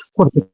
ಕೊಡ್ತೀವಿ.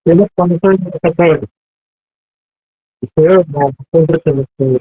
Ele quando foi Sure, man.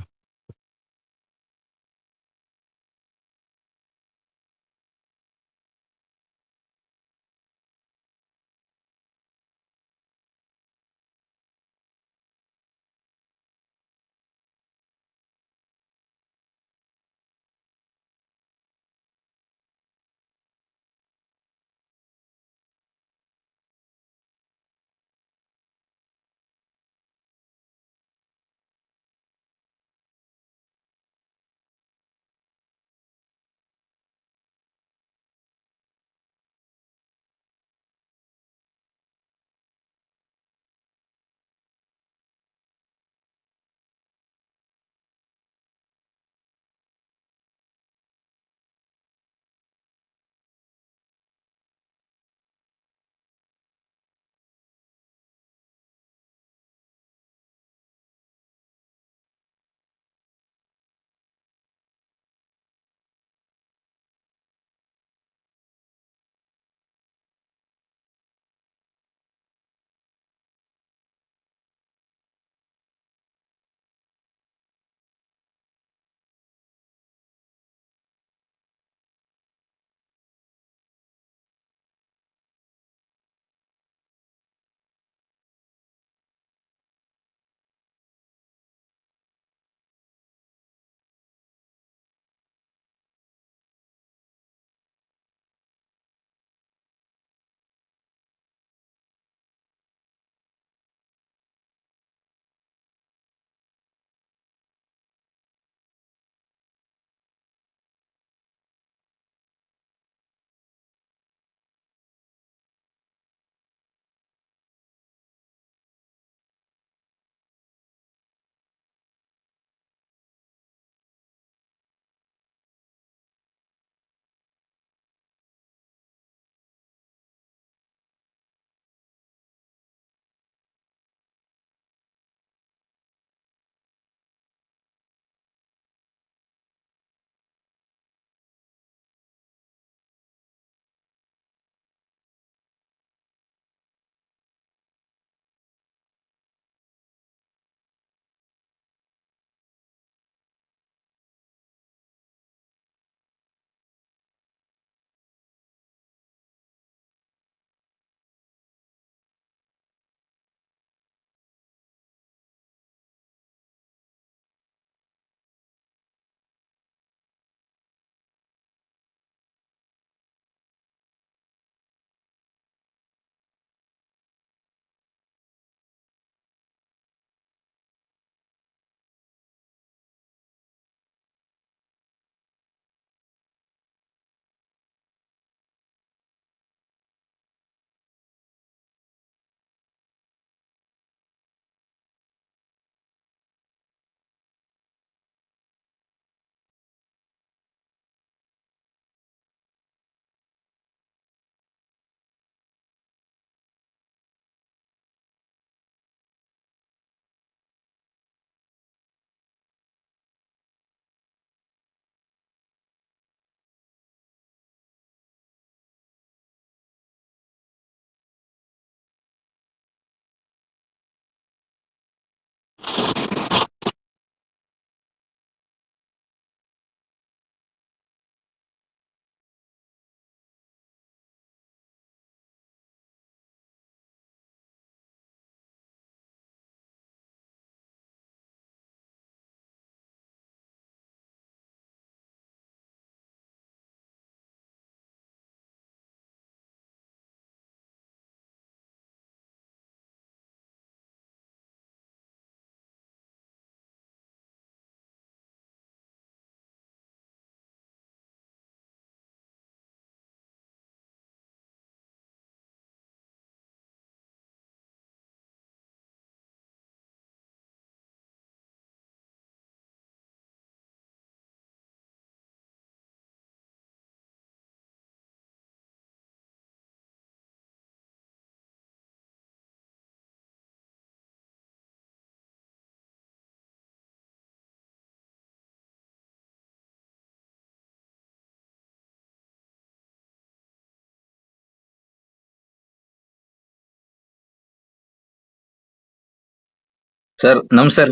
Sir ನಮಸ್ತೆ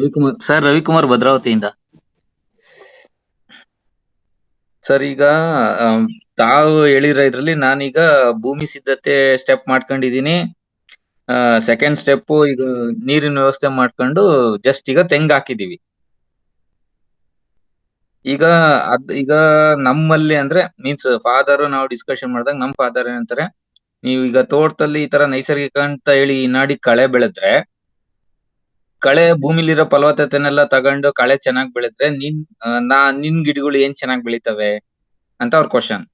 ರವಿಕುಮಾರ್ ಭದ್ರಾವತಿಯಿಂದ. ಸರ್ ಈಗ ಆಮ್, ತಾವು ಹೇಳಿರೋ ಇದ್ರಲ್ಲಿ ನಾನೀಗ ಭೂಮಿ ಸಿದ್ಧತೆ ಸ್ಟೆಪ್ ಮಾಡ್ಕೊಂಡಿದೀನಿ. ಸೆಕೆಂಡ್ ಸ್ಟೆಪ್ ಈಗ ನೀರಿನ ವ್ಯವಸ್ಥೆ ಮಾಡ್ಕೊಂಡು ಜಸ್ಟ್ ಈಗ ತೆಂಗ್ ಹಾಕಿದೀವಿ. ಈಗ ಈಗ ನಮ್ಮಲ್ಲಿ ಅಂದ್ರೆ ಮೀನ್ಸ್ ಫಾದರ್ ನಾವು ಡಿಸ್ಕಷನ್ ಮಾಡಿದಾಗ ನಮ್ ಫಾದರ್ ಏನಂತಾರೆ, ನೀವು ಈಗ ತೋಟದಲ್ಲಿ ಈ ತರ ನೈಸರ್ಗಿಕ ಅಂತ ಹೇಳಿ ಈ ನಾಡಿ ಕಳೆ ಬೆಳೆದ್ರೆ, ಕಳೆ ಭೂಮಿಲಿರೋ ಫಲವತ್ತತೆನೆಲ್ಲ ತಗೊಂಡು ಕಳೆ ಚೆನ್ನಾಗ್ ಬೆಳೆದ್ರೆ ನಿನ್ ಗಿಡಗಳು ಏನ್ ಚೆನ್ನಾಗ್ ಬೆಳಿತವೆ ಅಂತ ಅವ್ರ ಕ್ವಶನ್.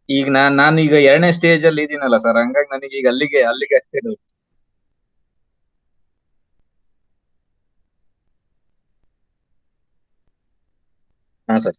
ಈಗ ನಾನೀಗ ಎರಡನೇ ಸ್ಟೇಜ್ ಅಲ್ಲಿ ಇದೀನಲ್ಲ ಸರ್, ಹಂಗಾಗಿ ನನಗೆ ಈಗ ಅಲ್ಲಿಗೆ ಅಷ್ಟೇ doubt. ಹಾ ಸರ್.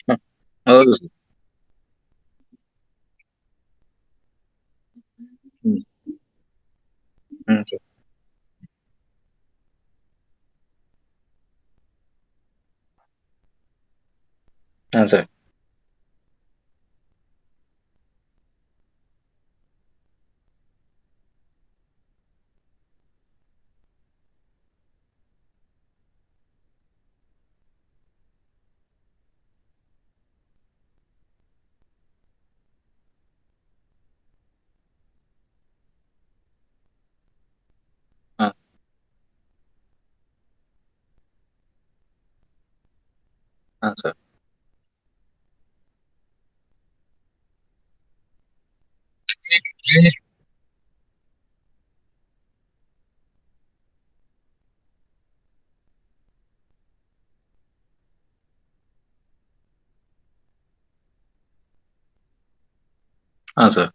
ಹ, ಹೌದು ಸರ್. ಹ್ಮ್ ಹ್ಮ್ ಸರ್. ಹಾ ಸರ್. ಹಾ ಹಾ ಸರ್. ಹಾ ಸರ್.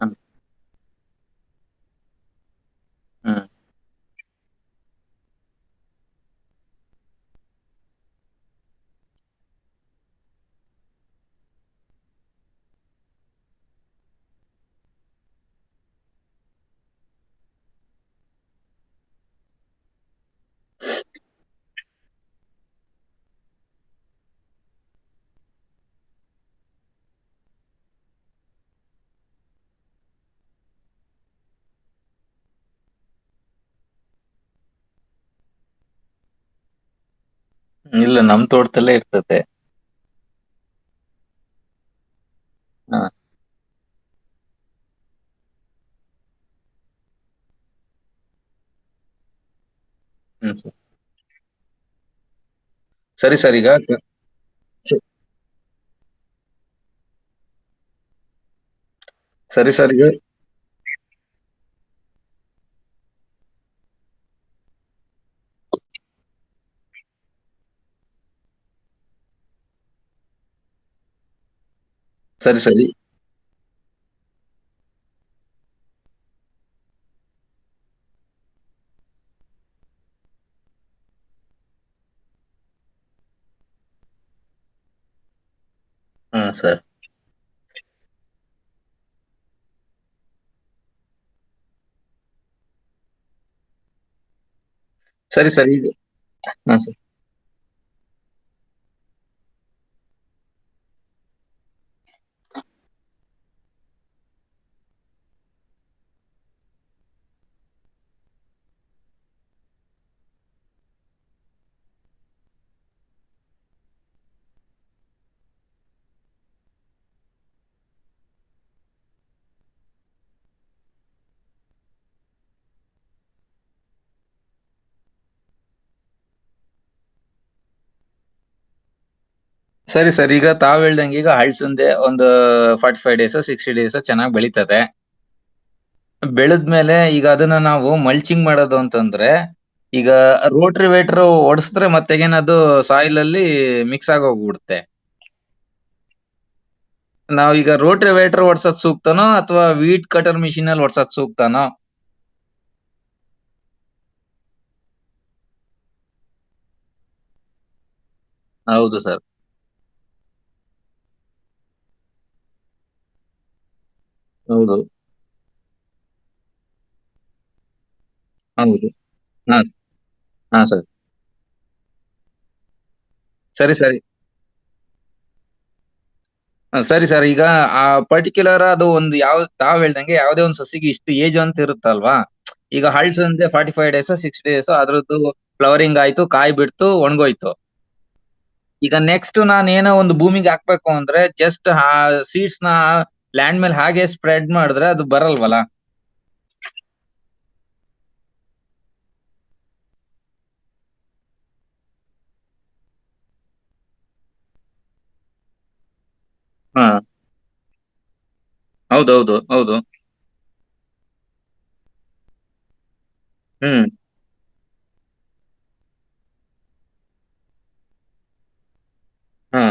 ಹ್ಮ್ ಹ್ಮ್ ಇಲ್ಲ ನಮ್ ತೋಟದಲ್ಲೇ ಇರ್ತದೆ. ಹಾ. ಹ್ಮ್ ಸರ್. ಸರಿ ಸರ್ ಈಗ ಸ- ಸರಿ ಸರ್ ಈಗ ಸರಿ ಸರಿ. ಹಾ ಸರ್. ಸರಿ ಸರ್ ಈಗ ಹಾ ಸರ್. ಸರಿ ಸರ್, ಈಗ ತಾವ್ ಹೇಳ್ದಂಗೆ ಈಗ ಹಳ್ಸಂದೆ ಒಂದು 45 ಡೇಸ್ 60 ಡೇಸ್ ಚೆನ್ನಾಗಿ ಬೆಳೀತದೆ. ಬೆಳೆದ್ಮೇಲೆ ಈಗ ಅದನ್ನ ನಾವು ಮಲ್ಚಿಂಗ್ ಮಾಡೋದು ಅಂತಂದ್ರೆ, ಈಗ ರೋಟ್ರಿ ವೇಟ್ರು ಓಡಿಸಿದ್ರೆ ಮತ್ತೆಗೇನದು ಸಾಯಿಲ್ ಅಲ್ಲಿ ಮಿಕ್ಸ್ ಆಗಿ ಹೋಗ್ಬಿಡುತ್ತೆ. ನಾವೀಗ ರೋಟ್ರಿ ವೇಟ್ರ್ ಓಡ್ಸೋದ್ ಸೂಕ್ತನೋ ಅಥವಾ ವೀಡ್ ಕಟರ್ ಮಿಷಿನ್ ಅಲ್ಲಿ ಓಡ್ಸೋದ್ ಸೂಕ್ತನೋ? ಹೌದು ಸರ್. ಹೌದು. ಹೌದು. ಹಾ. ಹಾ ಸರ್. ಸರಿ, ಸರಿ. ಸರಿ ಸರ್. ಈಗ ಆ ಪರ್ಟಿಕ್ಯುಲರ್ ಅದು ಒಂದು ತಾವ್ ಹೇಳ್ದಂಗೆ ಯಾವುದೇ ಒಂದು ಸಸಿಗೆ ಇಷ್ಟು ಏಜ್ ಅಂತ ಇರುತ್ತಲ್ವಾ? ಈಗ ಹಳ್ಸಂದೆ 45 ಡೇಸ್ 60 ಡೇಸ್ ಅದ್ರದ್ದು ಫ್ಲವರಿಂಗ್ ಆಯ್ತು, ಕಾಯಿ ಬಿಡ್ತು, ಒಣಗೋಯ್ತು. ಈಗ ನೆಕ್ಸ್ಟ್ ನಾನೇನೋ ಒಂದು ಭೂಮಿಗೆ ಹಾಕ್ಬೇಕು ಅಂದ್ರೆ ಜಸ್ಟ್ ಸೀಡ್ಸ್ ನ ಲ್ಯಾಂಡ್ ಮೇಲೆ ಹಾಗೆ ಸ್ಪ್ರೆಡ್ ಮಾಡಿದ್ರೆ ಅದು ಬರಲ್ವಲ್ಲ? ಹಾ. ಹೌದೌದು. ಹೌದು. ಹ್ಮ್. ಹಾ.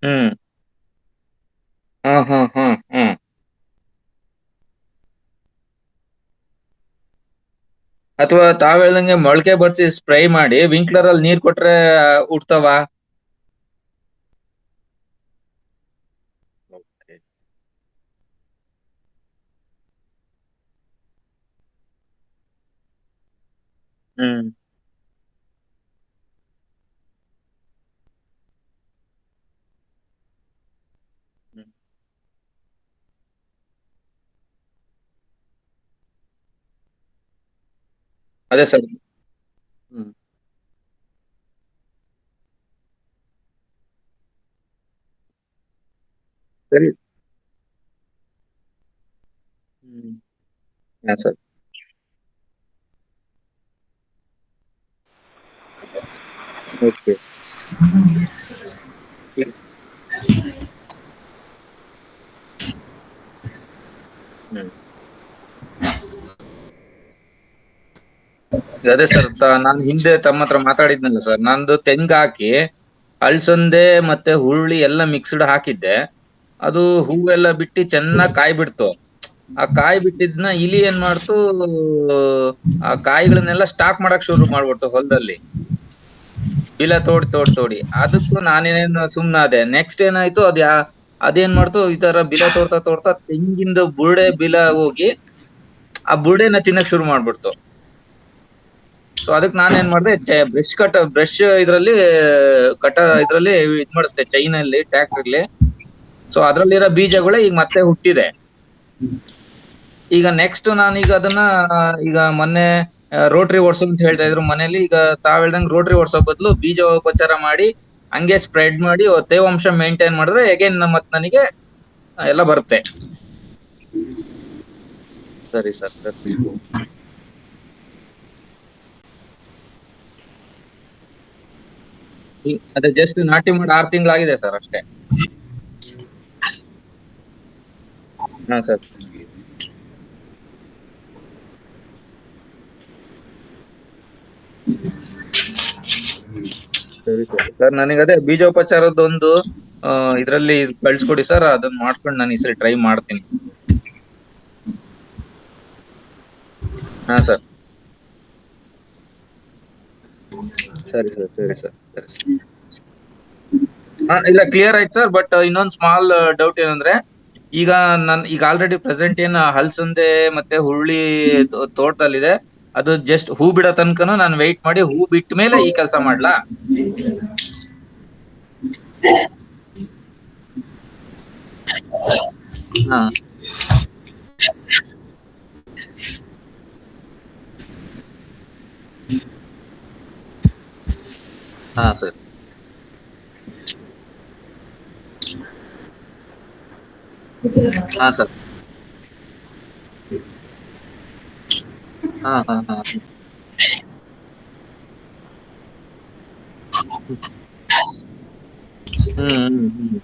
ಹ್ಮ್. ಹ್ಮ್. ಅಥವಾ ತಾವ್ ಹೇಳ್ದಂಗೆ ಮೊಳಕೆ ಬರ್ಸಿ ಸ್ಪ್ರೇ ಮಾಡಿ ವಿಂಕ್ಲರ್ ಅಲ್ಲಿ ನೀರ್ ಕೊಟ್ರೆ ಹುಟ್ತಾವ? ಓಕೆ. ಹ್ಮ್. ಹ್ಮ್. ಅದೇ ಸರ್. ಹ್ಮ್. ಸರಿ. ಹ್ಮ್. ಹಾ ಸರ್. ಓಕೆ. ಹ್ಮ್. ಅದೇ ಸರ್, ನಾನು ಹಿಂದೆ ತಮ್ಮ ಹತ್ರ ಮಾತಾಡಿದ್ನಲ್ಲ ಸರ್, ನಂದು ತೆಂಗ್ ಹಾಕಿ ಅಲ್ಸಂದೆ ಮತ್ತೆ ಹುರುಳಿ ಎಲ್ಲ ಮಿಕ್ಸ್ಡ್ ಹಾಕಿದ್ದೆ. ಅದು ಹೂವೆಲ್ಲ ಬಿಟ್ಟು ಚೆನ್ನಾಗ್ ಕಾಯಿ ಬಿಡ್ತು. ಆ ಕಾಯಿ ಬಿಟ್ಟಿದ್ನ ಇಲಿ ಏನ್ ಮಾಡ್ತು, ಆ ಕಾಯಿಗಳನ್ನೆಲ್ಲ ಸ್ಟಾಕ್ ಮಾಡಕ್ ಶುರು ಮಾಡ್ಬಿಡ್ತು ಹೊಲದಲ್ಲಿ. ಬಿಲ ತೋಡಿ. ಅದಕ್ಕೂ ನಾನೇನು ಸುಮ್ನಾದೆ. ನೆಕ್ಸ್ಟ್ ಏನಾಯ್ತು ಅದೇನ್ ಮಾಡ್ತು, ಈ ತರ ಬಿಲ ತೋಡ್ತಾ ತೆಂಗಿಂದು ಬುರುಡೆ ಬಿಲ ಹೋಗಿ ಆ ಬುರುಡೆನ ತಿನ್ನಕ್ ಶುರು ಮಾಡ್ಬಿಡ್ತು. ಸೊ ಅದಕ್ ನಾನೇನ್ ಮಾಡ್ದೆ, ಬ್ರಷ್ ಇದ್ರಲ್ಲಿ ಇದ್ರಲ್ಲಿ ಇದ್ ಮಾಡಿಸ್ದೆ, ಚೈನಲ್ಲಿ ಟ್ರ್ಯಾಕ್ಟರ್ಲಿ. ಸೊ ಅದ್ರಲ್ಲಿರೋ ಬೀಜಗಳೇ ಈಗ ಮತ್ತೆ ಹುಟ್ಟಿದೆ. ಈಗ ನೆಕ್ಸ್ಟ್ ನಾನೀಗ ಅದನ್ನ ಈಗ ಮೊನ್ನೆ ರೋಟ್ರಿ ಓಡ್ಸು ಅಂತ ಹೇಳ್ತಾ ಇದ್ರು ಮನೇಲಿ. ಈಗ ತಾವ್ ಹೇಳ್ದಂಗ್ ರೋಟ್ರಿ ಓಡ್ಸೋ ಬದಲು ಬೀಜೋಪಚಾರ ಮಾಡಿ ಹಂಗೆ ಸ್ಪ್ರೆಡ್ ಮಾಡಿ ತೇವಾಂಶ ಮೇಂಟೈನ್ ಮಾಡಿದ್ರೆ ಅಗೇನ್ ಮತ್ ನನಗೆ ಎಲ್ಲ ಬರುತ್ತೆ. ಸರಿ ಸರ್. ಸರಿ. ಅದೇ ಜಸ್ಟ್ ನಾಟಿ ಮಾಡಿ 6 ತಿಂಗಳಾಗಿದೆ ಸರ್ ಅಷ್ಟೇ. ಹಾ ಸರ್. ಸರಿ ಸರ್. ಸರ್ ನನಗದೇ ಬೀಜೋಪಚಾರದೊಂದು ಇದ್ರಲ್ಲಿ ಕಳ್ಸ್ಕೊಡಿ ಸರ್, ಅದನ್ನ ಮಾಡ್ಕೊಂಡು ನಾನು ಈ ಸರಿ ಟ್ರೈ ಮಾಡ್ತೀನಿ. ಹಾ ಸರ್. ಸರಿ ಸರ್. ಸರಿ ಸರ್. ಸರಿ ಸರ್. ಇಲ್ಲ, ಕ್ಲಿಯರ್ ಆಯ್ತು ಸರ್. ಬಟ್ ಇನ್ನೊಂದ್ ಸ್ಮಾಲ್ ಡೌಟ್ ಏನಂದ್ರೆ, ಈಗ ಈಗ ಆಲ್ರೆಡಿ ಪ್ರೆಸೆಂಟ್ ಏನ್ ಹಲ್ಸಂದೆ ಮತ್ತೆ ಹುರುಳಿ ತೋಟದಲ್ಲಿದೆ, ಅದು ಜಸ್ಟ್ ಹೂ ಬಿಡೋ ತನಕನು ನಾನು ವೆಯ್ಟ್ ಮಾಡಿ ಹೂ ಬಿಟ್ಟ ಮೇಲೆ ಈ ಕೆಲಸ ಮಾಡ್ಲಾ? ಹಾ. ಹಾ ಸರ್. ಹಾ ಸರ್. ಹಾ. Hmm hmm hmm hmm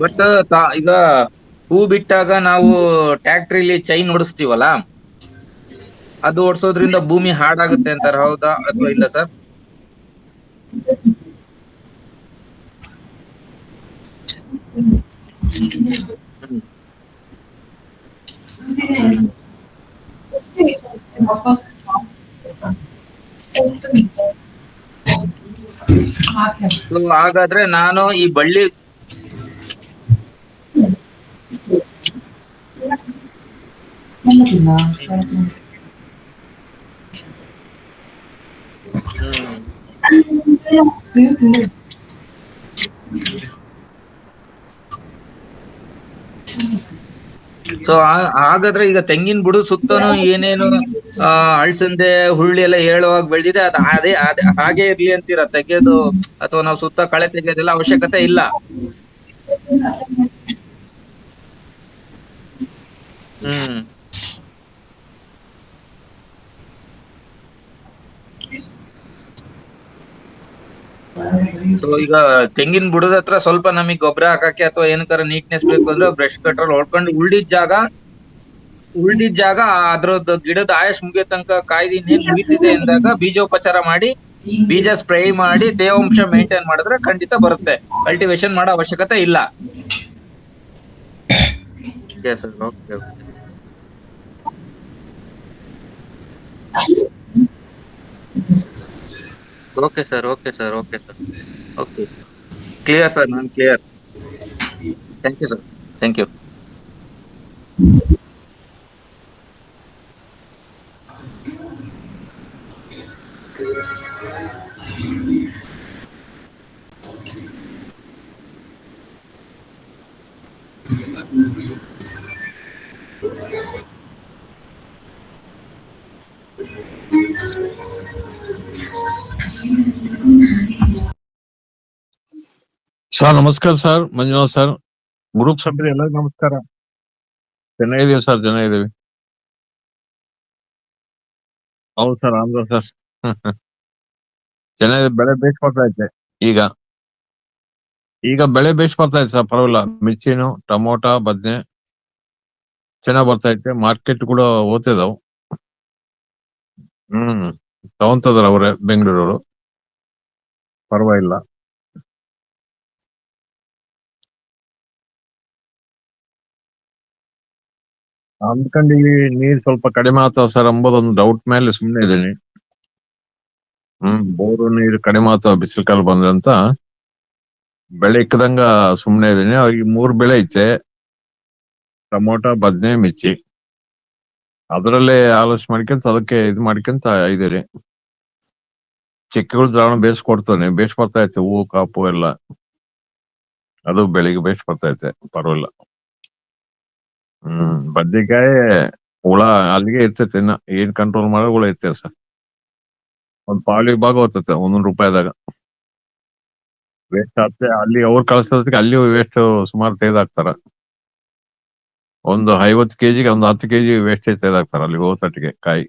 but ಈಗ ಹೂ ಬಿಟ್ಟಾಗ ನಾವು ಟ್ಯಾಕ್ಟ್ರಿಲಿ ಚೈನ್ ಓಡಿಸ್ತೀವಲ್ಲ, ಅದು ಓಡಿಸೋದ್ರಿಂದ ಭೂಮಿ ಹಾಳಾಗುತ್ತೆ ಅಂತಾರೆ, ಹೌದಾ ಅಥವಾ ಇಲ್ಲ ಸರ್? ಹ್ಮ್ So, ಹಾಗಾದ್ರೆ ನಾನು ಈ ಬಳ್ಳಿ ಹ್ಮ್ ಸೊ ಹಾಗಾದ್ರೆ ಈಗ ತೆಂಗಿನ ಬುಡ ಸುತ್ತನು ಏನೇನು ಅಳ್ಸಂದೆ ಹುಳ್ಳಿ ಎಲ್ಲ ಹೇಳುವಾಗ ಬೆಳೆದಿದೆ, ಅದು ಅದೇ ಹಾಗೆ ಇರ್ಲಿ ಅಂತೀರಾ? ತೆಗೆಯೋದು ಅಥವಾ ನಾವು ಸುತ್ತ ಕಳೆ ತೆಗೆಯೋದೆಲ್ಲ ಅವಶ್ಯಕತೆ ಇಲ್ಲ? ಹ್ಮ್ ಸೊ ಈಗ ತೆಂಗಿನ ಬುಡದ ಹತ್ರ ಸ್ವಲ್ಪ ನಮಗೆ ಗೊಬ್ಬರ ಹಾಕಕ್ಕೆ ಅಥವಾ ಏನಕ್ಕಾರ ನೀಟ್ನೆಸ್ ಬೇಕು ಅಂದ್ರೆ ಬ್ರಷ್ ಕಟ್ರಲ್ಲಿ ಹೊಡ್ಕೊಂಡು ಉಳ್ದಿದ್ ಜಾಗ ಅದ್ರದ್ದು ಗಿಡದ ಆಯಸ್ ಮುಗಿಯೋ ತನಕ ಕಾಯ್ದು ಇನ್ನೇನ್ ಮುಗಿತಿದೆ ಅಂದಾಗ ಬೀಜೋಪಚಾರ ಮಾಡಿ ಬೀಜ ಸ್ಪ್ರೇ ಮಾಡಿ ತೇವಾಂಶ ಮೇಂಟೈನ್ ಮಾಡಿದ್ರೆ ಖಂಡಿತ ಬರುತ್ತೆ. ಕಲ್ಟಿವೇಶನ್ ಮಾಡೋ ಅವಶ್ಯಕತೆ ಇಲ್ಲ. Sir, okay okay sir, okay sir, okay sir, okay. Clear sir, ನಾನು clear. Thank you sir, thank you. Sir ನಮಸ್ಕಾರ ಸರ್, ಮಂಜುನಾಥ್ ಸರ್, ಗ್ರೂಪ್ ಸಭ್ಯರು ಎಲ್ಲರಿಗೂ ನಮಸ್ಕಾರ. ಚೆನ್ನಾಗಿದ್ದೀವಿ ಸರ್, ಚೆನ್ನಾಗಿದ್ದೀವಿ. ಹೌದು ಸರ್, ಆಂಧ್ರ ಸರ್. ಚೆನ್ನಾಗಿದೆ, ಬೆಳೆ ಬೇಸ್ ಬರ್ತಾ ಐತೆ ಈಗ. ಬೆಳೆ ಬೇಸ್ ಬರ್ತಾ ಐತೆ ಸರ್, ಪರವಾಗಿಲ್ಲ. ಮಿರ್ಚಿನು, ಟೊಮೊಟೊ, ಬದ್ನೆ ಚೆನ್ನಾಗ್ ಬರ್ತಾ ಐತೆ. ಮಾರ್ಕೆಟ್ ಕೂಡ ಓದ್ತಿದಾವ್. ತಗೊಂತದಾರ ಅವ್ರೆ ಬೆಂಗಳೂರವರು, ಪರವಾಗಿಲ್ಲ. ಅಂದ್ಕೊಂಡಿವಿ ನೀರ್ ಸ್ವಲ್ಪ ಕಡಿಮೆ ಆಗ್ತಾವ ಸರ್ ಎಂಬುದೊಂದು ಡೌಟ್ ಮೇಲೆ ಸುಮ್ನೆ ಇದೀನಿ. ಬೋರು ನೀರು ಕಡಿಮೆ ಆಗ್ತಾವ ಬಿಸಿಲು ಕಾಲ ಬಂದ್ರೆ ಅಂತ ಬೆಳೆ ಇಕ್ಕದಂಗ ಸುಮ್ನೆ ಇದೀನಿ. ಈ 3 ಬೆಳೆ ಐತೆ: ಟೊಮೊಟೊ, ಬದ್ನೆ, ಮಿರ್ಚಿ. ಅದರಲ್ಲೇ ಆಲೋಚನೆ ಮಾಡ್ಕೊಂತ ಅದಕ್ಕೆ ಇದು ಮಾಡ್ಕೊಂತ ಇದೀರಿ. ಚಿಕ್ಕಗಳು ದ್ರಾವಣ ಬೇಯಿಸ್ಕೊಡ್ತಾನೆ, ಬೇಸ್ ಬರ್ತಾ ಐತೆ. ಹೂವು ಕಾಪು ಎಲ್ಲ ಅದು ಬೆಳಿಗ್ಗೆ ಬೇಸ್ ಬರ್ತಾ ಐತೆ, ಪರವಾಗಿಲ್ಲ. ಬದ್ನೆಕಾಯಿ ಹುಳ ಅಲ್ಲಿಗೆ ಇರ್ತೈತೆ, ಇನ್ನ ಏನ್ ಕಂಟ್ರೋಲ್ ಮಾಡೋ ಹುಳ ಇರ್ತೇವೆ ಸರ್. ಒಂದ್ ಪಾಳಿ ಭಾಗ ಹೋಗ್ತೈತೆ ₹100ದಾಗ. ವೇಸ್ಟ್ ಆಗ್ತದೆ ಅಲ್ಲಿ. ಅವ್ರು ಕಳ್ಸೋದಕ್ಕೆ ಅಲ್ಲಿ ವೇಸ್ಟ್ ಸುಮಾರು ತೆಗೆದಾಕ್ತಾರ. ಒಂದು 50 ಕೆಜಿಗೆ ಒಂದು 10 ಕೆಜಿ ವೇಸ್ಟೇಜ್ ತೆಗೆದಾಕ್ತಾರ ಅಲ್ಲಿ ಹೋಗತಟ್ಟಿಗೆ ಕಾಯಿ.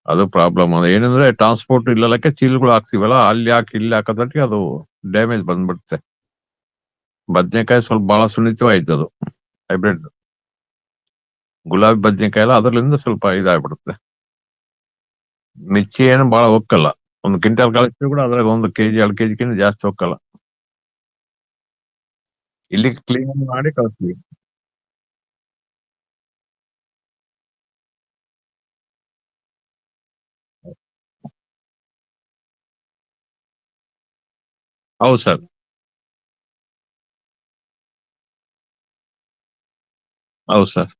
ಅದು ಪ್ರಾಬ್ಲಮ್. ಅದು ಏನಂದ್ರೆ ಟ್ರಾನ್ಸ್ಪೋರ್ಟ್ ಇಲ್ಲಕ್ಕೆ ಚೀಲಗಳು ಹಾಕ್ಸಿವಲ್ಲ, ಅಲ್ಲಿ ಹಾಕಿ ಇಲ್ಲಿ ಹಾಕೋದಟ್ಟಿಗೆ ಅದು ಡ್ಯಾಮೇಜ್ ಬಂದ್ಬಿಡುತ್ತೆ. ಬದ್ನೆಕಾಯಿ ಸ್ವಲ್ಪ ಬಹಳ ಸುನ್ನಿತವಾಯ್ತು, ಅದು ಹೈಬ್ರಿಡ್ ಗುಲಾಬಿ ಬದ್ನೆಕಾಯಿ ಎಲ್ಲ ಅದ್ರಲ್ಲಿಂದ ಸ್ವಲ್ಪ ಇದಾಗ್ಬಿಡುತ್ತೆ. ಮಿರ್ಚಿ ಏನು ಬಹಳ ಹೋಗಲ್ಲ. 1 ಕ್ವಿಂಟಲ್ ಕಳಿಸ್ತೀವಿ ಕೂಡ ಅದ್ರಾಗ 1 ಕೆಜಿ 2 ಕೆಜಿಗಿಂತ ಜಾಸ್ತಿ ಹೋಗಲ್ಲ. ಇಲ್ಲಿ ಕ್ಲೀನ್ ಮಾಡಿ ಕಳಿಸ್ತೀವಿ. ಹೌದು ಸರ್, ಹೌದು ಸರ್.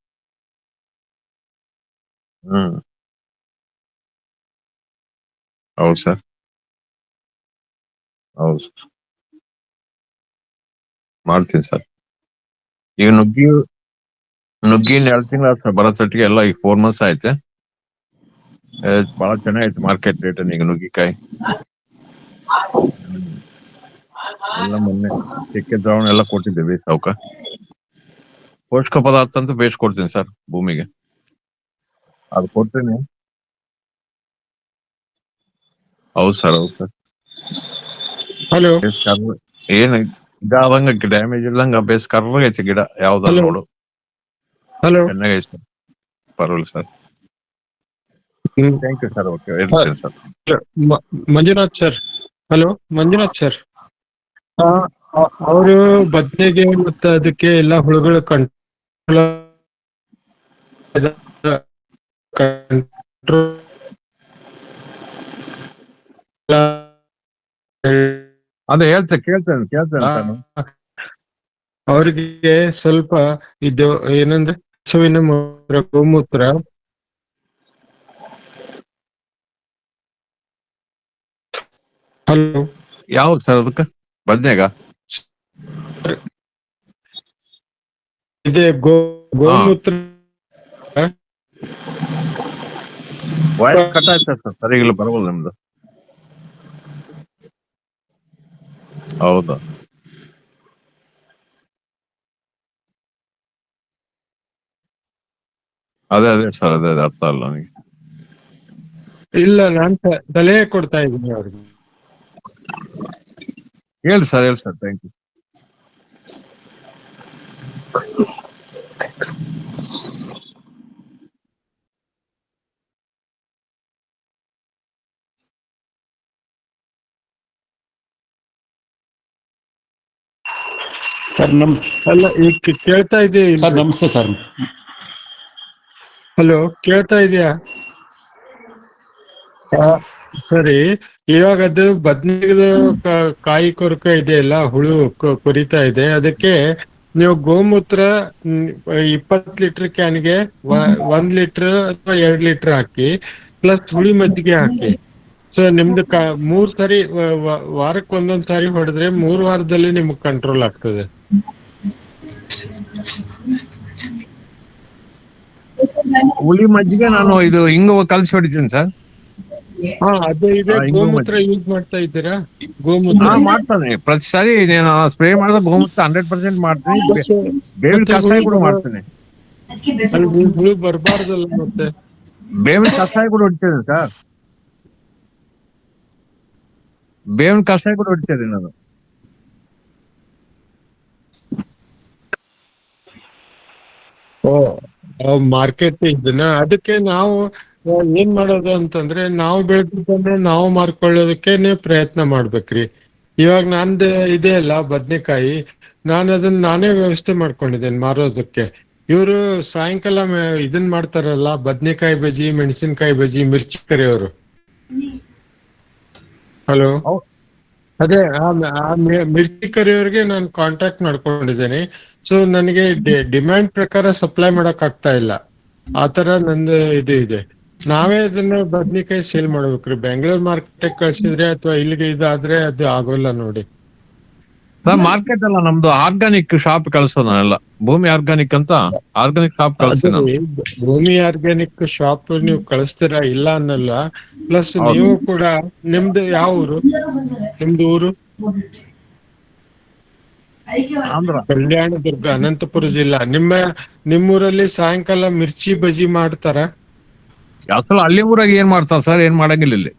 ಹೌದು ಸರ್, ಹೌದು ಸರ್, ಮಾಡ್ತೀನಿ ಸರ್. ಈಗ ನುಗ್ಗಿ 2 ತಿಂಗಳ ಬರೋ ಸಟ್ಟಿಗೆ ಎಲ್ಲ ಈಗ 4 months ಆಯ್ತೆ. ಬಹಳ ಚೆನ್ನಾಗೈತೆ ಮಾರ್ಕೆಟ್ ರೇಟ್ ಈಗ ನುಗ್ಗಿಕಾಯಿ ಎಲ್ಲ ಮೊನ್ನೆ ಚಕ್ಕೆ ದ್ರಾವಣ ಎಲ್ಲ ಕೊಟ್ಟಿದ್ದೇವೆ ಸಾವುಕ. ಪೋಷಕ ಪದಾರ್ಥ ಅಂತ ಬೇಯಿಸ್ಕೊಡ್ತೀನಿ ಸರ್ ಭೂಮಿಗೆ, ಅದು ಕೊಡ್ತೀನಿ. ಹೌದು ಸರ್, ಹೌದು ಸರ್. ಹಲೋ ಏನ್ ಇದಾದಂಗ ಡ್ಯಾಮೇಜ್ ಇಲ್ಲಂಗ ಬೇಸ್ ಕರ್ರಗೈತೆ ಗಿಡ ಯಾವ್ದಾದ್ರು ನೋಡು. ಹಲೋ ಚೆನ್ನಾಗೈತೆ ಸರ್, ಪರವಾಗಿಲ್ಲ sir. Thank you sir. Okay, ಇರ್ತೀನಿ sir. Manjunath sir. Hello Manjunath sir. ಅವರು ಬದ್ನೆಗೆ ಮತ್ತೆ ಅದಕ್ಕೆ ಎಲ್ಲ ಹುಳುಗಳು ಅದೇ ಕೇಳ್ತೇನೆ ಸರ್. ಅವ್ರಿಗೆ ಸ್ವಲ್ಪ ಇದು ಏನಂದ್ರೆ ಹಸುವಿನ ಮೂತ್ರ, ಗೋಮೂತ್ರ, ಹಲೋ ಯಾವ್ದು ಸರ್ ಅದಕ್ಕೆ ಬದ್ನೆಗ ಇದೆ ಗೋಮೂತ್ರ ವಾಯ್ಸ್ ಕಟ್ ಆಯ್ತಾ ಸರ್? ಸರಿಗಿಲ್ಲ, ಬರಬಲ್ಲ ನಿಮ್ದು. ಹೌದಾ, ಅದೇ ಸರ್, ಅದೇ ಅರ್ಥ ಅಲ್ಲ ನನಗೆ. ಇಲ್ಲ, ನಾನ್ ಸಲಹೆ ಕೊಡ್ತಾ ಇದ್ದೀನಿ ಅವ್ರಿಗೆ. ಹೇಳಿ ಸರ್, ಥ್ಯಾಂಕ್ ಯು. ಸರ್ ಅಲ್ಲ, ಈಗ ಕೇಳ್ತಾ ಇದೆಯಾ ಸರ್? ನಮಸ್ತೆ ಸರ್. ಹಲೋ, ಕೇಳ್ತಾ ಇದೆಯಾ? ಸರಿ, ಇವಾಗ ಅದು ಬದ್ನೆಗಿದ ಕಾಯಿ ಕೊರಕ ಇದೆಯಲ್ಲ, ಹುಳು ಕೊರಿತಾ ಇದೆ, ಅದಕ್ಕೆ ನೀವು ಗೋಮೂತ್ರ 20 ಲೀಟರ್ ಕ್ಯಾನ್ಗೆ 1 ಲೀಟರ್ ಅಥವಾ 2 ಲೀಟರ್ ಹಾಕಿ, ಪ್ಲಸ್ ಹುಳಿ ಮಜ್ಜಿಗೆ ಹಾಕಿ. ಸೊ ನಿಮ್ದು 3 ಸಾರಿ ವಾರಕ್ಕೆ ಒಂದೊಂದ್ ಸಾರಿ ಹೊಡೆದ್ರೆ 3 ವಾರದಲ್ಲಿ ನಿಮ್ಗೆ ಕಂಟ್ರೋಲ್ ಆಗ್ತದೆ. ಹುಳಿ ಮಜ್ಜಿಗೆ ನಾನು ಇದು ಹಿಂಗ ಕಲ್ಸಿ ಹೊಡಿತೀನಿ ಸರ್. ಅದೇ ಇದೆ. ಗೋಮೂತ್ರ ಯೂಸ್ ಮಾಡ್ತಾ ಇದ್ದೀರಾ? ಗೋಮೂತ್ರ ಮಾಡ್ತಾನೆ ಪ್ರತಿ ಸಾರಿ ನಾನು ಸ್ಪ್ರೇ ಮಾಡಿದ್ರೆ ಗೋಮೂತ್ರ 100% ಮಾಡ್ತೀನಿ. ಬೇವಿನ ಕಷಾಯ ಕೂಡ ಮಾಡ್ತೀನಿ. ಹುಳು ಬರ್ಬಾರ್ದಲ್ಲ ಮತ್ತೆ. ಬೇವಿನ ಕಷಾಯ ಕೂಡ ಹೊಡಿತೇನೆ ಸರ್, ಬೇವಿನ ಕಷಾಯ ಕೂಡ ಹೊಡಿತೇನೆ ನಾನು. ಮಾರ್ಕೆಟ್ ಇದನ್ನ ಅದಕ್ಕೆ ನಾವು ಏನ್ ಮಾಡೋದು ಅಂತಂದ್ರೆ, ನಾವು ಬೆಳೆದಿದ್ದನ್ನೇ ನಾವು ಮಾರ್ಕೊಳ್ಳೋದಕ್ಕೆ ಪ್ರಯತ್ನ ಮಾಡ್ಬೇಕ್ರಿ. ಇವಾಗ ನಂದು ಇದೆ ಅಲ್ಲ ಬದ್ನೆಕಾಯಿ, ನಾನು ಅದನ್ನ ನಾನೇ ವ್ಯವಸ್ಥೆ ಮಾಡ್ಕೊಂಡಿದ್ದೇನೆ ಮಾರೋದಕ್ಕೆ. ಇವರು ಸಾಯಂಕಾಲ ಇದನ್ ಮಾಡ್ತಾರಲ್ಲ, ಬದ್ನೆಕಾಯಿ ಬಜ್ಜಿ, ಮೆಣಸಿನಕಾಯಿ ಬಜ್ಜಿ, ಮಿರ್ಚಿ ಕರಿಯವರು. ಹಲೋ, ಅದೇ ಆ ಮಿರ್ಚಿ ಕರಿಯವ್ರಿಗೆ ನಾನು ಕಾಂಟ್ಯಾಕ್ಟ್ ಮಾಡ್ಕೊಂಡಿದ್ದೇನೆ. ಸೊ ನನಗೆ ಡಿಮ್ಯಾಂಡ್ ಪ್ರಕಾರ ಸಪ್ಲೈ ಮಾಡಕ್ ಆಗ್ತಾ ಇಲ್ಲ. ಆತರ ನಂದು ಇದು ಇದೆ. ನಾವೇ ಅದನ್ನ ಬದ್ನಿಕಾಯಿ ಸೇಲ್ ಮಾಡ್ಬೇಕ್ರಿ. ಬೆಂಗಳೂರು ಮಾರ್ಕೆಟ್ ಕಳ್ಸಿದ್ರೆ ಅಥವಾ ಇಲ್ಲಿಗೆ ಇದಾದ್ರೆ ಅದು ಆಗೋಲ್ಲ ನೋಡಿ. ಮಾರ್ಕೆಟ್ ಅಲ್ಲ, ನಮ್ದು ಆರ್ಗಾನಿಕ್ ಶಾಪ್ ಕಳ್ಸೋದು ನಾನೆಲ್ಲ. ಭೂಮಿ ಆರ್ಗಾನಿಕ್ ಅಂತ ಆರ್ಗಾನಿಕ್ ಶಾಪ್ ಕಳಿಸ್ತೀನಿ. ಭೂಮಿ ಆರ್ಗ್ಯಾನಿಕ್ ಶಾಪ್ ನೀವು ಕಳಿಸ್ತೀರಾ, ಇಲ್ಲ ಅನ್ನಲ್ಲ. ಪ್ಲಸ್ ನೀವು ಕೂಡ, ನಿಮ್ದು ಯಾವ ಊರು? ನಿಮ್ದು ಊರು ಕಲ್ಯಾಣದುರ್ಗ, ಅನಂತಪುರ ಜಿಲ್ಲಾ. ನಿಮ್ಮೂರಲ್ಲಿ ಸಾಯಂಕಾಲ ಮಿರ್ಚಿ ಬಜ್ಜಿ ಮಾಡ್ತಾರ? ಯಾವತ್ತಲ್ಲ ಹಳ್ಳಿ ಊರಾಗ ಏನ್ ಮಾಡ್ತಾರ ಸರ್? ಏನ್ ಮಾಡಂಗಿಲ್ಲ ಇಲ್ಲಿ.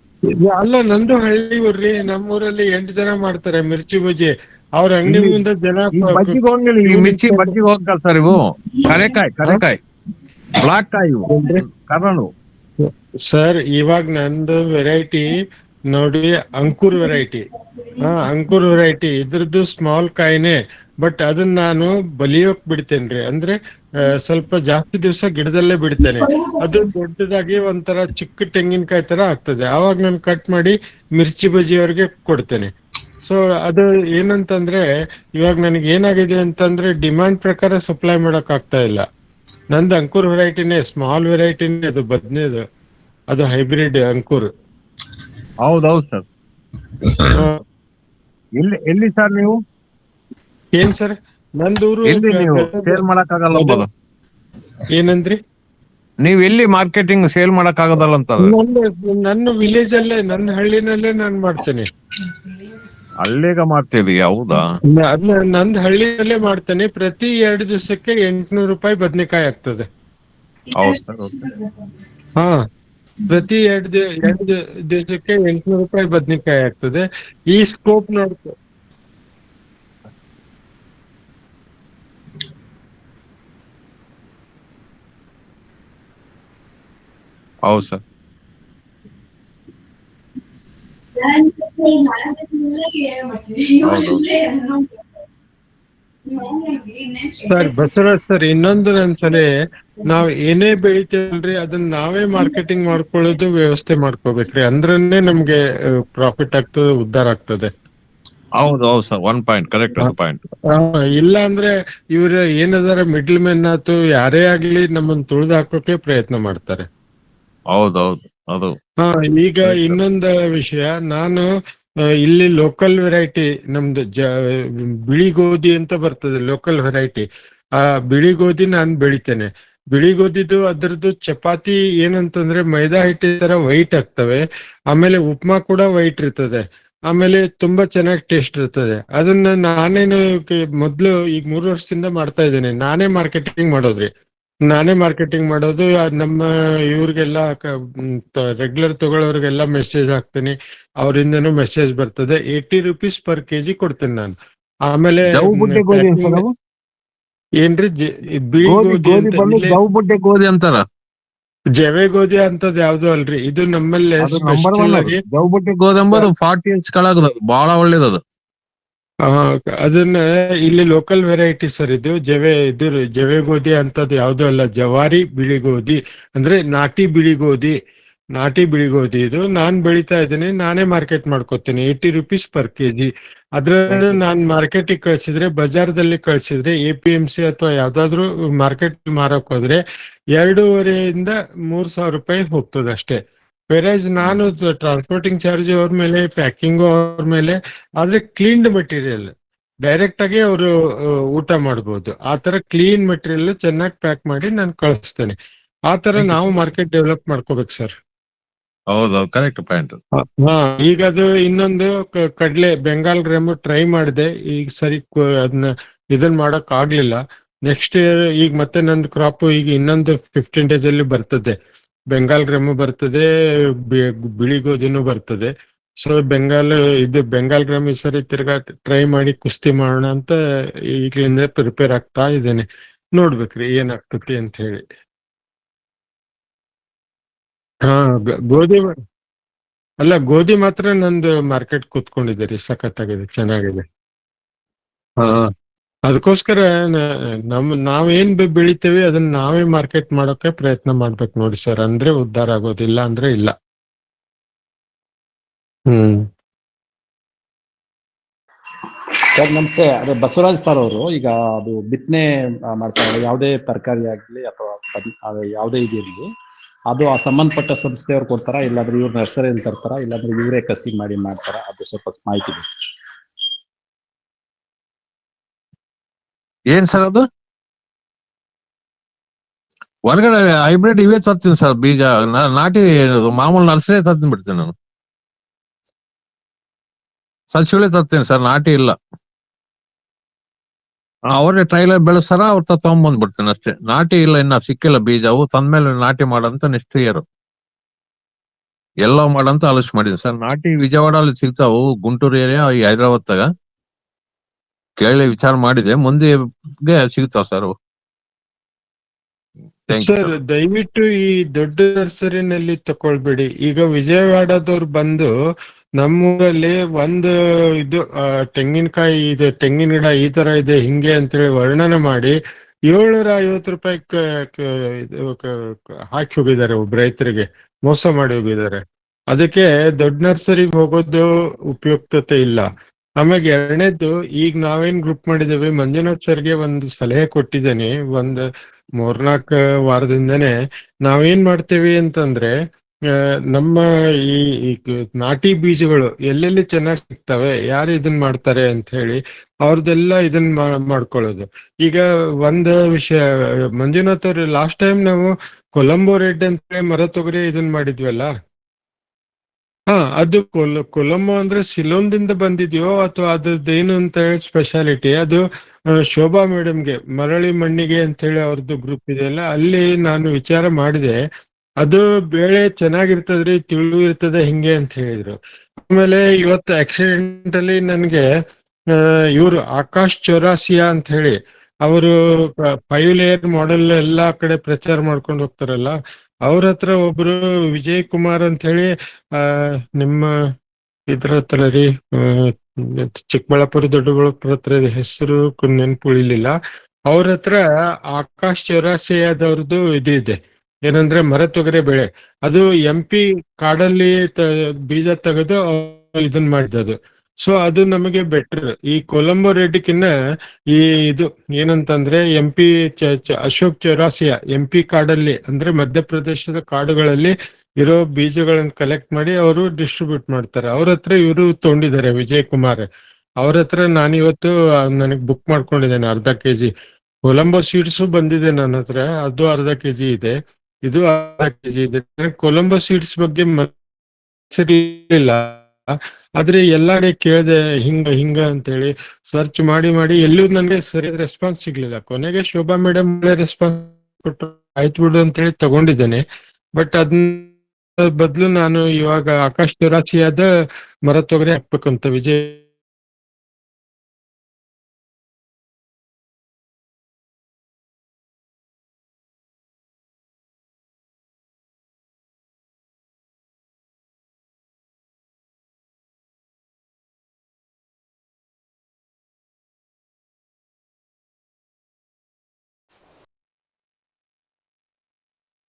ಅಲ್ಲ, ನಂದು ಹಳ್ಳಿ ಊರ್ರಿ. ನಮ್ಮೂರಲ್ಲಿ 8 ಜನ ಮಾಡ್ತಾರೆ ಮಿರ್ಚಿ ಬಜ್ಜಿ. ಅವ್ರ ಅಂಗಡಿ ಮುಂದೆ ಜನ ಬಜ್ಜಿಗೆ ಹೋಗಿಲ್ಲ, ಈ ಮಿರ್ಚಿ ಬಜ್ಜಿಗೆ ಹೋಗ್ತಾರ ಸರ್. ಇವು ಕರೆಕಾಯಿ ಬ್ಲಾಕ್ ಕಾಯಿ, ಇವು ಕರ್ನಲು ಸರ್. ಇವಾಗ ನಂದು ವೆರೈಟಿ ನೋಡಿ, ಅಂಕುರ್ ವೆರೈಟಿ. ಅಂಕುರ್ ವೆರೈಟಿ ಇದ್ರದ್ದು ಸ್ಮಾಲ್ ಕಾಯಿನೇ, ಬಟ್ ಅದನ್ನ ನಾನು ಬಲಿಯೋಕ್ ಬಿಡ್ತೇನ್ರಿ. ಅಂದ್ರೆ ಸ್ವಲ್ಪ ಜಾಸ್ತಿ ದಿವಸ ಗಿಡದಲ್ಲೇ ಬಿಡ್ತೇನೆ. ಅದು ದೊಡ್ಡದಾಗಿ ಒಂಥರ ಚಿಕ್ಕ ತೆಂಗಿನಕಾಯಿ ತರ ಆಗ್ತದೆ. ಅವಾಗ ನಾನು ಕಟ್ ಮಾಡಿ ಮಿರ್ಚಿ ಬಜ್ಜಿ ಅವ್ರಿಗೆ ಕೊಡ್ತೇನೆ. ಸೊ ಅದು ಏನಂತಂದ್ರೆ, ಇವಾಗ ನನಗೆ ಏನಾಗಿದೆ ಅಂತಂದ್ರೆ, ಡಿಮ್ಯಾಂಡ್ ಪ್ರಕಾರ ಸಪ್ಲೈ ಮಾಡಕ್ ಆಗ್ತಾ ಇಲ್ಲ. ನಂದು ಅಂಕುರ್ ವೆರೈಟಿನೇ, ಸ್ಮಾಲ್ ವೆರೈಟಿನೇ, ಅದು ಬದ್ನೇದು, ಅದು ಹೈಬ್ರಿಡ್ ಅಂಕುರ್. ಹೌದೌದು ಸರ್. ಎಲ್ಲಿ ಸರ್ ನೀವು? ಏನ್ ಸರ್? ನಂದೂರು ಸೇಲ್ ಮಾಡಕ್ ಆಗಲ್ಲ. ಏನಂದ್ರಿ? ನೀವ್ ಎಲ್ಲಿ ಮಾರ್ಕೆಟಿಂಗ್ ಸೇಲ್ ಮಾಡಕ್ ಆಗೋದಲ್ಲ ಅಂತಂದ್ರೆ ನನ್ನ ವಿಲೇಜ್ ಅಲ್ಲೇ, ನನ್ನ ಹಳ್ಳಿನಲ್ಲೇ ನಾನು ಮಾಡ್ತೇನೆ. ಅಲ್ಲಿಗ ಮಾಡ್ತಿದೀಯ? ಹೌದಾ? ಅದನ್ನ ನಂದ್ ಹಳ್ಳಿನಲ್ಲೇ ಮಾಡ್ತೇನೆ. ಪ್ರತಿ 2 ದಿವಸಕ್ಕೆ 800 ರೂಪಾಯಿ ಬದ್ನೆಕಾಯಿ ಆಗ್ತದೆ. ಹೌದು ಸರ್. ಹಾ, ಪ್ರತಿ 2 ದಿವಸಕ್ಕೆ 800 ರೂಪಾಯಿ ಬದ್ನೆಕಾಯಿ ಆಗ್ತದೆ. ಈ ಸ್ಕೋಪ್ ನೋಡ್ಕೊ. ಹೌದು ಸರ್. ಸರ್ ಬಸವರಾಜ್ ಸರ್, ಇನ್ನೊಂದು ನನ್ಸಲೆ ನಾವ್ ಏನೇ ಬೆಳಿತೇವಲ್ರಿ ಅದನ್ನ ನಾವೇ ಮಾರ್ಕೆಟಿಂಗ್ ಮಾಡ್ಕೊಳ್ಳೋದು ವ್ಯವಸ್ಥೆ ಮಾಡ್ಕೋಬೇಕ್ರಿ. ಅಂದ್ರನೇ ನಮ್ಗೆ ಪ್ರಾಫಿಟ್ ಆಗ್ತದೆ, ಉದ್ಧಾರ ಆಗ್ತದೆ. ಹೌದು ಸರ್, 1 ಪಾಯಿಂಟ್ ಕರೆಕ್ಟ್. ಅದು ಪಾಯಿಂಟ್. ಇಲ್ಲ ಅಂದ್ರೆ ಇವ್ರ ಏನದಾರ ಮಿಡ್ಲ್ ಮೆನ್ ಆತು ಯಾರೇ ಆಗ್ಲಿ ನಮ್ಮನ್ನ ತುಳಿದು ಹಾಕೋಕೆ ಪ್ರಯತ್ನ ಮಾಡ್ತಾರೆ. ಹೌದೌದು, ಅದು. ಹಾ, ಈಗ ಇನ್ನೊಂದು ವಿಷಯ, ನಾನು ಇಲ್ಲಿ ಲೋಕಲ್ ವೆರೈಟಿ ನಮ್ದು ಬಿಳಿ ಗೋಧಿ ಅಂತ ಬರ್ತದೆ, ಲೋಕಲ್ ವೆರೈಟಿ. ಆ ಬಿಳಿ ಗೋಧಿ ನಾನು ಬೆಳಿತೇನೆ. ಬಿಳಿ ಗೋಧಿದು ಅದ್ರದ್ದು ಚಪಾತಿ ಏನಂತಂದ್ರೆ ಮೈದಾ ಹಿಟ್ಟಿ ತರ ವೈಟ್ ಆಗ್ತವೆ. ಆಮೇಲೆ ಉಪ್ಮಾ ಕೂಡ ವೈಟ್ ಇರ್ತದೆ. ಆಮೇಲೆ ತುಂಬಾ ಚೆನ್ನಾಗಿ ಟೇಸ್ಟ್ ಇರ್ತದೆ. ಅದನ್ನ ನಾನೇನು ಮೊದ್ಲು ಈಗ 3 ವರ್ಷದಿಂದ ಮಾಡ್ತಾ ಇದ್ದೇನೆ. ನಾನೇ ಮಾರ್ಕೆಟಿಂಗ್ ಮಾಡೋದು. ನಮ್ಮ ಇವ್ರಿಗೆಲ್ಲ ರೆಗ್ಯುಲರ್ ತಗೊಳ್ಳೋರಿಗೆಲ್ಲ ಮೆಸೇಜ್ ಹಾಕ್ತೇನೆ. ಅವರಿಂದನೂ ಮೆಸೇಜ್ ಬರ್ತದೆ. 80 ರೂಪೀಸ್ per kg ಕೊಡ್ತೇನೆ ನಾನು. ಆಮೇಲೆ ಏನ್ರಿ ಬಿಳಿ ಗೋಧಿ ಅಂತ ಗೋಧಿ ಅಂತಾರ. ಜವೆ ಗೋಧಿ ಅಂತದ್ ಯಾವ್ದು ಅಲ್ರಿ, ಇದು ನಮ್ಮಲ್ಲಿ ಸ್ಪೆಷಲ್ ಆಗಿ ಜೌಬುಟ್ಟಿ ಗೋಧಿ ಎಂಬುದು 40 years ಕೆಳಗದ, ಬಹಳ ಒಳ್ಳೇದದು. ಅದನ್ನ ಇಲ್ಲಿ ಲೋಕಲ್ ವೆರೈಟಿ ಸರ್. ಇದು ಜವೆ ಗೋಧಿ ಅಂತದ್ ಯಾವ್ದು ಅಲ್ಲ, ಜವಾರಿ ಬಿಳಿ ಗೋಧಿ ಅಂದ್ರೆ ನಾಟಿ ಬಿಳಿ ಗೋಧಿ ಇದು ನಾನ್ ಬೆಳಿತಾ ಇದ್ದೇನೆ. ನಾನೇ ಮಾರ್ಕೆಟ್ ಮಾಡ್ಕೋತೇನೆ. 80 rupees per kg. ಅದ್ರಲ್ಲಿ ನಾನ್ ಮಾರ್ಕೆಟಿಗೆ ಕಳ್ಸಿದ್ರೆ, ಬಜಾರ್ದಲ್ಲಿ ಕಳ್ಸಿದ್ರೆ, APMC ಅಥವಾ ಯಾವ್ದಾದ್ರು ಮಾರ್ಕೆಟ್ ಮಾರಕ್ ಹೋದ್ರೆ 2,500 3,000 ರೂಪಾಯಿ ಹೋಗ್ತದೆ ಅಷ್ಟೇ. ವೆರೈಸ್ ನಾನು ಟ್ರಾನ್ಸ್ಪೋರ್ಟಿಂಗ್ ಚಾರ್ಜ್ ಅವ್ರ ಮೇಲೆ, ಪ್ಯಾಕಿಂಗ್ ಅವ್ರ ಮೇಲೆ. ಆದ್ರೆ ಕ್ಲೀನ್ಡ್ ಮೆಟೀರಿಯಲ್ ಡೈರೆಕ್ಟ್ ಆಗಿ ಅವರು ಊಟ ಮಾಡ್ಬೋದು. ಆ ತರ ಕ್ಲೀನ್ ಮೆಟೀರಿಯಲ್ ಚೆನ್ನಾಗಿ ಪ್ಯಾಕ್ ಮಾಡಿ ನಾನು ಕಳಿಸ್ತೇನೆ. ಆ ತರ ನಾವು ಮಾರ್ಕೆಟ್ ಡೆವಲಪ್ ಮಾಡ್ಕೋಬೇಕು ಸರ್. ಹೌದೌದು, ಕರೆಕ್ಟ್ ಪಾಯಿಂಟ್. ಹಾ, ಈಗ ಅದು ಇನ್ನೊಂದು ಕಡ್ಲೆ ಬೆಂಗಾಲ್ ಗ್ರಾಮ್ ಟ್ರೈ ಮಾಡಿದೆ. ಈಗ ಸರಿ ಇದನ್ ಮಾಡಕ್ ಆಗ್ಲಿಲ್ಲ. ನೆಕ್ಸ್ಟ್ ಇಯರ್ ಈಗ ಮತ್ತೆ ನಂದು ಕ್ರಾಪ್ ಈಗ ಇನ್ನೊಂದು 15 days ಅಲ್ಲಿ ಬರ್ತದೆ. ಬೆಂಗಾಲ್ ಗ್ರಾಮು ಬರ್ತದೆ, ಬಿಳಿ ಗೋಧಿನೂ ಬರ್ತದೆ. ಸೊ ಬೆಂಗಾಲ್ ಗ್ರಾಮ್ ಈ ಸರಿ ತಿರ್ಗಾ ಟ್ರೈ ಮಾಡಿ ಕುಸ್ತಿ ಮಾಡೋಣ ಅಂತ ಈಗಲಿಂದ ಪ್ರಿಪೇರ್ ಆಗ್ತಾ ಇದ್ದೇನೆ. ನೋಡ್ಬೇಕ್ರಿ ಏನಾಗ್ತತಿ ಅಂತ ಹೇಳಿ. ಹಾ, ಗೋಧಿ ಮಾತ್ರ ನಂದು ಮಾರ್ಕೆಟ್ ಕೂತ್ಕೊಂಡಿದೆ ರೀ, ಸಖತ್ತಾಗಿದೆ, ಚೆನ್ನಾಗಿದೆ. ಹಾ, ಅದಕ್ಕೋಸ್ಕರ ನಾವೇನ್ ಬೆಳಿತೇವೆ ಅದನ್ನ ನಾವೇ ಮಾರ್ಕೆಟ್ ಮಾಡೋಕೆ ಪ್ರಯತ್ನ ಮಾಡ್ಬೇಕು ನೋಡಿ ಸರ್. ಅಂದ್ರೆ ಉದ್ಧಾರ ಆಗೋದಿಲ್ಲ, ಅಂದ್ರೆ ಇಲ್ಲ. ಸರ್ ನಮಸ್ತೆ. ಅದೇ ಬಸವರಾಜ್ ಸರ್ ಅವರು ಈಗ ಅದು ಬಿತ್ತನೆ ಮಾಡ್ತಾರೆ, ಯಾವುದೇ ತರಕಾರಿ ಆಗಲಿ ಅಥವಾ ಯಾವುದೇ ಇದಿರಲಿ, ಅದು ಆ ಸಂಬಂಧಪಟ್ಟ ಸಂಸ್ಥೆಯವ್ರು ಕೊಡ್ತಾರಾ, ಇಲ್ಲಾಂದ್ರೆ ಇವ್ರು ನರ್ಸರಿಯಲ್ಲಿ ತರ್ತಾರಾ, ಇಲ್ಲಾಂದ್ರೆ ಇವರೇ ಕಸಿ ಮಾಡಿ ಮಾಡ್ತಾರಾ? ಅದು ಸ್ವಲ್ಪ ಮಾಹಿತಿ ಬೇಕು. ಏನ್ ಸರ್ ಅದು? ಹೊರಗಡೆ ಹೈಬ್ರಿಡ್ ಇವೇ ತರ್ತೀನಿ ಸರ್, ಬೀಜ ನಾಟಿ ಮಾಮೂಲು ನರ್ಸರಿ ತರ್ತೀನಿ ಬಿಡ್ತೀನಿ ನಾನು. ಸಸಿಗಳೇ ತರ್ತೀನಿ ಸರ್, ನಾಟಿ ಇಲ್ಲ. ಅವರೇ ಟ್ರೈಲರ್ ಬೆಳೆಸ್ತಾರ, ಅವ್ರ ತಗೊಂಡ್ಬಂದ್ಬಿಡ್ತೀನಿ ಅಷ್ಟೇ. ನಾಟಿ ಇಲ್ಲ, ಇನ್ನ ಸಿಕ್ಕಿಲ್ಲ ಬೀಜ. ಅವು ತಂದ್ಮೇಲೆ ನಾಟಿ ಮಾಡಂತ ನೆಕ್ಸ್ಟ್ ಇಯರ್ ಎಲ್ಲ ಮಾಡಂತ ಆಲೋಚನೆ ಮಾಡಿದ್ದೀನಿ ಸರ್. ನಾಟಿ ವಿಜಯವಾಡಲ್ಲಿ ಸಿಗ್ತಾವು, ಗುಂಟೂರು ಏರಿಯಾ, ಈ ಹೈದರಾಬಾದ್ದಾಗ ಕೇಳಿ ವಿಚಾರ ಮಾಡಿದೆ. ಮುಂದೆ ಸಿಗ್ತಾವ ಸರ್. ಸರ್ ದಯವಿಟ್ಟು ಈ ದೊಡ್ಡ ನರ್ಸರಿನಲ್ಲಿ ತಕೊಳ್ಬೇಡಿ. ಈಗ ವಿಜಯವಾಡದವ್ರು ಬಂದು ನಮ್ಮೂರಲ್ಲಿ ಒಂದು ಇದು ತೆಂಗಿನಕಾಯಿ ಇದೆ, ತೆಂಗಿನ ಗಿಡ ಈ ತರ ಇದೆ ಹಿಂಗೆ ಅಂತೇಳಿ ವರ್ಣನೆ ಮಾಡಿ 750 ರೂಪಾಯಿ ಹಾಕಿ ಹೋಗಿದ್ದಾರೆ. ಒಬ್ಬ ರೈತರಿಗೆ ಮೋಸ ಮಾಡಿ ಹೋಗಿದ್ದಾರೆ. ಅದಕ್ಕೆ ದೊಡ್ಡ ನರ್ಸರಿಗೆ ಹೋಗೋದು ಉಪಯುಕ್ತತೆ ಇಲ್ಲ. ಆಮೇಲೆ ಎರಡನೇದ್ದು, ಈಗ ನಾವೇನ್ ಗ್ರೂಪ್ ಮಾಡಿದ್ದೇವೆ, ಮಂಜುನಾಥ್ ಸರ್ಗೆ ಒಂದು ಸಲಹೆ ಕೊಟ್ಟಿದ್ದೇನೆ. ಒಂದು 3-4 ವಾರದಿಂದನೇ ನಾವೇನ್ ಮಾಡ್ತೇವೆ ಅಂತಂದ್ರೆ, ನಮ್ಮ ಈ ನಾಟಿ ಬೀಜಗಳು ಎಲ್ಲೆಲ್ಲಿ ಚೆನ್ನಾಗಿ ಸಿಗ್ತವೆ, ಯಾರು ಇದನ್ ಮಾಡ್ತಾರೆ ಅಂತ ಹೇಳಿ ಅವ್ರದ್ದೆಲ್ಲ ಇದನ್ ಮಾಡ್ಕೊಳ್ಳೋದು. ಈಗ ಒಂದ್ ವಿಷಯ, ಮಂಜುನಾಥ್ ಅವ್ರೆ, ಲಾಸ್ಟ್ ಟೈಮ್ ನಾವು ಕೊಲಂಬೋ ರೆಡ್ ಅಂತ ಹೇಳಿ ಮರ ತೊಗರಿ ಇದನ್ ಮಾಡಿದ್ವಲ್ಲ. ಹಾ, ಅದು ಕೊಲಂಬೋ ಅಂದ್ರೆ ಸಿಲೋನ್ದಿಂದ ಬಂದಿದ್ಯೋ ಅಥವಾ ಅದ್ರದ್ದೇನು ಅಂತ ಹೇಳಿ ಸ್ಪೆಷಾಲಿಟಿ ಅದು. ಶೋಭಾ ಮೇಡಮ್ಗೆ ಮರಳಿ ಮಣ್ಣಿಗೆ ಅಂತ ಹೇಳಿ ಅವ್ರದ್ದು ಗ್ರೂಪ್ ಇದೆಯಲ್ಲ, ಅಲ್ಲಿ ನಾನು ವಿಚಾರ ಮಾಡಿದೆ. ಅದು ಬೇಳೆ ಚೆನ್ನಾಗಿರ್ತದ್ರಿ, ತಿಳು ಇರ್ತದೆ ಹಿಂಗೆ ಅಂತ ಹೇಳಿದ್ರು. ಆಮೇಲೆ ಇವತ್ತು ಆಕ್ಸಿಡೆಂಟ್ ಅಲ್ಲಿ ನನ್ಗೆ ಇವರು ಆಕಾಶ್ ಚೌರಾಸಿಯಾ ಅಂತ ಹೇಳಿ ಅವರು 5 ಲೇಯರ್ ಮಾಡೆಲ್ ಎಲ್ಲಾ ಕಡೆ ಪ್ರಚಾರ ಮಾಡ್ಕೊಂಡು ಹೋಗ್ತಾರಲ್ಲ, ಅವ್ರ ಹತ್ರ ಒಬ್ರು ವಿಜಯ್ ಕುಮಾರ್ ಅಂತ ಹೇಳಿ ಆ ನಿಮ್ಮ ಇದ್ರ ಹತ್ರ ರೀ, ಚಿಕ್ಕಬಳ್ಳಾಪುರ ದೊಡ್ಡಬಳ್ಳಾಪುರ ಹತ್ರ ಹೆಸರು ನೆನ್ಪು ಉಳಿಲಿಲ್ಲ. ಅವ್ರ ಹತ್ರ ಆಕಾಶ್ ಚೌರಾಸಿಯಾದವ್ರದ್ದು ಇದು ಇದೆ, ಏನಂದ್ರೆ ಮರ ತೊಗರೆ ಬೆಳೆ. ಅದು MP ಕಾಡಲ್ಲಿ ಬೀಜ ತೆಗೆದು ಇದನ್ ಮಾಡಿದ್ದು. ಸೊ ಅದು ನಮಗೆ ಬೆಟರ್. ಈ ಕೊಲಂಬೋ ರೆಡ್ಕಿನ್ನ ಈ ಇದು ಏನಂತಂದ್ರೆ MP ಅಶೋಕ್ ಚೌರಾಸಿಯಾ MP ಕಾಡಲ್ಲಿ ಅಂದ್ರೆ ಮಧ್ಯಪ್ರದೇಶದ ಕಾಡುಗಳಲ್ಲಿ ಇರೋ ಬೀಜಗಳನ್ನ ಕಲೆಕ್ಟ್ ಮಾಡಿ ಅವರು ಡಿಸ್ಟ್ರಿಬ್ಯೂಟ್ ಮಾಡ್ತಾರೆ. ಅವ್ರ ಹತ್ರ ಇವರು ತಗೊಂಡಿದ್ದಾರೆ, ವಿಜಯ್ ಕುಮಾರ್. ಅವ್ರ ಹತ್ರ ನಾನಿವತ್ತು ನನಗೆ ಬುಕ್ ಮಾಡ್ಕೊಂಡಿದ್ದೇನೆ ಅರ್ಧ 1 kg. ಕೊಲಂಬೋ ಸೀಡ್ಸ್ ಬಂದಿದೆ ನನ್ನ ಹತ್ರ, ಅದು ಅರ್ಧ 1 kg ಇದೆ, ಇದು ಅರ್ಧ 1 kg ಇದೆ. ಕೊಲಂಬೋ ಸೀಡ್ಸ್ ಬಗ್ಗೆ ಮನಸ್ಸಿರ್ಲಿಲ್ಲ, ಆದ್ರೆ ಎಲ್ಲಾಡೆ ಕೇಳಿದೆ ಹಿಂಗ ಹಿಂಗ ಅಂತ ಹೇಳಿ ಸರ್ಚ್ ಮಾಡಿ ಮಾಡಿ ಎಲ್ಲೂ ನನಗೆ ಸರಿಯಾದ ರೆಸ್ಪಾನ್ಸ್ ಸಿಗ್ಲಿಲ್ಲ. ಕೊನೆಗೆ ಶೋಭಾ ಮೇಡಮ್ ರೆಸ್ಪಾನ್ಸ್ ಕೊಟ್ಟರು, ಆಯ್ತು ಬಿಡು ಅಂತ ಹೇಳಿ ತಗೊಂಡಿದ್ದೇನೆ. ಬಟ್ ಅದನ್ನ ಬದಲು ನಾನು ಇವಾಗ ಆಕಾಶ್ ಚೌರಾಸಿಯಾದ ಮರ ತೊಗರಿ ಹಾಕ್ಬೇಕಂತ ವಿಜಯ್.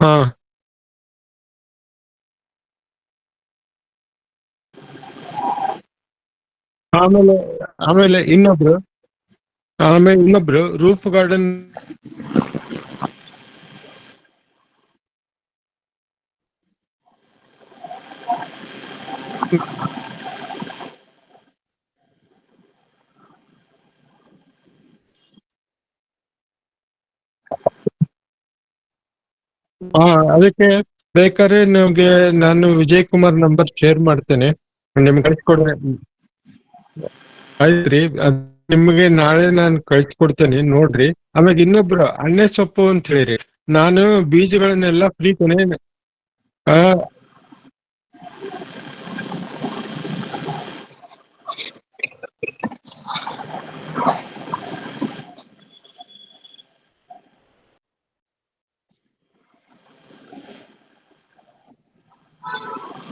ಹಾ, ಆಮೇಲೆ ಆಮೇಲೆ ಇನ್ನೊಬ್ರು ರೂಫ್ ಗಾರ್ಡನ್. ಅದಕ್ಕೆ ಬೇಕಾದ್ರೆ ನಿಮ್ಗೆ ನಾನು ವಿಜಯ್ ಕುಮಾರ್ ನಂಬರ್ ಶೇರ್ ಮಾಡ್ತೇನೆ, ನಿಮ್ಗೆ ಕಳಿಸ್ಕೊಡ್ರೆ ಆಯ್ತ್ರಿ. ನಿಮ್ಗೆ ನಾಳೆ ನಾನು ಕಳಿಸ್ಕೊಡ್ತೇನೆ, ನೋಡ್ರಿ. ಆಮೇಲೆ ಇನ್ನೊಬ್ರು ಅಣ್ಣೆ ಸೊಪ್ಪು ಅಂತ ಹೇಳಿರಿ, ನಾನು ಬೀಜಗಳನ್ನೆಲ್ಲ ಫ್ರೀ ಕೊನೆ. ಆ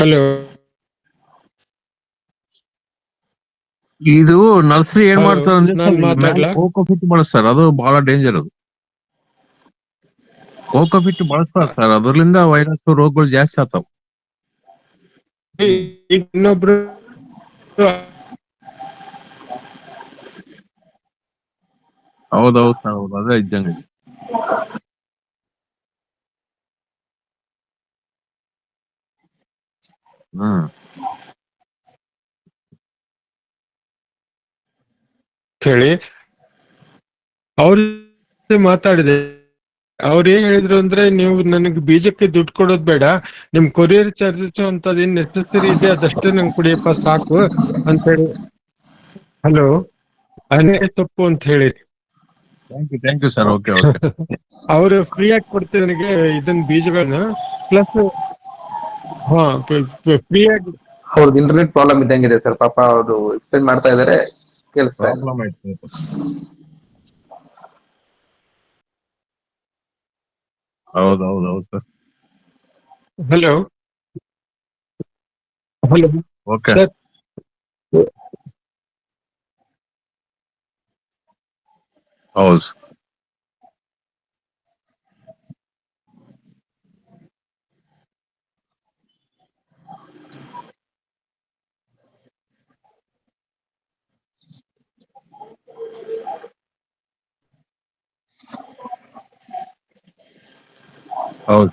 ಹಲೋ, ಇದು ನರ್ಸರಿ ಏನ್ ಹಲೋ, ಮಾಡ್ತಾರೆ ಅಂದ್ರೆ ನಾನ್ ಸರ್, ಮ್ಯಾಲ ಮಾತಾಡ್ಲಾ? ಕೋಕೋಪಿಟ್ ಬಳಸ್ತಾರೆ, ಅದು ಬಹಳ ಡೇಂಜರ್. ಅದು ಕೋಕೋಪಿಟ್ ಬಳಸ್ತಾರೆ ಸರ್, ಅದರಿಂದ ವೈರಸ್ ರೋಗಗಳು ಜಾಸ್ತಿ ಆಗ್ತಾವ. ಈಗ ಇನ್ನೊಬ್ರು ಹೌದೌದು ಸರ್, ಹೌದು, ಅದೇ ಇದ್ದಂಗೆ. ಹ್ಮ್ ಹೇಳಿ ಅವ್ರ ಮಾತಾಡಿದೆ. ಅವ್ರ ಏನ್ ಹೇಳಿದ್ರು ಅಂದ್ರೆ, ನೀವು ನನಗೆ ಬೀಜಕ್ಕೆ ದುಡ್ಡು ಕೊಡೋದ್ ಬೇಡ, ನಿಮ್ ಕೊರಿಯರ್ ಚಾರ್ಜಸ್ ಅಂತದ್ ಏನ್ ನೆಸೆಸರಿ ಇದೆ ಅದಷ್ಟೇ ನಂಗೆ ಕುಡಿಯಪ್ಪ ಸಾಕು ಅಂತ ಹೇಳಿ. ಹಲೋ, ಅನೇ ತಪ್ಪು ಅಂತ ಹೇಳಿ thank you sir. Okay okay. ಅವ್ರು ಫ್ರೀ ಆಗಿ ಕೊಡ್ತಾರೆ ನನಗೆ ಇದನ್ನ ಬೀಜಗಳನ್ನ. ಪ್ಲಸ್ ಹಾ, ಫ್ರೀ ಆಗಿ. ಅವ್ರದ್ದು ಇಂಟರ್ನೆಟ್ ಪ್ರಾಬ್ಲಮ್ ಇದ್ದಂಗಿದೆ ಸರ್, ಪಾಪ ಅವರು ಎಕ್ಸ್ಪ್ಲೇನ್ ಮಾಡ್ತಾ ಇದಾರೆ, ಕೇಳಿಸ್ತಾ ಇಲ್ಲ. ಪ್ರಾಬ್ಲಮ್ ಆಯ್ತು. ಹೌದೌದು sir. Hello hello okay. Sir, ಹೌದು. ಹೌದು.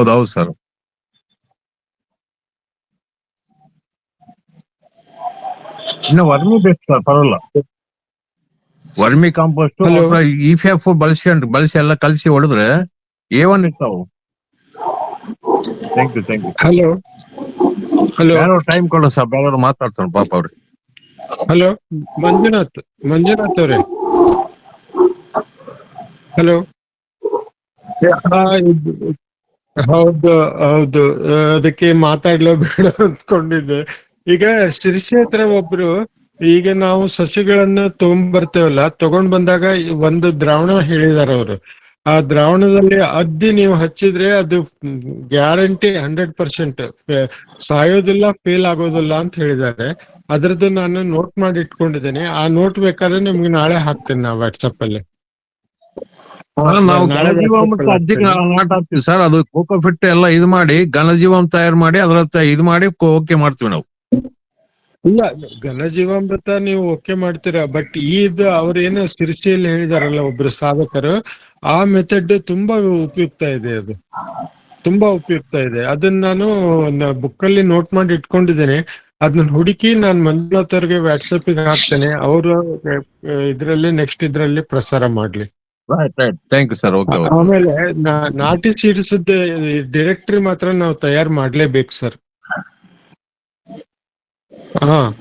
ಹೌದೌದು ಸರ್. ಇನ್ನು ವರ್ಮಿ ಬೆಸ್ಟ್ ಸರ್, ಪರವಾಗಿಲ್ಲ. ವರ್ಮಿ ಕಾಂಪೋಸ್ಟ್ ಹಲೋ EPF ಬಳಸಿ ಎಲ್ಲ ಕಲಸಿ ಹೊಡೆದ್ರೆ A1 ಇರ್ತಾವು. Thank you. ಹಲೋ ಹಲೋ ಬೇರೆಯವ್ರು ಟೈಮ್ ಕೊಡೋ ಸರ್, ಬೇರೆಯವ್ರು ಮಾತಾಡ್ತಾನೆ ಪಾಪ ಅವ್ರಿಗೆ. ಹಲೋ ಮಂಜುನಾಥ್ ಅವ್ರೆ, ಹಲೋ. ಹೌದು, ಅದಕ್ಕೆ ಮಾತಾಡ್ಲೇಬೇಡ ಅಂದ್ಕೊಂಡಿದ್ದೆ. ಈಗ ಶಿರ್ಷಿ ಹತ್ರ ಒಬ್ರು, ಈಗ ನಾವು ಸಸಿಗಳನ್ನ ತಗೊಂಡ್ಬರ್ತೇವಲ್ಲ, ತಗೊಂಡ್ ಬಂದಾಗ ಒಂದು ದ್ರಾವಣ ಹೇಳಿದಾರ ಅವರು. ಆ ದ್ರಾವಣದಲ್ಲಿ ಅದ್ದಿ ನೀವು ಹಚ್ಚಿದ್ರೆ ಅದು ಗ್ಯಾರಂಟಿ 100% ಸಾಯೋದಿಲ್ಲ, ಫೇಲ್ ಆಗೋದಿಲ್ಲ ಅಂತ ಹೇಳಿದ್ದಾರೆ. ಅದ್ರದ್ದು ನಾನು ನೋಟ್ ಮಾಡಿ ಇಟ್ಕೊಂಡಿದ್ದೇನೆ. ಆ ನೋಟ್ ಬೇಕಾದ್ರೆ ನಿಮ್ಗೆ ನಾಳೆ ಹಾಕ್ತೇನೆ ನಾ ವಾಟ್ಸಪ್ ಅಲ್ಲಿ. ನಾವು ನಾಳೆ ಘನಜೀವಾಮೃತ ಅದ್ದಿಗೆ ನಾಟ್ ಹಾಕ್ತಿವಿ ಸರ್. ಅದು ಕೋಕೋಫಿಟ್ ಎಲ್ಲ ಇದು ಮಾಡಿ ಘನಜೀವಾಮೃತ ತಯಾರು ಮಾಡಿ ಅದ್ರ ಇದು ಮಾಡಿ ಓಕೆ ಮಾಡ್ತೀವಿ ನಾವು. ಇಲ್ಲ, ಘನಜೀವಾಮೃತ ನೀವು ಓಕೆ ಮಾಡ್ತೀರಾ, ಬಟ್ ಇದು ಅವ್ರೇನು ಶಿರ್ಷಿಯಲ್ಲಿ ಹೇಳಿದಾರಲ್ಲ ಒಬ್ರು ಸಾಧಕರು, ಆ ಮೆಥಡ್ ತುಂಬಾ ಉಪಯುಕ್ತ ಇದೆ. ಅದು ತುಂಬಾ ಉಪಯುಕ್ತ ಇದೆ. ಅದನ್ನ ನಾನು ಬುಕ್ ಅಲ್ಲಿ ನೋಟ್ ಮಾಡಿ ಇಟ್ಕೊಂಡಿದ್ದೇನೆ. ಅದನ್ನ ಹುಡುಕಿ ನಾನು ಮಂಜುನಾಥ್ ಅವ್ರಿಗೆ ವಾಟ್ಸಪ್ ಗೆ ಹಾಕ್ತೇನೆ. ಅವರು ಇದ್ರಲ್ಲಿ ನೆಕ್ಸ್ಟ್ ಇದ್ರಲ್ಲಿ ಪ್ರಸಾರ ಮಾಡ್ಲಿ. Right. Thank you sir. Okay. ಆಮೇಲೆ ನಾಟಿ ಸೀಡ್ಸ್ ಡೈರೆಕ್ಟರಿ ಮಾತ್ರ ನಾವು ತಯಾರು ಮಾಡ್ಲೇಬೇಕು ಸರ್.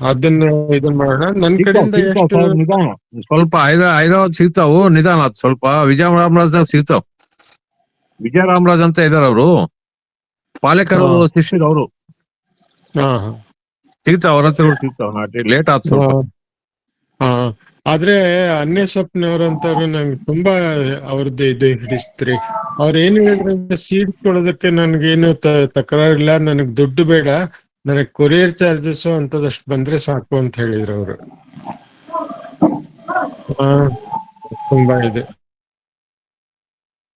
ಅದನ್ನ ಇದನ್ ಮಾಡೋಣ. ನನ್ ಕಡೆಯಿಂದ ಎಷ್ಟು ನಿಧಾನ, ಸ್ವಲ್ಪ ಹೈದರಾಬಾದ್ ಸಿಗ್ತಾವು, ನಿಧಾನ. ಅದು ಸ್ವಲ್ಪ ವಿಜಯರಾಮರಾಜ್ ಸಿಗ್ತಾವ. ವಿಜಯರಾಮರಾಜ್ ಅಂತ ಇದಾರ ಅವರು, ಪಾಲೇಕರ್ ಶಿಷ್ಯರು ಅವರು. ಸಿಗ್ತಾವ, ಅವ್ರ ಹತ್ರ ಸಿಗ್ತಾವ. ನಾಟಿ ಲೇಟ್ ಆತ್ ಸ್ವಲ್ಪ. ಆದ್ರೆ ಅನ್ನೆ ಸ್ವಪ್ನವ್ರಂತವ್ರು ನಂಗೆ ತುಂಬಾ ಅವ್ರದ್ದು ಇದು ಹಿಡಿಸ್ತ್ರಿ. ಅವ್ರ ಏನ್ ಹೇಳಿದ್ರೆ, ಸೀಡ್ ಕೊಡೋದಕ್ಕೆ ನನ್ಗೇನು ತಕರಾರಿಲ್ಲ, ನನಗ್ ದುಡ್ಡು ಬೇಡ, ನನಗ್ ಕೊರಿಯರ್ ಚಾರ್ಜಸ್ ಅಂತದಷ್ಟು ಬಂದ್ರೆ ಸಾಕು ಅಂತ ಹೇಳಿದ್ರು ಅವರು. ತುಂಬಾ ಇದೆ.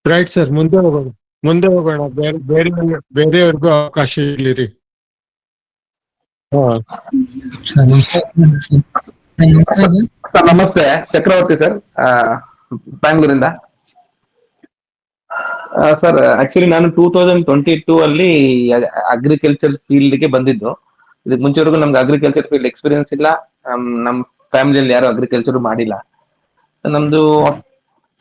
ರೈಟ್ ಸರ್, ಮುಂದೆ ಹೋಗೋಣ. ಬೇರೆಯವ್ರಿಗೂ ಅವಕಾಶ ಇರ್ಲಿರಿ. ಸರ್ ನಮಸ್ತೆ, ಚಕ್ರವರ್ತಿ ಸರ್, ಬ್ಯಾಂಗ್ಳೂರಿಂದ. ಸರ್ ಆಕ್ಚುಲಿ ನಾನು 2022 ಅಲ್ಲಿ ಅಗ್ರಿಕಲ್ಚರ್ ಫೀಲ್ಡ್ ಗೆ ಬಂದಿದ್ದು. ಇದಕ್ಕೆ ಮುಂಚೆವರೆಗೂ ನಮ್ಗೆ ಅಗ್ರಿಕಲ್ಚರ್ ಫೀಲ್ಡ್ ಎಕ್ಸ್ಪೀರಿಯನ್ಸ್ ಇಲ್ಲ. ನಮ್ಮ ಫ್ಯಾಮಿಲಿಯಲ್ಲಿ ಯಾರು ಅಗ್ರಿಕಲ್ಚರ್ ಮಾಡಿಲ್ಲ. ನಮ್ದು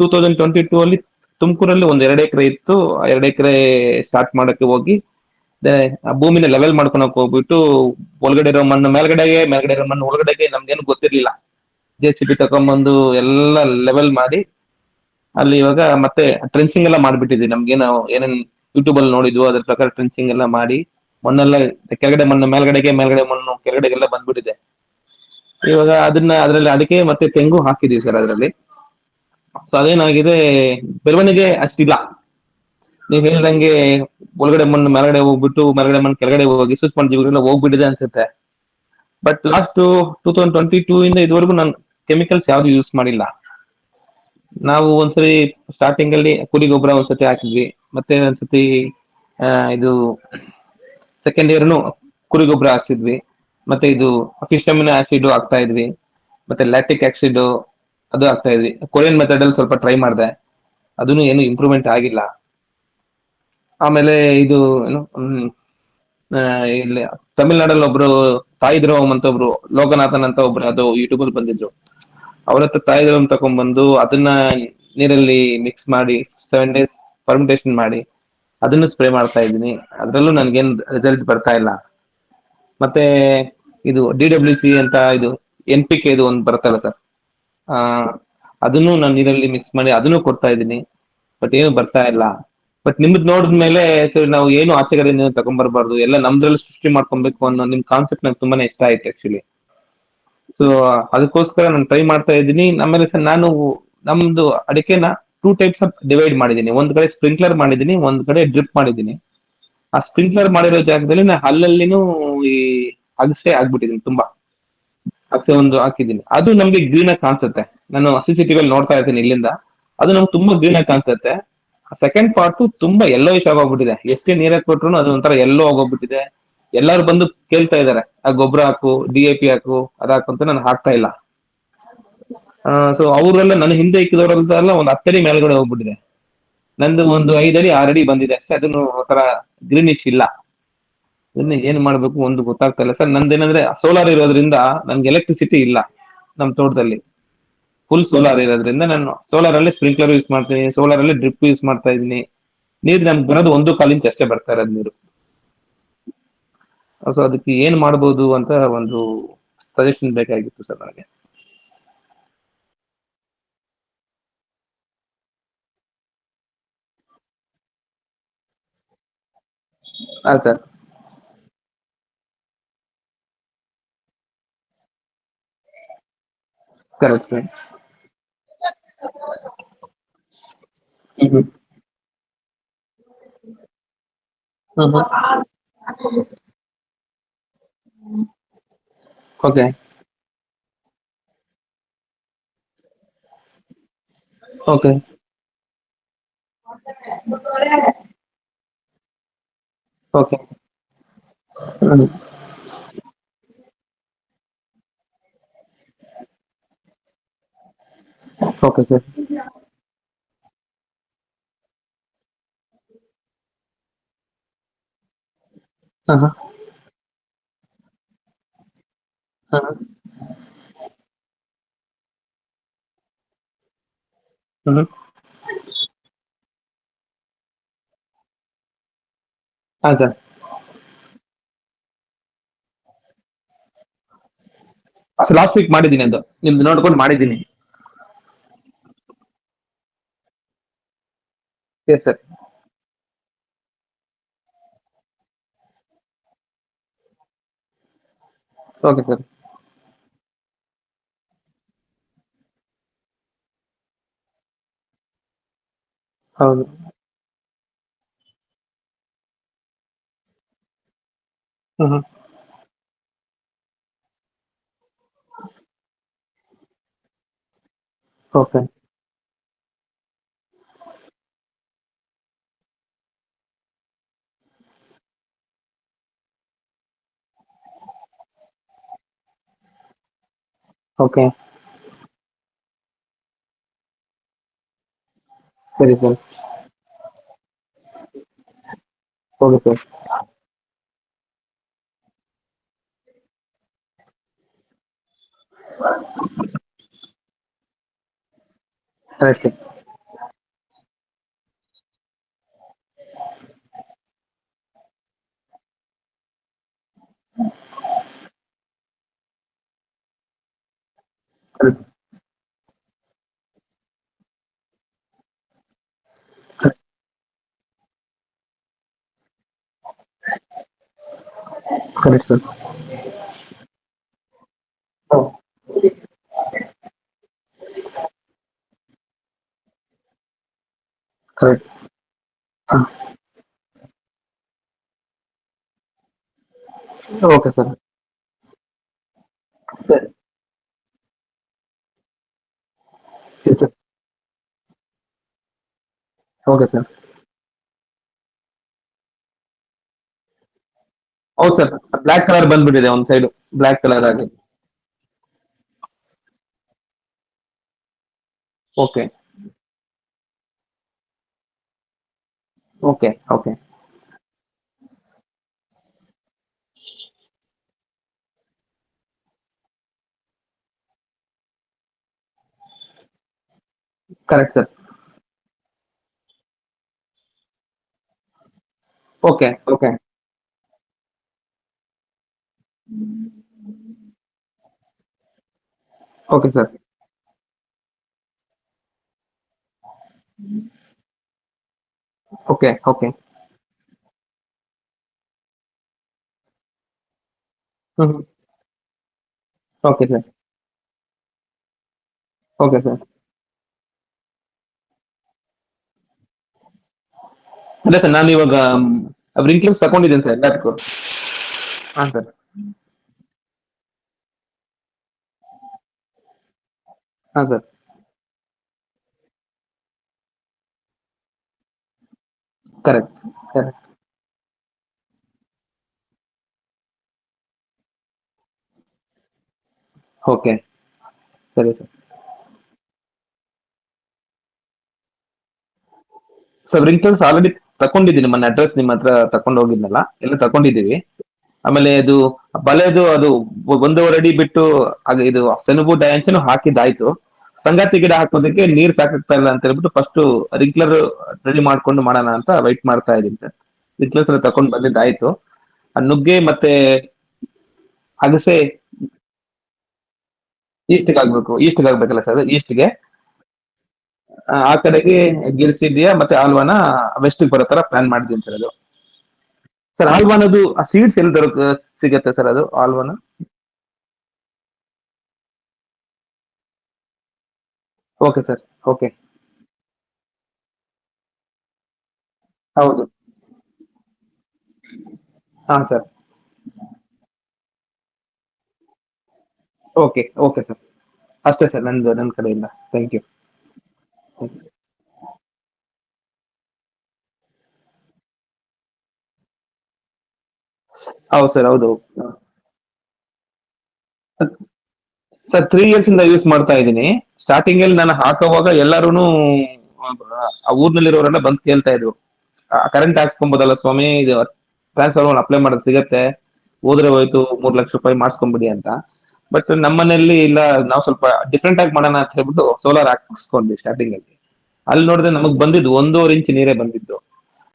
2022 ಅಲ್ಲಿ ತುಮಕೂರಲ್ಲಿ ಒಂದ್ 2 ಎಕರೆ ಇತ್ತು. 2 ಎಕರೆ ಸ್ಟಾರ್ಟ್ ಮಾಡಕ್ಕೆ ಹೋಗಿ ಆ ಭೂಮಿನ ಲೆವೆಲ್ ಮಾಡ್ಕೊಳಕ್ ಹೋಗ್ಬಿಟ್ಟು, ಒಳಗಡೆ ಇರೋ ಮಣ್ಣು ಮೇಲ್ಗಡೆ ಇರೋ ಮಣ್ಣು ಒಳಗಡೆಗೆ ನಮ್ಗೇನು ಗೊತ್ತಿರ್ಲಿಲ್ಲ. JCB ತಗೊಂಡ್ಬಂದು ಎಲ್ಲ ಲೆವೆಲ್ ಮಾಡಿ ಅಲ್ಲಿ ಇವಾಗ ಮತ್ತೆ ಟ್ರೆಂಚಿಂಗ್ ಎಲ್ಲ ಮಾಡ್ಬಿಟ್ಟಿದ್ವಿ. ನಮ್ಗೇನು ಏನೇನ್ ಯೂಟ್ಯೂಬ್ ಅಲ್ಲಿ ನೋಡಿದ್ವು ಅದ್ರ ಪ್ರಕಾರ ಟ್ರೆಂಚಿಂಗ್ ಎಲ್ಲ ಮಾಡಿ ಮಣ್ಣೆಲ್ಲ ಕೆಳಗಡೆ ಮಣ್ಣು ಮೇಲ್ಗಡೆ ಮಣ್ಣು ಕೆಳಗಡೆಗೆಲ್ಲ ಬಂದ್ಬಿಟ್ಟಿದೆ. ಇವಾಗ ಅದ್ರಲ್ಲಿ ಅಡಿಕೆ ಮತ್ತೆ ತೆಂಗು ಹಾಕಿದೀವಿ ಸರ್ ಅದರಲ್ಲಿ. ಸೊ ಅದೇನಾಗಿದೆ, ಬೆಳವಣಿಗೆ ಅಷ್ಟಿಲ್ಲ. ನೀವ್ ಹೇಳ್ದಂಗೆ ಒಳಗಡೆ ಮಣ್ಣು ಮೇಲ್ಗಡೆ ಹೋಗ್ಬಿಟ್ಟು, ಮೇಲ್ಗಡೆ ಮಣ್ಣು ಕೆಳಗಡೆ ಹೋಗಿ ಸೂಕ್ಷ್ಮ ಜೀವಿಗಳೆಲ್ಲ ಹೋಗ್ಬಿಟ್ಟಿದೆ ಅನ್ಸುತ್ತೆ. ಬಟ್ ಲಾಸ್ಟ್ 2022 ಇಂದ ಇದುವರೆಗೂ ನಾನು ಕೆಮಿಕಲ್ಸ್ ಯಾವ್ದು ಯೂಸ್ ಮಾಡಿಲ್ಲ. ನಾವು ಒಂದ್ಸರಿ ಸ್ಟಾರ್ಟಿಂಗ್ ಅಲ್ಲಿ ಕುರಿ ಗೊಬ್ಬರ ಒಂದ್ಸತಿ ಹಾಕಿದ್ವಿ, ಮತ್ತೆ ಒಂದ್ಸತಿ ಇದು ಸೆಕೆಂಡ್ ಇಯರ್ನು ಕುರಿ ಗೊಬ್ಬರ ಹಾಕ್ಸಿದ್ವಿ, ಮತ್ತೆ ಇದು ಫಿಶ್ ಅಮಿನೋ ಆಸಿಡ್ ಆಗ್ತಾ ಇದ್ವಿ, ಮತ್ತೆ ಲ್ಯಾಕ್ಟಿಕ್ ಆಸಿಡ್ ಅದು ಆಗ್ತಾ ಇದ್ವಿ. ಕೊರಿಯನ್ ಮೆಥಡ್ ಅಲ್ಲಿ ಸ್ವಲ್ಪ ಟ್ರೈ ಮಾಡಿದೆ, ಅದನ್ನು ಏನು ಇಂಪ್ರೂವ್ಮೆಂಟ್ ಆಗಿಲ್ಲ. ಆಮೇಲೆ ಇದು ಏನು ಇಲ್ಲಿ ತಮಿಳ್ನಾಡಲ್ಲಿ ಒಬ್ರು ತಾಯಿ ದ್ರವಂ ಅಂತ ಒಬ್ರು ಲೋಕನಾಥನ್ ಅಂತ ಒಬ್ರು ಅದು ಯೂಟ್ಯೂಬ್ ಅಲ್ಲಿ ಬಂದಿದ್ರು. ಅವ್ರ ಹತ್ರ ತಾಯಿ ದ್ರವಂ ತಗೊಂಡ್ಬಂದು ಅದನ್ನ ನೀರಲ್ಲಿ ಮಿಕ್ಸ್ ಮಾಡಿ 7 days ಫರ್ಮೆಂಟೇಶನ್ ಮಾಡಿ ಅದನ್ನು ಸ್ಪ್ರೇ ಮಾಡ್ತಾ ಇದ್ದೀನಿ. ಅದ್ರಲ್ಲೂ ನನ್ಗೇನ್ ರಿಸಲ್ಟ್ ಬರ್ತಾ ಇಲ್ಲ. ಮತ್ತೆ ಇದು DWC ಅಂತ ಇದು NPK ಇದು ಒಂದು ಬರುತ್ತಲ್ಲ ಸರ್, ಅದನ್ನು ನಾನು ನೀರಲ್ಲಿ ಮಿಕ್ಸ್ ಮಾಡಿ ಅದನ್ನು ಕೊಡ್ತಾ ಇದ್ದೀನಿ. ಬಟ್ ಏನು ಬರ್ತಾ ಇಲ್ಲ. ಬಟ್ ನಿಮ್ದು ನೋಡಿದ್ಮೇಲೆ ಸರ್, ನಾವು ಏನು ಆಚೆಗಡೆ ತಗೊಂಡ್ಬರ್ಬಾರ್ದು, ಎಲ್ಲ ನಮ್ದ್ರಲ್ಲಿ ಸೃಷ್ಟಿ ಮಾಡ್ಕೊಬೇಕು ಅನ್ನೋ ನಿಮ್ ಕಾನ್ಸೆಪ್ಟ್ ನಂಗೆ ತುಂಬಾನೇ ಇಷ್ಟ ಆಯ್ತು ಆಕ್ಚುಲಿ. ಸೊ ಅದಕ್ಕೋಸ್ಕರ ನಾನು ಟ್ರೈ ಮಾಡ್ತಾ ಇದ್ದೀನಿ. ಆಮೇಲೆ ಸರ್ ನಾನು ನಮ್ದು ಅಡಿಕೆನ 2 types ಆಫ್ ಡಿವೈಡ್ ಮಾಡಿದ್ದೀನಿ. ಒಂದ್ ಕಡೆ ಸ್ಪ್ರಿಂಕ್ಲರ್ ಮಾಡಿದ್ದೀನಿ, ಒಂದ್ ಕಡೆ ಡ್ರಿಪ್ ಮಾಡಿದ್ದೀನಿ. ಆ ಸ್ಪ್ರಿಂಕ್ಲರ್ ಮಾಡಿರೋ ಜಾಗದಲ್ಲಿ ನಾ ಅಲ್ಲಲ್ಲಿನೂ ಈ ಅಗಸೆ ಆಗ್ಬಿಟ್ಟಿದ್ದೀನಿ, ತುಂಬಾ ಅಗಸೆ ಒಂದು ಹಾಕಿದ್ದೀನಿ. ಅದು ನಮ್ಗೆ ಗ್ರೀನ್ ಆಗಿ ಕಾಣಿಸುತ್ತೆ. ನಾನು CCTV ನೋಡ್ತಾ ಇರ್ತೀನಿ ಇಲ್ಲಿಂದ, ಅದು ನಮ್ಗೆ ತುಂಬಾ ಗ್ರೀನ್ ಆಗಿ ಕಾಣಿಸುತ್ತೆ. ಸೆಕೆಂಡ್ ಪಾರ್ಟ್ ತುಂಬಾ ಯೆಲ್ಲೋಯಿಶ್ ಆಗೋಗ್ಬಿಟ್ಟಿದೆ. ಎಷ್ಟೇ ನೀರಾಗಿ ಕೊಟ್ರು ಅದು ಒಂಥರ ಎಲ್ಲೋ ಆಗೋಗ್ಬಿಟ್ಟಿದೆ. ಎಲ್ಲಾರು ಬಂದು ಕೇಳ್ತಾ ಇದಾರೆ, ಆ ಗೊಬ್ಬರ ಹಾಕು, DAP ಹಾಕು, ಅದಾಕು ಅಂತ ನಾನು ಹಾಕ್ತಾ ಇಲ್ಲ. ಸೊ ಅವರೆಲ್ಲ ನನ್ನ ಹಿಂದೆ ಇಕ್ಕಿದವರೆಲ್ಲ ಒಂದು 10 ಅಡಿ ಮೇಲ್ಗಡೆ ಹೋಗ್ಬಿಟ್ಟಿದೆ. ನಂದು ಒಂದು 5 ಅಡಿ 6 ಅಡಿ ಬಂದಿದೆ ಅಷ್ಟೇ, ಅದನ್ನು ಒಂಥರ ಗ್ರೀನಿಶ್ ಇಲ್ಲ. ಅದನ್ನ ಏನ್ ಮಾಡ್ಬೇಕು ಒಂದು ಗೊತ್ತಾಗ್ತಾ ಇಲ್ಲ ಸರ್. ನಂದೇನಂದ್ರೆ ಸೋಲಾರ್ ಇರೋದ್ರಿಂದ ನನ್ಗೆ ಎಲೆಕ್ಟ್ರಿಸಿಟಿ ಇಲ್ಲ ನಮ್ ತೋಟದಲ್ಲಿ. ಫುಲ್ ಸೋಲಾರ್ ಇರೋದ್ರಿಂದ ನಾನು ಸೋಲಾರ್ ಅಲ್ಲಿ ಸ್ಪ್ರಿಂಕ್ಲರ್ ಯೂಸ್ ಮಾಡ್ತೀನಿ, ಸೋಲಾರ್ ಅಲ್ಲಿ ಡ್ರಿಪ್ ಯೂಸ್ ಮಾಡ್ತಾ ಇದೀನಿ. ನೀರ್ ನಮ್ಗೆ ಬರೋದು 1 ಕಾಲಿಂಚ್ ಅಷ್ಟೇ ಬರ್ತಾ ಇರೋದು ನೀರು. ಸೊ ಅದಕ್ಕೆ ಏನ್ ಮಾಡ್ಬೋದು ಅಂತ ಒಂದು ಸಜೆಷನ್ ಬೇಕಾಗಿತ್ತು ಸರ್ ನನಗೆ. ಹಾ ಸರ್, ಕರೆಕ್ಟ್ ಸರ್. ಹ್ಮ್ hmm hmm okay okay okay hmm okay sir. ಹಾ ಹಾ ಹಾ ಹ್ಮ್ ಹಾ ಸರ್. ಲಾಸ್ಟ್ ವೀಕ್ ಮಾಡಿದ್ದೀನಿ, ಅದು ನಿಮ್ದು ನೋಡ್ಕೊಂಡು ಮಾಡಿದ್ದೀನಿ. Yes sir. Okay sir. ಹೌದು. ಹ್ಮ್ ಓಕೆ ಓಕೆ ಸರಿ sir. Okay sir. Correct sir. Correct correct sir. Correct. Okay sir. ಸರಿ ಸರ್. Okay sir. ಹೌದು ಸರ್, ಬ್ಲ್ಯಾಕ್ ಕಲರ್ ಬಂದ್ಬಿಟ್ಟಿದೆ ಒಂದ್ ಸೈಡ್, ಬ್ಲ್ಯಾಕ್ ಕಲರ್ ಆಗಿ. Okay okay okay correct sir. Okay okay okay sir. Okay okay hmm okay sir. Okay sir. ಅದೇ sir, ನಾನು ಇವಾಗ wrinklings ತಗೊಂಡಿದ್ದೀನಿ sir ಎಲ್ಲದಕ್ಕೂ. ಹಾ ಸರ್. ಹಾ ಸರ್. Correct correct. ಓಕೆ ಸರಿ ಸರ್. ಸ್ಪ್ರಿಂಕ್ಲರ್ಸ್ ಆಲ್ರೆಡಿ ತಕೊಂಡಿದ್ದೀನಿ, ಮೊನ್ನೆ ಅಡ್ರೆಸ್ ನಿಮ್ಮ ಹತ್ರ ತಕೊಂಡು ಹೋಗಿದ್ನಲ್ಲ, ಎಲ್ಲ ತಕೊಂಡಿದ್ದೀವಿ. ಆಮೇಲೆ ಅದು ಬಲೆದು ಅದು 1.5 ಅಡಿ ಬಿಟ್ಟು ಇದು ಸೆಣಬು ಡಯಾಂಚನು ಹಾಕಿದ್ದಾಯ್ತು. ಸಂಗಾತಿ ಗಿಡ ಹಾಕೋದಕ್ಕೆ ನೀರ್ ಸಾಕಾಗ್ತಾ ಇಲ್ಲ ಅಂತ ಹೇಳ್ಬಿಟ್ಟು ಫಸ್ಟ್ ರಿಂಕ್ಲರ್ ರೆಡಿ ಮಾಡ್ಕೊಂಡು ಮಾಡೋಣ ಅಂತ ವೈಟ್ ಮಾಡ್ತಾ ಇದ್ದೀನಿ ಸರ್. ರಿಂಕ್ಲರ್ಸ್ ಎಲ್ಲ ತಗೊಂಡ್ ಬಂದಿದ್ದಾಯ್ತು. ಆ ನುಗ್ಗೆ ಮತ್ತೆ ಅಗಸೆ ಈಸ್ಟ್ಗೆ ಆಗ್ಬೇಕಲ್ಲ ಸರ್, ಈಸ್ಟ್ಗೆ ಆ ಕಡೆಗೆ ಗಿರ್ಸಿದ್ಯಾ ಮತ್ತೆ ಆಲ್ವಾನ ವೆಸ್ಟ್ಗೆ ಬರೋ ತರ ಪ್ಲಾನ್ ಮಾಡಿದ್ದೀನಿ ಸರ್. ಅದು ಸರ್ ಆಲ್ವಾನದು ಸೀಡ್ಸ್ ಎಲ್ಲಿ ಸಿಗತ್ತೆ ಸರ್ ಅದು ಆಲ್ವಾನ? ಓಕೆ ಸರ್, ಓಕೆ, ಹೌದು, ಹಾ ಸರ್, ಓಕೆ ಓಕೆ ಸರ್. ಅಷ್ಟೇ ಸರ್ ನನ್ನ ಕಡೆಯಿಂದ. Thank you. ಹೌದು ಸರ್, ಹೌದು ಸರ್. 3 ಇಯರ್ಸ್ ಇಂದ ಯೂಸ್ ಮಾಡ್ತಾ ಇದ್ದೀನಿ. ಸ್ಟಾರ್ಟಿಂಗ್ ಅಲ್ಲಿ ನಾನು ಹಾಕುವಾಗ ಎಲ್ಲಾರು ಆ ಊರ್ನಲ್ಲಿರೋರೆಲ್ಲ ಬಂದು ಕೇಳ್ತಾ ಇದ್ರು, ಕರೆಂಟ್ ಹಾಕ್ಸ್ಕೊಬೋದಲ್ಲ ಸ್ವಾಮಿ, ಇದು ಟ್ರಾನ್ಸ್ಫಾರ್ಮರ್ ಅಪ್ಲೈ ಮಾಡೋದು ಸಿಗತ್ತೆ, ಹೋದ್ರೆ ಹೋಯ್ತು 3 ಲಕ್ಷ ರೂಪಾಯಿ ಮಾಡಿಸ್ಕೊಂಬಿಡಿ ಅಂತ. ಬಟ್ ನಮ್ಮನೇಲಿ ಇಲ್ಲ, ನಾವು ಸ್ವಲ್ಪ ಡಿಫ್ರೆಂಟ್ ಆಗಿ ಮಾಡೋಣ ಅಂತ ಹೇಳ್ಬಿಟ್ಟು ಸೋಲಾರ್ ಹಾಕ್ಸ್ಕೊಂಡ್ವಿ ಸ್ಟಾರ್ಟಿಂಗ್ ಅಲ್ಲಿ. ಅಲ್ಲಿ ನೋಡಿದ್ರೆ ನಮಗ್ ಬಂದಿದ್ದು 1.5 ಇಂಚ್ ನೀರೇ ಬಂದಿದ್ದು.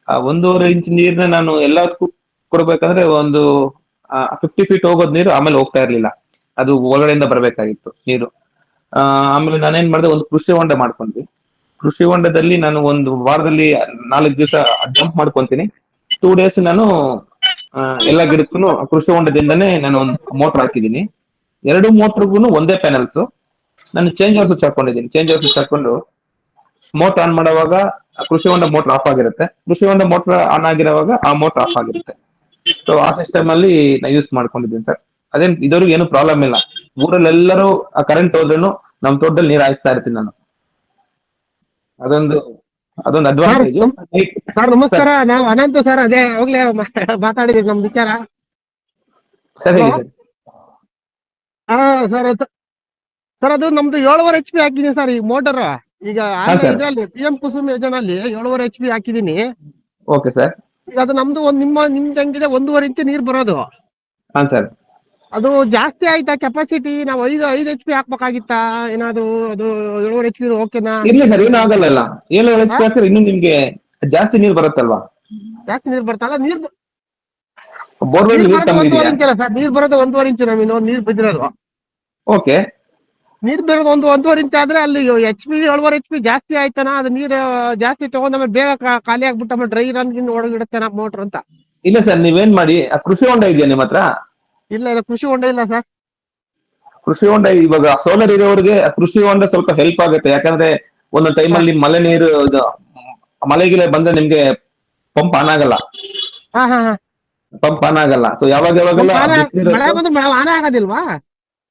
ಆ 1.5 ಇಂಚ್ ನೀರ್ನ ನಾನು ಎಲ್ಲದಕ್ಕೂ ಕೊಡ್ಬೇಕಂದ್ರೆ ಒಂದು 50 ಫೀಟ್ ಹೋಗೋದ್ ನೀರು ಆಮೇಲೆ ಹೋಗ್ತಾ ಇರ್ಲಿಲ್ಲ, ಅದು ಒಳಗಡೆಯಿಂದ ಬರ್ಬೇಕಾಗಿತ್ತು ನೀರು. ಆಮೇಲೆ ನಾನೇನ್ ಮಾಡಿದೆ, ಒಂದು ಕೃಷಿ ಹೊಂಡ ಮಾಡ್ಕೊಂಡ್ವಿ. ಕೃಷಿ ಹೊಂಡದಲ್ಲಿ ನಾನು ಒಂದು ವಾರದಲ್ಲಿ 4 ದಿವಸ ಜಂಪ್ ಮಾಡ್ಕೊಂತೀನಿ. 2 ಡೇಸ್ ನಾನು ಎಲ್ಲ ಗಿಡಕ್ಕೂ ಕೃಷಿ ಹೊಂಡದಿಂದನೇ ನಾನು ಒಂದು ಮೋಟರ್ ಹಾಕಿದ್ದೀನಿ. 2 ಮೋಟರ್ಗೂ ಒಂದೇ ಪ್ಯಾನಲ್ಸ್. ನಾನು ಚೇಂಜ್ ಓವರ್ ಸ್ವಿಚ್ ಹಾಕೊಂಡಿದ್ದೀನಿ. ಚೇಂಜ್ ಓವರ್ ಸ್ವಿಚ್ ಹಾಕೊಂಡು ಮೋಟರ್ ಆನ್ ಮಾಡುವಾಗ ಕೃಷಿ ಹೊಂಡ ಮೋಟರ್ ಆಫ್ ಆಗಿರುತ್ತೆ, ಕೃಷಿ ಹೊಂಡ ಮೋಟರ್ ಆನ್ ಆಗಿರುವಾಗ ಆ ಮೋಟರ್ ಆಫ್ ಆಗಿರುತ್ತೆ. ಸೊ ಆ ಸಿಸ್ಟಮ್ ಅಲ್ಲಿ ನಾ ಯೂಸ್ ಮಾಡ್ಕೊಂಡಿದ್ದೀನಿ ಸರ್. ಅದೇನ್ ಇದುವರೆಗೂ ಏನು ಪ್ರಾಬ್ಲಮ್ ಇಲ್ಲ. ಊರಲ್ಲೆಲ್ಲರೂ ಆ ಕರೆಂಟ್ ಹೋದ್ರೂ ನಮ್ ತೋಟದಲ್ಲಿ ನೀರು ಹಾಯಿಸ್ತಾ ಇರ್ತೀನಿ ನಾನು. ಅದೊಂದು ಅಡ್ವಾಂಟೇಜ್. ಸರ್ ನಮಸ್ಕಾರ, ನಾವು ಅನಂತ ಸರ್. ಅದೇ ಹೋಗ್ಲೇ ಮಾತಾಡಿದ್ವಿ ನಮ್ ವಿಚಾರ. ಸರ್ ಹೇಳಿ ಸರ್. ಸರ್ ಸರ್ ಅದು ನಮ್ದು 7.5 HP ಹಾಕಿದೀನಿ ಸರ್ ಈ ಮೋಟರ್. ಈಗ sir. ಇದ್ರಲ್ಲಿ PM ಕುಸುಮ್ ಯೋಜನಲ್ಲಿ 7.5 HP ಹಾಕಿದೀನಿ. Okay sir. ಈಗ ಅದು ನಮ್ದು ನಿಮ್ದು ಹೆಂಗಿದೆ 1.5 ಇಂಚ್ ನೀರ್ ಬರೋದು. ಹಾ ಸರ್. ಅದು ಜಾಸ್ತಿ ಆಯ್ತಾ ಕೆಪಾಸಿಟಿ? ನಾವು 5 HP ಹಾಕ್ಬೇಕಾಗಿತ್ತಾ ಏನಾದ್ರು? ಅದು 7.5 HP ಓಕೆನಾ? ಇಲ್ಲ ಸರ್, ಏನು ಆಗಲ್ಲ. 7 HP ಇನ್ನು ನಿಮ್ಗೆ ಜಾಸ್ತಿ ನೀರು ಬರುತ್ತಲ್ವಾ? ಜಾಸ್ತಿ ನೀರ್ ಬರ್ತಲ್ಲ? ಬೋರ್ವೆಲ್ ನೀರು ಕಮ್ಮಿ ಇದೆಯಾ? 1.5 ಇಂಚ್ ಅಲ್ಲ ಸರ್, ನೀರ್ ಬರೋದು 1.5 ಇಂಚ್. ನಮಗೆ ನೀರ್ ಬಿದ್ದಿರೋದು ಓಕೆ. ನೀರ್ ಬರೋದು 1.5 ಇಂಚ್ ಆದ್ರೆ ಅಲ್ಲಿ HP 7.5 HP ಜಾಸ್ತಿ ಆಯ್ತಾನ? ಅದು ನೀರು ಜಾಸ್ತಿ ತಗೊಂಡ್ಮೇಲೆ ಬೇಗ ಖಾಲಿ ಆಗ್ಬಿಟ್ಟು ಆಮೇಲೆ ಡ್ರೈ ರನ್ ಒಳಗಿಡುತ್ತೆ ಮೋಟರ್ ಅಂತ. ಇಲ್ಲ ಸರ್, ನೀವೇನ್ ಮಾಡಿ, ಆ ಕೃಷಿ ಹೊಂಡ ಇದೆಯಾ ನಿಮ್ಮ ಹತ್ರ? ಇಲ್ಲ ಕೃಷಿ ಹೊಂಡ ಇಲ್ಲ ಸರ್. ಕೃಷಿ ಹೊಂಡ ಇವಾಗ ಸೋಲಾರ್ ಇರೋರಿಗೆ ಕೃಷಿ ಹೊಂಡ ಸ್ವಲ್ಪ ಹೆಲ್ಪ್ ಆಗುತ್ತೆ. ಯಾಕಂದ್ರೆ ಒಂದು ಟೈಮಲ್ಲಿ ಮಳೆ ನೀರು ಮಳೆಗಿಲೆ ಬಂದ್ರೆ ನಿಮ್ಗೆ ಪಂಪ್ ಆನ್ ಆಗಲ್ಲ. ಪಂಪ್ ಆನ್ ಆಗಲ್ಲ. ಸೊ ಯಾವಾಗೆಲ್ಲ ಮಳೆ ಬಂದು ಆನೆ ಆಗೋದಿಲ್ವಾ?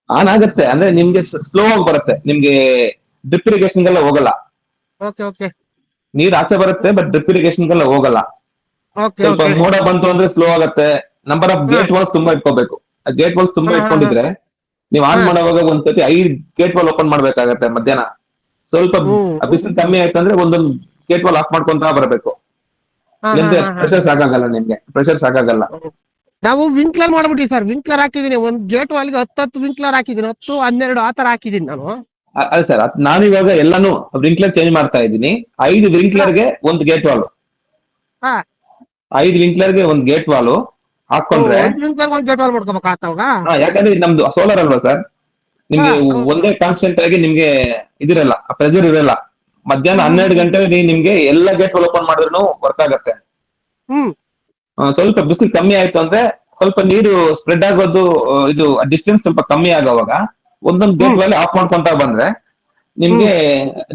ಆನ್ ಆಗುತ್ತೆ, ಅಂದ್ರೆ ನಿಮ್ಗೆ ಸ್ಲೋ ಆಗಿ ಬರುತ್ತೆ. ನಿಮ್ಗೆ ಡ್ರಿಪ್ ಇರಿಗೇಷನ್ ಗೆಲ್ಲ ಹೋಗಲ್ಲ. Okay okay. ನೀರ್ ಆಚೆ ಬರುತ್ತೆ, ಬಟ್ ಡ್ರಿಪ್ ಇರಿಗೇಷನ್ ಗೆಲ್ಲ ಹೋಗಲ್ಲ. ಓಕೆ ಸ್ವಲ್ಪ ಓಕೆ. ಮೋಡ ಬಂತು ಅಂದ್ರೆ ಸ್ಲೋ ಆಗುತ್ತೆ. ನಂಬರ್ ಆಫ್ ಗೇಟ್ ವಾಲ್ಸ್ ತುಂಬಾ ಇಟ್ಕೋಬೇಕು. ಆ ಗೇಟ್ ವಾಲ್ಸ್ ತುಂಬಾ ಇಟ್ಕೊಂಡಿದ್ರೆ ನೀವು ಆನ್ ಮಾಡುವಾಗ ಒಂದ್ಸತಿ 5 ಗೇಟ್ ವಾಲ್ ಓಪನ್ ಮಾಡ್ಬೇಕಾಗತ್ತೆ ಮಧ್ಯಾಹ್ನ. ಸ್ವಲ್ಪ ಬಿಸಿಲು ಕಮ್ಮಿ ಆಯ್ತಂದ್ರೆ ಒಂದೊಂದು ಗೇಟ್ ವಾಲ್ ಆಫ್ ಮಾಡ್ಕೊಂತ ಬರಬೇಕು. ಪ್ರೆಷರ್ ಸಾಕಾಗಲ್ಲ ನಿಮ್ಗೆ, ಪ್ರೆಷರ್ ಸಾಕಾಗಲ್ಲ. ನಾವು ವಿಂಕ್ಲರ್ ಮಾಡ್ಬಿಟ್ಟಿ ಸರ್. ವಿಂಕ್ಲರ್ ಹಾಕಿದೀನಿ, ಒಂದ್ ಗೇಟ್ ವಾಲ್ಗೆ 10 ವಿಂಕ್ಲರ್ ಹಾಕಿದೀನಿ, 10, 12 ಆತರ ಹಾಕಿದೀನಿ ನಾನು. ಅಲ್ಲ ಸರ್, ನಾನು ಇವಾಗ ಎಲ್ಲಾನು ವಿಂಕ್ಲರ್ ಚೇಂಜ್ ಮಾಡ್ತಾ ಇದ್ದೀನಿ. 5 ವಿಂಕ್ಲರ್ಗೆ ಒಂದು ಗೇಟ್ ವಾಲ್, 5 ವಿಂಕ್ಲರ್ಗೆ ಒಂದು ಗೇಟ್ ವಾಲ್ ಹಾಕೊಂಡ್ರೆ, ಗೇಟ್ ವಾಲ್ ಮಾಡ್ಕೋಬೇಕಾಗ್ತಾವಾಗ. ಯಾಕಂದ್ರೆ ಇದು ನಮ್ದು ಸೋಲಾರ್ ಅಲ್ವಾ ಸರ್, ನಿಮ್ಗೆ ಒಂದೇ ಕಾನ್ಸ್ಟೆಂಟ್ ಆಗಿ ನಿಮ್ಗೆ ಇದಿರಲ್ಲ, ಪ್ರೆಷರ್ ಇರಲ್ಲ. ಮಧ್ಯಾಹ್ನ 12 ಗಂಟೆಗೆ ನಿಮ್ಗೆ ಎಲ್ಲ ಗೇಟ್ ವಾಲ್ ಓಪನ್ ಮಾಡಿದ್ರು ವರ್ಕ್ ಆಗತ್ತೆ. ಸ್ವಲ್ಪ ಬಿಸಿಲು ಕಮ್ಮಿ ಆಯ್ತು ಅಂದ್ರೆ ಸ್ವಲ್ಪ ನೀರು ಸ್ಪ್ರೆಡ್ ಆಗೋದು, ಇದು ಡಿಸ್ಟೆನ್ಸ್ ಸ್ವಲ್ಪ ಕಮ್ಮಿ ಆಗೋವಾಗ ಒಂದೊಂದು ಗೇಟ್ ವಾಲ್ ಆಫ್ ಮಾಡ್ಕೊಂತ ಬಂದ್ರೆ ನಿಮ್ಗೆ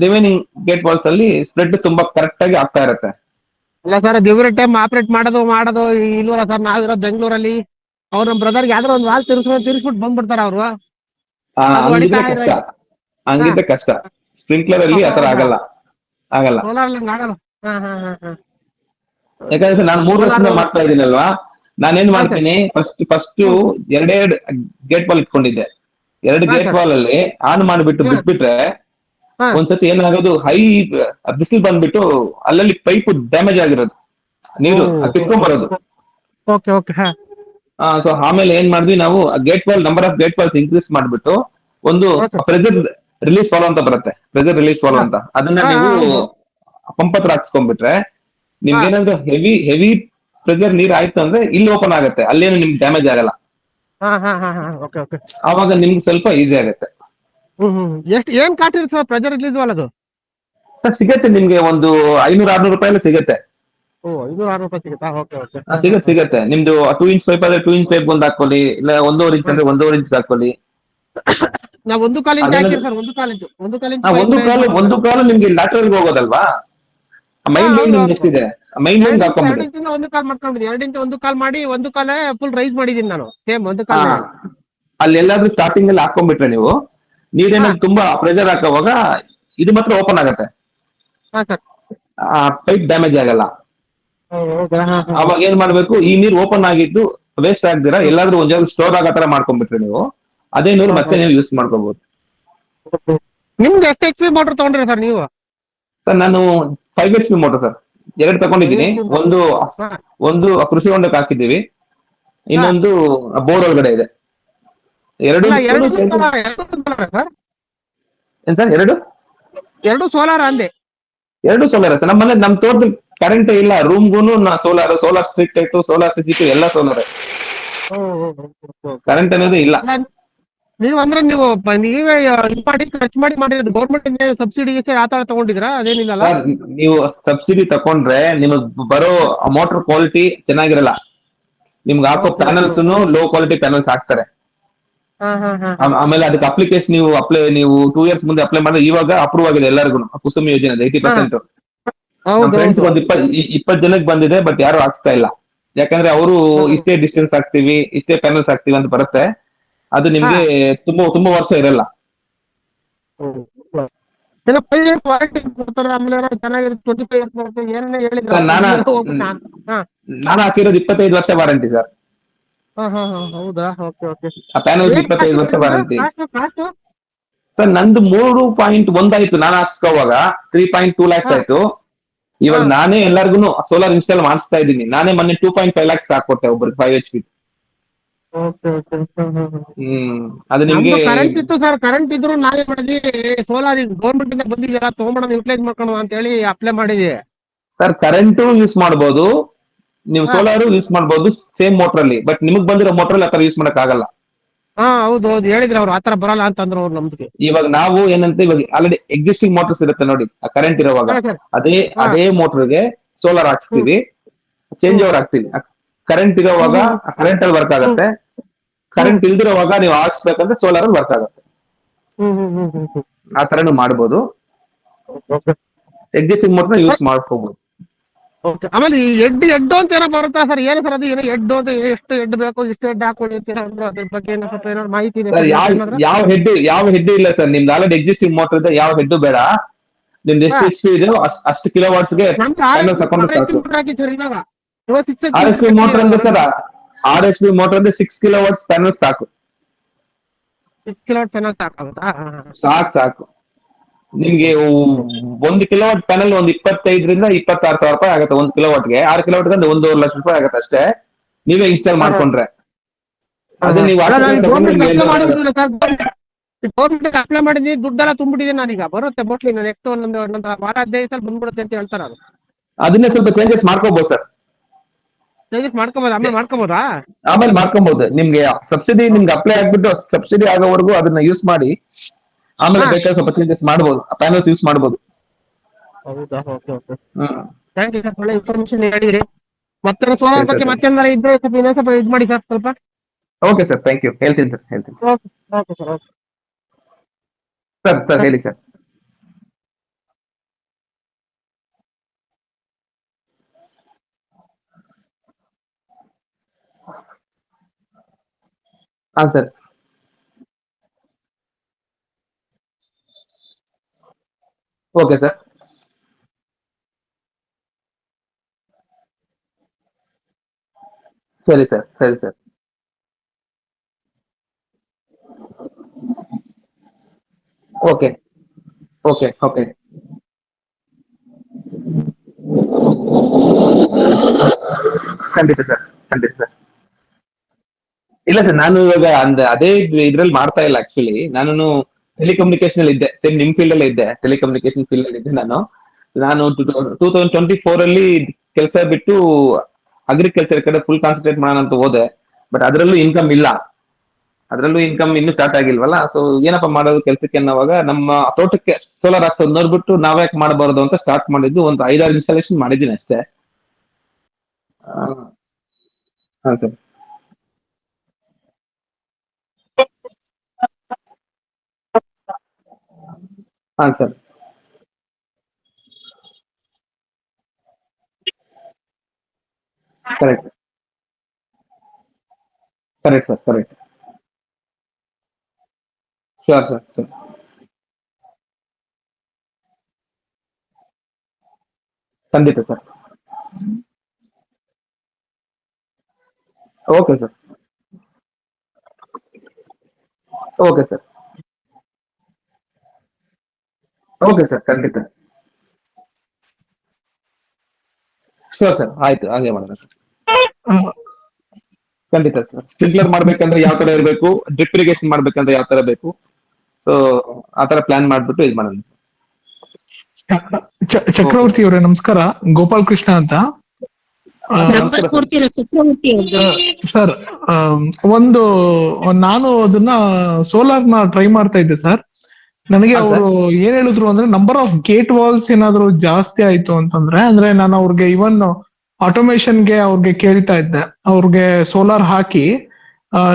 ರಿಮೈನಿಂಗ್ ಗೇಟ್ ವಾಲ್ಸ್ ಅಲ್ಲಿ ಸ್ಪ್ರೆಡ್ ತುಂಬಾ ಕರೆಕ್ಟ್ ಆಗಿ ಆಗ್ತಾ ಇರುತ್ತೆ. ಇಲ್ಲ ಸರ್, ಡ್ಯೂರಿ ಟೈಮ್ ಆಪರೇಟ್ ಮಾಡೋದು ಇಲ್ವಲ್ಲ ಸರ್. ನಾವಿರೋ ಬೆಂಗಳೂರಲ್ಲಿ ಅವ್ರ ನಮ್ ಬ್ರದರ್ಗೆ ಯಾವ್ದಾರ ಒಂದು ವಾಲ್ ತಿರ್ಸ್ಬಿಟ್ಟು ಬಂದ್ಬಿಡ್ತಾರ ಅವ್ರು. ಹಂಗಿದ್ರೆ ಕಷ್ಟ, ಹಂಗಿದ್ರೆ ಕಷ್ಟ. ಸ್ಪ್ರಿಂಕ್ಲರ್ ಅಲ್ಲಿ ಆತರ ಆಗಲ್ಲ. ಸೋಲಾರ್ ಆಗಲ್ಲ. ಯಾಕಂದ್ರೆ ನಾನು 3 ವರ್ಷದಿಂದ ಮಾಡ್ತಾ ಇದ್ದೀನಲ್ವಾ, ನಾನೇನ್ ಮಾಡ್ತೀನಿ, ಫಸ್ಟ್ 2 ಗೇಟ್ ವಾಲ್ ಇಟ್ಕೊಂಡಿದ್ದೆ. 2 ಗೇಟ್ ವಾಲ್ ಅಲ್ಲಿ ಆನ್ ಮಾಡಿಬಿಟ್ಟು ಬಿಟ್ಬಿಟ್ರೆ ಹಾ. ಒಂದ್ಸತಿ ಏನಾಗೋದು ಹೈ ಬಿಸಿಲು ಬಂದ್ಬಿಟ್ಟು ಅಲ್ಲಲ್ಲಿ ಪೈಪ್ ಡ್ಯಾಮೇಜ್ ಆಗಿರೋದು, ನೀರು ಕಿತ್ಕೊಂಡ್ ಬರೋದು. Okay okay. ಹಾ ಸೊ ಆಮೇಲೆ ಏನ್ ಮಾಡಿದ್ವಿ ನಾವು, gate valve number of gate valves increase ಮಾಡ್ಬಿಟ್ಟು ಒಂದು ಓಕೆ. ಪ್ರೆಸರ್ ರಿಲೀಸ್ ಫಾಲೋ ಅಂತ ಬರುತ್ತೆ, ಪ್ರೆಸರ್ ರಿಲೀಸ್ ಫಾಲೋ ಅಂತ, ಅದನ್ನ ಹಾ, ನೀವು ಹೌದು. ಪಂಪ್ ಹತ್ರ ಹಾಕ್ಸ್ಕೊಂಡ್ಬಿಟ್ರೆ ನಿಮ್ಗೆ ಹಾ. ಏನಾದ್ರು ಹೆವಿ ಪ್ರೆಸರ್ ನೀರ್ ಆಯ್ತು ಅಂದ್ರೆ ಇಲ್ಲಿ ಓಪನ್ ಆಗುತ್ತೆ, ಅಲ್ಲೇನು ನಿಮ್ಗೆ ಡ್ಯಾಮೇಜ್ ಆಗಲ್ಲ. ಹಾ ಹಾ ಹಾ ಹಾ ಓಕೆ ಓಕೆ. ಆವಾಗ ನಿಮ್ಗೆ ಸ್ವಲ್ಪ ಈಸಿ ಆಗುತ್ತೆ. ಎಷ್ಟು ಏನ್ ಕಾಟಿರುತ್ತೆ ಸರ್ ಪ್ರೆಜರ್ ಇಲ್ಲಿದ್ವಲ್ಲ ಅದು? ಸಿಗತ್ತೆ ನಿಮ್ಗೆ ಒಂದು 500-600 ರೂಪಾಯಿ ಸಿಗತ್ತೆ. ಓ 500-600 ಸಿಗುತ್ತಾ? Okay okay. ಸಿಗತ್ತೆ. ನಿಮ್ದು 2 ಇಂಚ್ ಪೈಪ್ ಆದ್ರೆ 2 ಇಂಚ್ ಪೈಪ್ ಒಂದು ಹಾಕೊಳ್ಳಿ, ಇಲ್ಲ 1.5 ಇಂಚ್ ಅಂದ್ರೆ 1.5 ಇಂಚ್ ಹಾಕೊಳ್ಳಿ. ನಾವ್ ಒಂದು ಕಾಲು ಇಂಚ್ ಅದೇನದು- ಹಾಕಿರಿ ಸರ್, ಒಂದು ಕಾಲು ಇಂಚು ಒಂದು ಕಾಲು ನಿಮ್ಗೆ ಲ್ಯಾಟರಲ್ ಹೋಗೋದಲ್ವಾ? ಮೈನ್ ಲೈನ್ ನಿಮ್ಗೆ ಎಷ್ಟಿದೆ, ಮೈನ್ ಲೈನ್ ಹಾಕೊಂಡ್ಬಿಡಿ. 2 ಇಂಚಿಂದ ಒಂದು ಕಾಲ್ ಮಾಡ್ಕೊಂಡಿದ್ದೀನಿ, 2 ಇಂಚ್ ಒಂದು ಕಾಲ್ ಮಾಡಿ ಒಂದು ಕಾಲೇ ಫುಲ್ ರೈಸ್ ಮಾಡಿದೀನಿ ನಾನು, ಸೇಮ್ ಒಂದು ಹಾ, ಕಾಲ. ಅಲ್ಲಿ ಎಲ್ಲಾದ್ರೂ ಸ್ಟಾರ್ಟಿಂಗ್ ಅಲ್ಲಿ ಹಾಕೊಂಡ್ಬಿಟ್ರೆ ನೀವು ನೀರೇನಾದ್ರು ತುಂಬಾ ಪ್ರೆಷರ್ ಹಾಕೋವಾಗ ಇದು ಮಾತ್ರ ಓಪನ್ ಆಗತ್ತೆ, ಹಾ ಸರ್. ಪೈಪ್ ಡ್ಯಾಮೇಜ್ ಆಗಲ್ಲ. ಹೌದಾ? ಹಾ ಹಾ. ಅವಾಗ ಏನ್ ಮಾಡ್ಬೇಕು, ಈ ನೀರು ಓಪನ್ ಆಗಿದ್ದು ವೇಸ್ಟ್ ಆಗ್ದಿರಾ ಎಲ್ಲಾದ್ರೂ ಒಂದ್ ಜಾಗ ಸ್ಟೋರ್ ಆಗೋ ತರ ಮಾಡ್ಕೊಂಡ್ಬಿಟ್ರೆ ನೀವು ಅದೇ ನೀರು ಮತ್ತೆ ನೀವು ಯೂಸ್ ಮಾಡ್ಕೋಬಹುದು. ನಿಮ್ದು ಎಷ್ಟು ಎಚ್ ಪಿ ಮೋಟರ್ ತಗೊಂಡ್ರಿ ಸರ್ ನೀವು? ಸರ್ ನಾನು 5 HP ಮೋಟರ್ ಸರ್, 2 ತಗೊಂಡಿದ್ದೀನಿ. ಒಂದು ಕೃಷಿ ಹೊಂಡಕ್ಕೆ ಹಾಕಿದ್ದೀವಿ, ಇನ್ನೊಂದು ಬೋರ್ ಒಳಗಡೆ ಇದೆ. ಎರಡು ಸರ್ ಏನ್ ಸರ್? ಎರಡು ಸೋಲಾರ್ ಅಂದೆ. 2 ಸೋಲಾರ್ ಸರ್. ನಮ್ ತೋಟದಲ್ಲಿ ಕರೆಂಟ್ ಇಲ್ಲ, ರೂಮ್ಗೂನು solar street light, solar city ಎಲ್ಲ ಸೋಲಾರ್, ಕರೆಂಟ್ ಅನ್ನೋದು ಇಲ್ಲ. ನೀವು ಅಂದ್ರೆ ನೀವೇ ಇದು ಮಾಡಿ ಖರ್ಚು ಮಾಡಿರೋದು ಗೌರ್ಮೆಂಟ್ ಇಂದ ಸಬ್ಸಿಡಿ ಆತರ ತಗೊಂಡಿದ್ರಾ? ಅದೇನಿಲ್ಲ. ಸರ್ ನೀವು ಸಬ್ಸಿಡಿ ತಕೊಂಡ್ರೆ ನಿಮಗ್ ಬರೋ ಮೋಟರ್ ಕ್ವಾಲಿಟಿ ಚೆನ್ನಾಗಿರಲ್ಲ, ನಿಮ್ಗೆ ಹಾಕೋ ಪ್ಯಾನಲ್ಸ್ ಲೋ ಕ್ವಾಲಿಟಿ ಪ್ಯಾನಲ್ಸ್ ಹಾಕ್ತಾರೆ. ಆಮೇಲೆ ಅದಕ್ಕೆ ಅಪ್ಲಿಕೇಶನ್ ನೀವು 2 years ಮುಂದೆ ಅಪ್ಲೈ ಮಾಡಿದ್ರೆ ಇವಾಗ ಅಪ್ರೂವ್ ಆಗಿದೆ ಎಲ್ಲರಿಗೂ, ಕುಸುಮ್ ಯೋಜನೆ 80%. ನಮ್ಮ ಫ್ರೆಂಡ್ಸ್ ಒಂದು 20 ಜನಕ್ಕೆ ಬಂದಿದೆ, ಬಟ್ ಯಾರು ಹಾಕ್ಸ್ತಾ ಇಲ್ಲ. ಯಾಕಂದ್ರೆ ಅವರು ಇಷ್ಟೇ ಡಿಸ್ಟೆನ್ಸ್ ಹಾಕ್ತಿವಿ, ಇಷ್ಟೇ ಪ್ಯಾನಲ್ಸ್ ಹಾಕ್ತಿವಿ ಅಂತ ಬರುತ್ತೆ, ಅದು ನಿಮ್ಗೆ ತುಂಬಾ ವರ್ಷ ಇರಲ್ಲ. ನಾನು ಹಾಕಿರೋದು 25 ವರ್ಷ ವಾರಂಟಿ ಸರ್. ಹೌದಾ? Okay okay. ಆ ಪ್ಯಾನಲ್ 25 ವರ್ಷ ವಾರಂಟಿ ಸರ್. ನಂದು 3.1 ಆಯ್ತು, ನಾನು ಹಾಕ್ಸ್ಕೋವಾಗ 3.2 lakhs ಆಯ್ತು. ಇವಾಗ ನಾನೇ ಎಲ್ಲರಿಗೂ ಸೋಲಾರ್ ಇನ್ಸ್ಟಾಲ್ ಮಾಡಿಸ್ತಾ ಇದ್ದೀನಿ. ನಾನೇ ಮೊನ್ನೆ 2.5 lakhs ಹಾಕೊಟ್ಟೆ ಒಬ್ರಿಗೆ 5 HP. ಅದು ನಿಮ್ಗೆ ಕರೆಂಟ್ ಇತ್ತು ಸರ್, ಕರೆಂಟ್ ಇದ್ರು ನಾವೇ ಮಾಡಿದ್ವಿ. ಸೋಲಾರ್ ಗೌರ್ಮೆಂಟ್ ಇಂದ ಬಂದಿದ್ದೀರಾ, ತಗೊಂಡ್ಬಿಡೋದು ಯೂಟಿಲೈಸ್ ಮಾಡ್ಕೊಳ್ಳೋಣ ಅಂತ ಹೇಳಿ ಅಪ್ಲೈ ಮಾಡಿದ್ವಿ ಸರ್. ಕರೆಂಟು ಯೂಸ್ ಮಾಡಬಹುದು, ನೀವು ಸೋಲಾರ್ ಯೂಸ್ ಮಾಡಬಹುದು ಸೇಮ್ ಮೋಟರ್ ಅಲ್ಲಿ, ಬಟ್ ನಿಮಗ್ ಬಂದಿರೋ ಮೋಟರ್ ಅಲ್ಲಿ ಆತರ ಯೂಸ್ ಮಾಡಕ್ ಆಗಲ್ಲ. ಹೌದು ಹೌದು, ಹೇಳಿದ್ರೆ ಅವ್ರು ಆತರ ಬರಲ್ಲ ಅಂತಂದ್ರು ಅವ್ರು ನಮ್ಗೆ. ಇವಾಗ ನಾವು ಏನಂತ, ಇವಾಗ ಆಲ್ರೆಡಿ ಎಕ್ಸಿಸ್ಟಿಂಗ್ ಮೋಟರ್ಸ್ ಇರುತ್ತೆ ನೋಡಿ, ಕರೆಂಟ್ ಇರೋವಾಗ ಅದೇ ಮೋಟರ್ಗೆ ಸೋಲಾರ್ ಹಾಕ್ಸ್ತೀವಿ, ಚೇಂಜ್ ಓವರ್ ಹಾಕ್ತೀವಿ. ಕರೆಂಟ್ ಇರೋವಾಗ ಕರೆಂಟ್ ಅಲ್ಲಿ ವರ್ಕ್ ಆಗುತ್ತೆ, ಕರೆಂಟ್ ಇಲ್ದಿರೋವಾಗ ನೀವು ಹಾಕ್ಸ್ಬೇಕಂದ್ರೆ ಸೋಲಾರ್ ಅಲ್ಲಿ ವರ್ಕ್ ಆಗುತ್ತೆ. ಆ ತರನು ಮಾಡ್ಬೋದು, ಎಕ್ಸಿಸ್ಟಿಂಗ್ ಮೋಟರ್ ಯೂಸ್ ಮಾಡ್ಕೋಬಹುದು. ಆಮೇಲೆ ಈ ಎಡ್ಡು ಅಂತ ಏನೋ ಬರುತ್ತಾ ಸರ್? ಏನು ಸರ್ ಅದು? ಏನೋ ಎಡ್ಡು ಅಂತ, ಎಷ್ಟು ಎಡ್ ಬೇಕು, ಇಷ್ಟು ಎಡ್ ಹಾಕೊಳ್ಳಿ ಅಂತೀರಾ ಅಂದ್ರೆ ಅದ್ರ ಬಗ್ಗೆ ಏನೋ ಸ್ವಲ್ಪ ಏನಾದ್ರು ಮಾಹಿತಿ ಇದೆ? ಯಾವ ಹೆಡ್ ಇಲ್ಲ ಸರ್. ನಿಮ್ದು ಆಲ್ರೆಡಿ ಎಕ್ಸಿಸ್ಟಿಂಗ್ ಮೋಟರ್ ಇದೆ, ಯಾವ ಹೆಡ್ ಬೇಡ. ನಿಮ್ದು ಎಷ್ಟು HP ಇದೆ ಅಷ್ಟು ಕಿಲೋವಾಟ್ಸ್ಗೆ ಪ್ಯಾನಲ್ಸ್ ಹಾಕೊಂಡು ಸಾಕು. RSP ಮೋಟರ್ ಅಂದ್ರೆ ಸರ್, RSP ಮೋಟರ್ ಅಂದ್ರೆ 6 kilowatts ಪ್ಯಾನಲ್ಸ್ ಸಾಕು. 6 kilowatt ಪ್ಯಾನಲ್ ಸಾಕಾಗುತ್ತಾ? ಸಾಕು. ನಿಮ್ಗೆ 1 kilowatt ಪ್ಯಾನಲ್ ಒಂದು 25,000 - 26,000 ರೂಪಾಯಿ ಆಗುತ್ತೆ 1 kilowattಗೆ. 6 kilowatt ಅಂದ್ರೆ 1.5 ಲಕ್ಷ ರೂಪಾಯಿ ಆಗುತ್ತೆ ಅಷ್ಟೇ, ನೀವೇ ಇನ್ಸ್ಟಾಲ್ ಮಾಡ್ಕೊಂಡ್ರೆ. ಅದೇ ನೀವು ಗೌರ್ಮೆಂಟ್ ಅಪ್ಲೈ ಮಾಡಿದ್ವಿ, ದುಡ್ಡೆಲ್ಲ ತುಂಬಿಟ್ಟಿದ್ದೀನಿ ನಾನೀಗ. ಬರುತ್ತೆ ಮೋಸ್ಟ್ಲಿ ನೆಕ್ಸ್ಟ್ ಒಂದೊಂದು ವಾರ 15 ದಿವಸ ಬಂದ್ಬಿಡುತ್ತೆ ಅಂತ ಹೇಳ್ತಾರೆ ಅದು. ಅದನ್ನೇ ಸ್ವಲ್ಪ ಚೇಂಜಸ್ ಮಾಡ್ಕೋಬಹುದು ಸರ್. ಚೇಂಜಸ್ ಮಾಡ್ಕೋಬಹುದು, ಆಮೇಲೆ ಮಾಡ್ಕೋಬಹುದಾ? ಆಮೇಲೆ ಮಾಡ್ಕೊಬಹುದು. ನಿಮ್ಗೆ ಸಬ್ಸಿಡಿ ನಿಮ್ಗೆ ಅಪ್ಲೈ ಆಗ್ಬಿಟ್ಟು ಸಬ್ಸಿಡಿ ಆಗೋವರೆಗೂ ಅದನ್ನ ಯೂಸ್ ಮಾಡಿ, ಆಮೇಲೆ ಬೇಕಾದ್ರೆ ಸ್ವಲ್ಪ ಚೇಂಜಸ್ ಮಾಡಬಹುದು, ಪ್ಯಾನಲ್ಸ್ ಯೂಸ್ ಮಾಡಬಹುದು. ಹೌದಾ? Okay okay. Thank you sir, ಒಳ್ಳೆ ಇನ್ಫಾರ್ಮೇಶನ್ ಹೇಳಿದ್ರಿ. ಮತ್ತೆ ಸೋಲಾರ್ ಬಗ್ಗೆ ಮತ್ತೆ ಇದ್ರೆ ಸ್ವಲ್ಪ ಇದು ಮಾಡಿ ಸರ್ ಸ್ವಲ್ಪ. Okay sir, thank you. ಹೇಳ್ತೀನಿ sir. Okay sir. Okay sir ಹೇಳಿ ಸರ್. ಹಾ ಸರ್. Okay sir. ಸರಿ ಸರ್. ಓಕೆ ಓಕೆ ಓಕೆ ಖಂಡಿತ ಸರ್, ಖಂಡಿತ ಸರ್. ಇಲ್ಲ ಸರ್, ನಾನು ಇವಾಗ ಅದೇ ಇದ್ರಲ್ಲಿ ಮಾಡ್ತಾ ಇಲ್ಲ. ಆಕ್ಚುಲಿ ನಾನು ಟೆಲಿಕಮ್ಯುನಿಕೇಶನ್ ಅಲ್ಲಿ ಇದ್ದೆ, ಸೇಮ್ ನಿಮ್ ಫೀಲ್ಡ್ ಅಲ್ಲೇ ಇದ್ದೆ, ಟೆಲಿಕಮ್ಯುನಿಕೇಶನ್ ಫೀಲ್ಡ್ ಅಲ್ಲಿ ಇದ್ದೆ. ನಾನು 2024 ಅಲ್ಲಿ ಕೆಲಸ ಬಿಟ್ಟು ಅಗ್ರಿಕಲ್ಚರ್ ಕಡೆ ಫುಲ್ ಕಾನ್ಸಂಟ್ರೇಟ್ ಮಾಡೋಣ ಅಂತ ಹೋದೆ. ಬಟ್ ಅದರಲ್ಲೂ ಇನ್ಕಮ್ ಇಲ್ಲ, ಅದರಲ್ಲೂ ಇನ್ಕಮ್ ಇನ್ನೂ ಸ್ಟಾರ್ಟ್ ಆಗಿಲ್ವಲ್ಲ. ಸೊ ಏನಪ್ಪಾ ಮಾಡೋದು ಕೆಲ್ಸಕ್ಕೆ ಅನ್ನೋವಾಗ ನಮ್ಮ ತೋಟಕ್ಕೆ ಸೋಲಾರ್ ಹಾಕ್ಸೋದು ನೋಡ್ಬಿಟ್ಟು ನಾವ್ಯಾಕೆ ಮಾಡಬಾರ್ದು ಅಂತ ಸ್ಟಾರ್ಟ್ ಮಾಡಿದ್ದು. ಒಂದು 5-6 ಇನ್ಸ್ಟಾಲೇಷನ್ ಮಾಡಿದ್ದೀನಿ ಅಷ್ಟೇ. ಹಾ ಸರ್. ಹಾ sir, correct correct sir, correct. Sure sir, sir. ಖಂಡಿತ sir. Okay sir, okay sir, okay sir, ಖಂಡಿತ. ಶೋರ್ ಸರ್, ಆಯ್ತು, ಹಾಗೆ ಮಾಡೋಣ ಸರ್. ಖಂಡಿತ ಸರ್. ಸ್ಪ್ರಿಂಕ್ಲರ್ ಮಾಡ್ಬೇಕಂದ್ರೆ ಯಾವ ತರ ಇರಬೇಕು, ಡ್ರಿಪ್ ಇರಿಗೇಷನ್ ಮಾಡ್ಬೇಕಂದ್ರೆ ಯಾವ ತರ ಬೇಕು, ಸೊ ಆ ತರ ಪ್ಲಾನ್ ಮಾಡ್ಬಿಟ್ಟು ಇದು ಮಾಡೋಣ. ಚಕ್ರವರ್ತಿ ಅವರೇ ನಮಸ್ಕಾರ, ಗೋಪಾಲ್ ಕೃಷ್ಣ ಅಂತ. ಸರ್, ಒಂದು ನಾನು ಅದನ್ನ ಸೋಲಾರ್ ನ ಟ್ರೈ ಮಾಡ್ತಾ ಇದ್ದೆ ಸರ್. ನನಗೆ ಅವರು ಏನ್ ಹೇಳಿದ್ರು ಅಂದ್ರೆ ನಂಬರ್ ಆಫ್ ಗೇಟ್ ವಾಲ್ಸ್ ಏನಾದ್ರು ಜಾಸ್ತಿ ಆಯ್ತು ಅಂತಂದ್ರೆ, ಅಂದ್ರೆ ನಾನು ಅವ್ರಿಗೆ ಇವನ್ ಆಟೋಮೇಶನ್ಗೆ ಅವ್ರಿಗೆ ಕೇಳ್ತಾ ಇದ್ದೆ, ಅವ್ರಿಗೆ ಸೋಲಾರ್ ಹಾಕಿ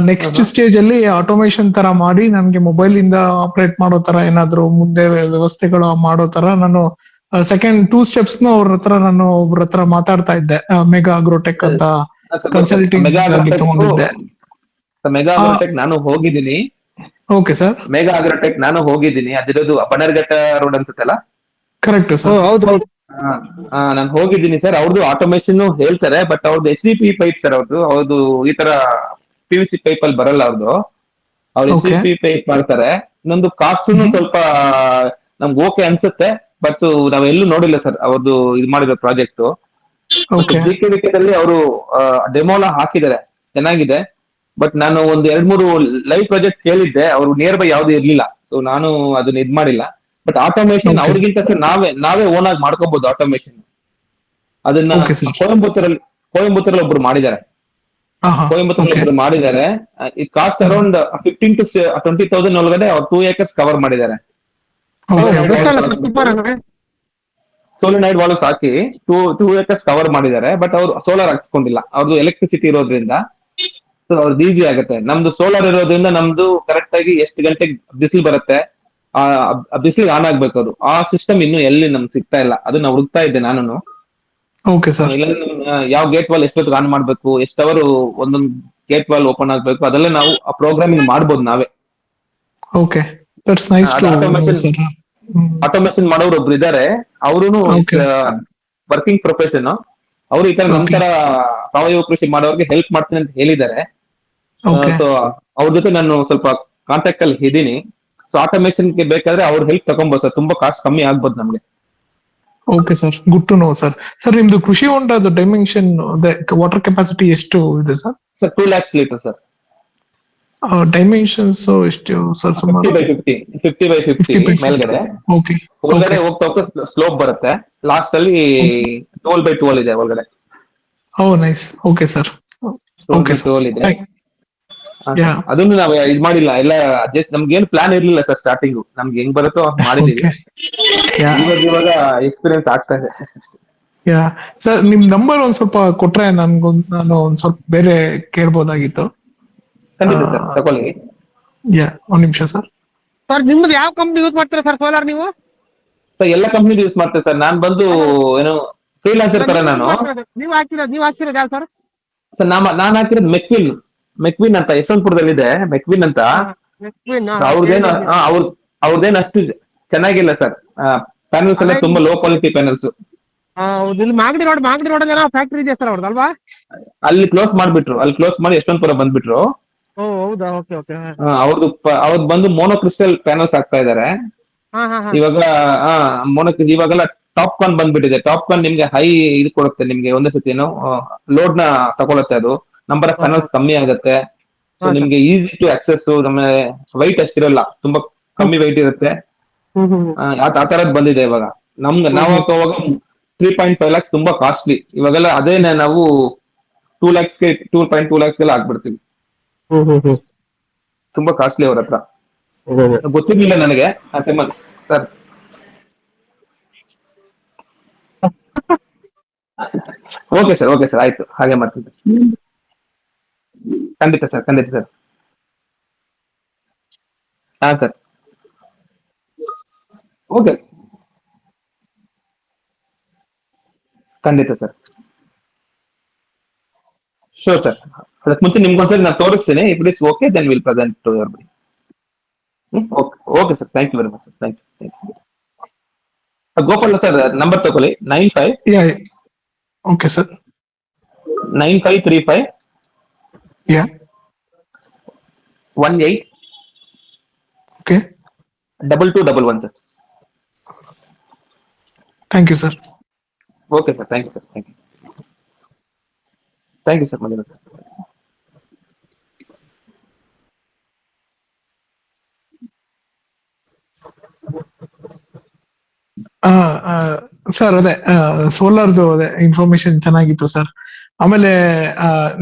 ನೆಕ್ಸ್ಟ್ ಸ್ಟೇಜ್ ಅಲ್ಲಿ ಆಟೋಮೇಶನ್ ತರ ಮಾಡಿ ನನ್ಗೆ ಮೊಬೈಲ್ ಇಂದ ಆಪರೇಟ್ ಮಾಡೋ ತರ ಏನಾದ್ರು ಮುಂದೆ ವ್ಯವಸ್ಥೆಗಳು ಮಾಡೋ ತರ ನಾನು ಸೆಕೆಂಡ್ 2 ಸ್ಟೆಪ್ಸ್ ನ ಒಬ್ರ ಹತ್ರ ಮಾತಾಡ್ತಾ ಇದ್ದೆ. ಮೆಗಾ ಅಗ್ರೋಟೆಕ್ ಅಂತ ಕನ್ಸಲ್ಟಿಂಗ್ ತಗೊಂಡಿದ್ದೆ. ಮೆಗಾ ಅಗ್ರೋಟೆಕ್ ನಾನು ಹೋಗಿದ್ದೀನಿ. Okay sir. ಮೆಗಾ ಅಗ್ರೋಟೆಕ್ ನಾನು ಹೋಗಿದ್ದೀನಿ, ಅದಿರೋದು ಬನ್ನರ್ಘಟ್ಟ ರೋಡ್ ಅನ್ಸುತ್ತಲ್ಲ. Correct sir. ಹೌದು. ನಾನು ಹೋಗಿದ್ದೀನಿ ಸರ್. ಅವ್ರದ್ದು ಆಟೋಮೇಶನ್ ಹೇಳ್ತಾರೆ, ಬಟ್ ಅವ್ರದ್ದು HDP ಪೈಪ್ ಸರ್. ಅವ್ರದ್ದು ಈ ತರ PVC ಪೈಪ್ ಅಲ್ಲಿ ಬರಲ್ಲ ಅವ್ರದ್ದು. ಅವ್ರು HDP ಪೈಪ್ ಮಾಡ್ತಾರೆ. ಇನ್ನೊಂದು ಕಾಸ್ಟ್ ಸ್ವಲ್ಪ ನಮ್ಗೆ ಓಕೆ ಅನ್ಸುತ್ತೆ, ಬಟ್ ನಾವೆಲ್ಲೂ ನೋಡಿಲ್ಲ ಸರ್ ಅವ್ರದ್ದು ಇದು ಮಾಡಿರೋ ಪ್ರಾಜೆಕ್ಟ್. ಜಿಕೆವಿಕೆದಲ್ಲಿ ಅವರು ಡೆಮೋಲ ಹಾಕಿದ್ದಾರೆ, ಚೆನ್ನಾಗಿದೆ. ಬಟ್ ನಾನು ಒಂದು 2-3 ಲೈವ್ ಪ್ರಾಜೆಕ್ಟ್ ಕೇಳಿದ್ದೆ, ಅವ್ರು ನಿಯರ್ ಬೈ ಯಾವ್ದು ಇರ್ಲಿಲ್ಲ. ಸೊ ನಾನು ಅದನ್ನ ಇದ್ ಮಾಡಿಲ್ಲ. ಬಟ್ ಆಟೋಮೇಶನ್ ಅವ್ರಿಗಿಂತ ಸರ್ ನಾವೇ ಓನ್ ಆಗಿ ಮಾಡ್ಕೋಬಹುದು ಆಟೋಮೇಶನ್. ಅದನ್ನ ಕೊಯಂಬತ್ತೂರಲ್ಲಿ ಒಬ್ರು ಮಾಡಿದ್ದಾರೆ. ಒಬ್ರು ಮಾಡಿದ್ದಾರೆ. ಈ ಕಾಸ್ಟ್ ಅರೌಂಡ್ 15 to 20,000 ಒಳಗಡೆ ಅವ್ರು 2 acres ಕವರ್ ಮಾಡಿದ್ದಾರೆ. ಸೋಲಿನೈಡ್ ವಾಲ್ವ್ಸ್ ಹಾಕಿ 2 acres ಕವರ್ ಮಾಡಿದ್ದಾರೆ. ಬಟ್ ಅವ್ರು ಸೋಲಾರ್ ಹಾಕ್ಸ್ಕೊಂಡಿಲ್ಲ, ಅವ್ರದ್ದು ಎಲೆಕ್ಟ್ರಿಸಿಟಿ ಇರೋದ್ರಿಂದ ಅವ್ರದ್ದು ಈಸಿ ಆಗುತ್ತೆ. ನಮ್ದು ಸೋಲಾರ್ ಇರೋದ್ರಿಂದ ನಮ್ದು ಕರೆಕ್ಟ್ ಆಗಿ ಎಷ್ಟು ಗಂಟೆಗೆ ಬಿಸಿಲು ಬರುತ್ತೆ, ಆ ಬಿಸಿಲಿಗೆ ಆನ್ ಆಗ್ಬೇಕು. ಅದು ಆ ಸಿಸ್ಟಮ್ ಇನ್ನು ಎಲ್ಲಿ ನಮ್ಗೆ ಸಿಗ್ತಾ ಇಲ್ಲ, ಅದನ್ನ ಹುಡುಕ್ತಾ ಇದ್ದೆ ನಾನು. ಯಾವ ಗೇಟ್ ವಾಲ್ ಎಷ್ಟೊತ್ತಿಗೆ ಆನ್ ಮಾಡ್ಬೇಕು, ಎಷ್ಟು ಅವರು ಒಂದೊಂದು ಗೇಟ್ ವಾಲ್ ಓಪನ್ ಆಗ್ಬೇಕು, ಅದೆಲ್ಲ ನಾವು ಆ ಪ್ರೋಗ್ರಾಮಿಂಗ್ ಮಾಡ್ಬೋದು ನಾವೇ. ಆಟೋಮೇಶನ್ ಮಾಡೋರು ಒಬ್ರು ಇದಾರೆ, ಅವರು ವರ್ಕಿಂಗ್ ಪ್ರೊಫೆಷನ್. ಅವರು ಈ ತರ ನಂತರ ಸಾವಯವ ಕೃಷಿ ಮಾಡೋರ್ಗೆ ಹೆಲ್ಪ್ ಮಾಡ್ತೀನಿ ಅಂತ ಹೇಳಿದ್ದಾರೆ. ಸೊ ಅವ್ರ ಜೊತೆ ನಾನು ಸ್ವಲ್ಪ ಕಾಂಟ್ಯಾಕ್ಟ್ ಅಲ್ಲಿ ಇದ್ದೀನಿ. ಸೊ ಆಟೋಮೇಶನ್ಗೆ ಬೇಕಾದ್ರೆ ಅವ್ರ ಹೆಲ್ಪ್ ತಗೊಂಬೋದು ಸರ್, ತುಂಬಾ ಕಾಸ್ಟ್ ಕಮ್ಮಿ ಆಗ್ಬೋದು ನಮ್ಗೆ. Okay sir, good to know sir. Sir ನಿಮ್ದು ಕೃಷಿ ಹೊಂಡದ ಡೈಮೆನ್ಷನ್ ವಾಟರ್ ಕೆಪಾಸಿಟಿ ಎಷ್ಟು ಇದೆ sir? Sir 2 lakhs litre sir. Dimensions ಎಷ್ಟು ಸರ್? ಸುಮಾರು 50 by 50 ಮೇಲ್ಗಡೆ. ಒಳಗಡೆ ಹೋಗ್ತಾ ಸ್ಲೋಪ್ ಬರುತ್ತೆ. ಲಾಸ್ಟ್ ಅಲ್ಲಿ 12 by 12 ಇದೆ ಒಳಗಡೆ. Nice. Okay sir. Okay sir, ಇದೆ. ಅದನ್ನು ನಾವು ಇದ್ ಮಾಡಿಲ್ಲ, ಎಲ್ಲ ಜಸ್ಟ್ ನಮ್ಗೆ ಏನು ಪ್ಲಾನ್ ಇರ್ಲಿಲ್ಲ ಸರ್ ಸ್ಟಾರ್ಟಿಂಗ್. ನಮ್ಗೆ ಹೆಂಗ್ ಬರುತ್ತೋ ಮಾಡಿದೀವಿ. ಇವಾಗ ಎಕ್ಸ್ಪೀರಿಯನ್ಸ್ ಆಗ್ತಾ ಇದೆ. ಸರ್ ನಿಮ್ ನಂಬರ್ ಒಂದ್ ಸ್ವಲ್ಪ ಕೊಟ್ರೆ ನಾನು ಒಂದ್ ಸ್ವಲ್ಪ ಬೇರೆ ಕೇಳ್ಬೋದಾಗಿತ್ತು. ಖಂಡಿತ ಸರ್, ತಗೊಳ್ಳಿ. ಒಂದ್ ನಿಮಿಷ ಸರ್. ಸರ್ ನಿಮ್ದು ಯಾವ ಕಂಪ್ನಿ ಯೂಸ್ ಮಾಡ್ತೀರಾ ಸರ್ ಸೋಲಾರ್ ನೀವು? ಸರ್ ಎಲ್ಲ ಕಂಪ್ನಿ ಯೂಸ್ ಮಾಡ್ತೇವೆ ಸರ್. ನಾನ್ ಬಂದು ಏನು ಫ್ರೀಲಾನ್ಸರ್ ತರ. ನೀವು ಹಾಕಿರೋದು ಯಾವ ಸರ್? ಸರ್ ನಾನ್ ಹಾಕಿರೋದು ಮೆಕ್ವಿನ್ ಅಂತ ಯಶವಂತಪುರದಲ್ಲಿ ಇದೆ. ಮೆಕ್ವಿನ್ ಅಂತ. ಅವ್ರದ್ದೇನು ಅಷ್ಟು ಚೆನ್ನಾಗಿಲ್ಲ ಸರ್. ಪ್ಯಾನಲ್ಸ್ ಎಲ್ಲ ತುಂಬಾ low quality panels. Magadi road ಏನೋ ಫ್ಯಾಕ್ಟ್ರಿ ಇದೆ ಸರ್ ಅವ್ರದಲ್ವಾ? ಅಲ್ಲಿ ಕ್ಲೋಸ್ ಮಾಡಿ ಯಶವಂತಪುರ ಬಂದ್ಬಿಟ್ರು. ಹೌದಾ? Okay okay. ಅವ್ರದ್ದು ಬಂದು ಮೋನೋ ಕ್ರಿಸ್ಟಲ್ ಪ್ಯಾನಲ್ಸ್ ಹಾಕ್ತಾ ಇದಾರೆ. ಹಾ ಹಾ ಹಾ ಇವಾಗ ಮೊನಕ್ ಇವಾಗೆಲ್ಲ ಟಾಪ್ ಕಾನ್ ಬಂದ್ಬಿಟ್ಟಿದೆ. ಟಾಪ್ ಕಾನ್ ನಿಮ್ಗೆ ಹೈ ಇದು ಕೊಡುತ್ತೆ, ನಿಮ್ಗೆ ಒಂದೇ ಸತಿ ಲೋಡ್ ನ ತಗೊಳುತ್ತೆ. ಅದು ನಂಬರ್ ಆಫ್ ಓಕೆ ಪ್ಯಾನಲ್ಸ್ ಕಮ್ಮಿ ಆಗುತ್ತೆ. ಸೊ ಹಾ ಸರ್ ನಿಮ್ಗೆ ಈಸಿ ಟು ಆಕ್ಸೆಸ್. ನಮ್ಮ ವೈಟ್ ಅಷ್ಟಿರಲ್ಲ, ತುಂಬಾ ಹ್ಮ್ ಕಮ್ಮಿ ವೈಟ್ ಇರುತ್ತೆ. ಹ್ಮ್ ಹ್ಮ್ ಆ ತರದ್ ಬಂದಿದೆ ಇವಾಗ. ಹ್ಮ್ ನಾವು ಹ್ಮ್ ಅವಾಗ 3.5 lakhs ತುಂಬಾ ಕಾಸ್ಟ್ಲಿ. ಇವಾಗೆಲ್ಲ ಅದೇನೆ ನಾವು 2 lakhs 2.2 lakhs ಗೆಲ್ಲ ಆಗ್ಬಿಡ್ತೀವಿ. ಹ್ಮ್ ಹ್ಮ್ ಹ್ಮ್ ತುಂಬಾ ಕಾಸ್ಟ್ಲಿ ಅವ್ರ ಹತ್ರ. ಅದೇ ಅದೇ. ಗೊತ್ತಿರ್ಲಿಲ್ಲ ನನಗೆ ಆ ಟೈಮಲ್ಲಿ sir. Okay sir, okay sir, ಆಯ್ತು, ಹಾಗೆ ಮಾಡ್ತೀನಿ. ಖಂಡಿತ ಸರ್, ಖಂಡಿತ ಸರ್. ಹಾ ಸರ್, ಓಕೆ, ಖಂಡಿತ ಸರ್, ಶೋರ್ ಸರ್. ಅದಕ್ಕೆ ಮುಂಚೆ ನಿಮ್ಗೊಂದ್ಸರಿ ನಾನು ತೋರಿಸ್ತೀನಿ. If it is okay then will present to your body. Okay, okay sir, thank you very much sir, thank you. Gopal sir, number ತಗೊಳ್ಳಿ. 95 yeah okay sir 9535 yeah 18 okay 2211 sir. Thank you sir. Okay sir, thank you sir, thank you sir, Manjunath sir. Sir ಅದೇ ಸೋಲಾರ್ದು ಅದೇ information ಚೆನ್ನಾಗಿತ್ತು sir. ಆಮೇಲೆ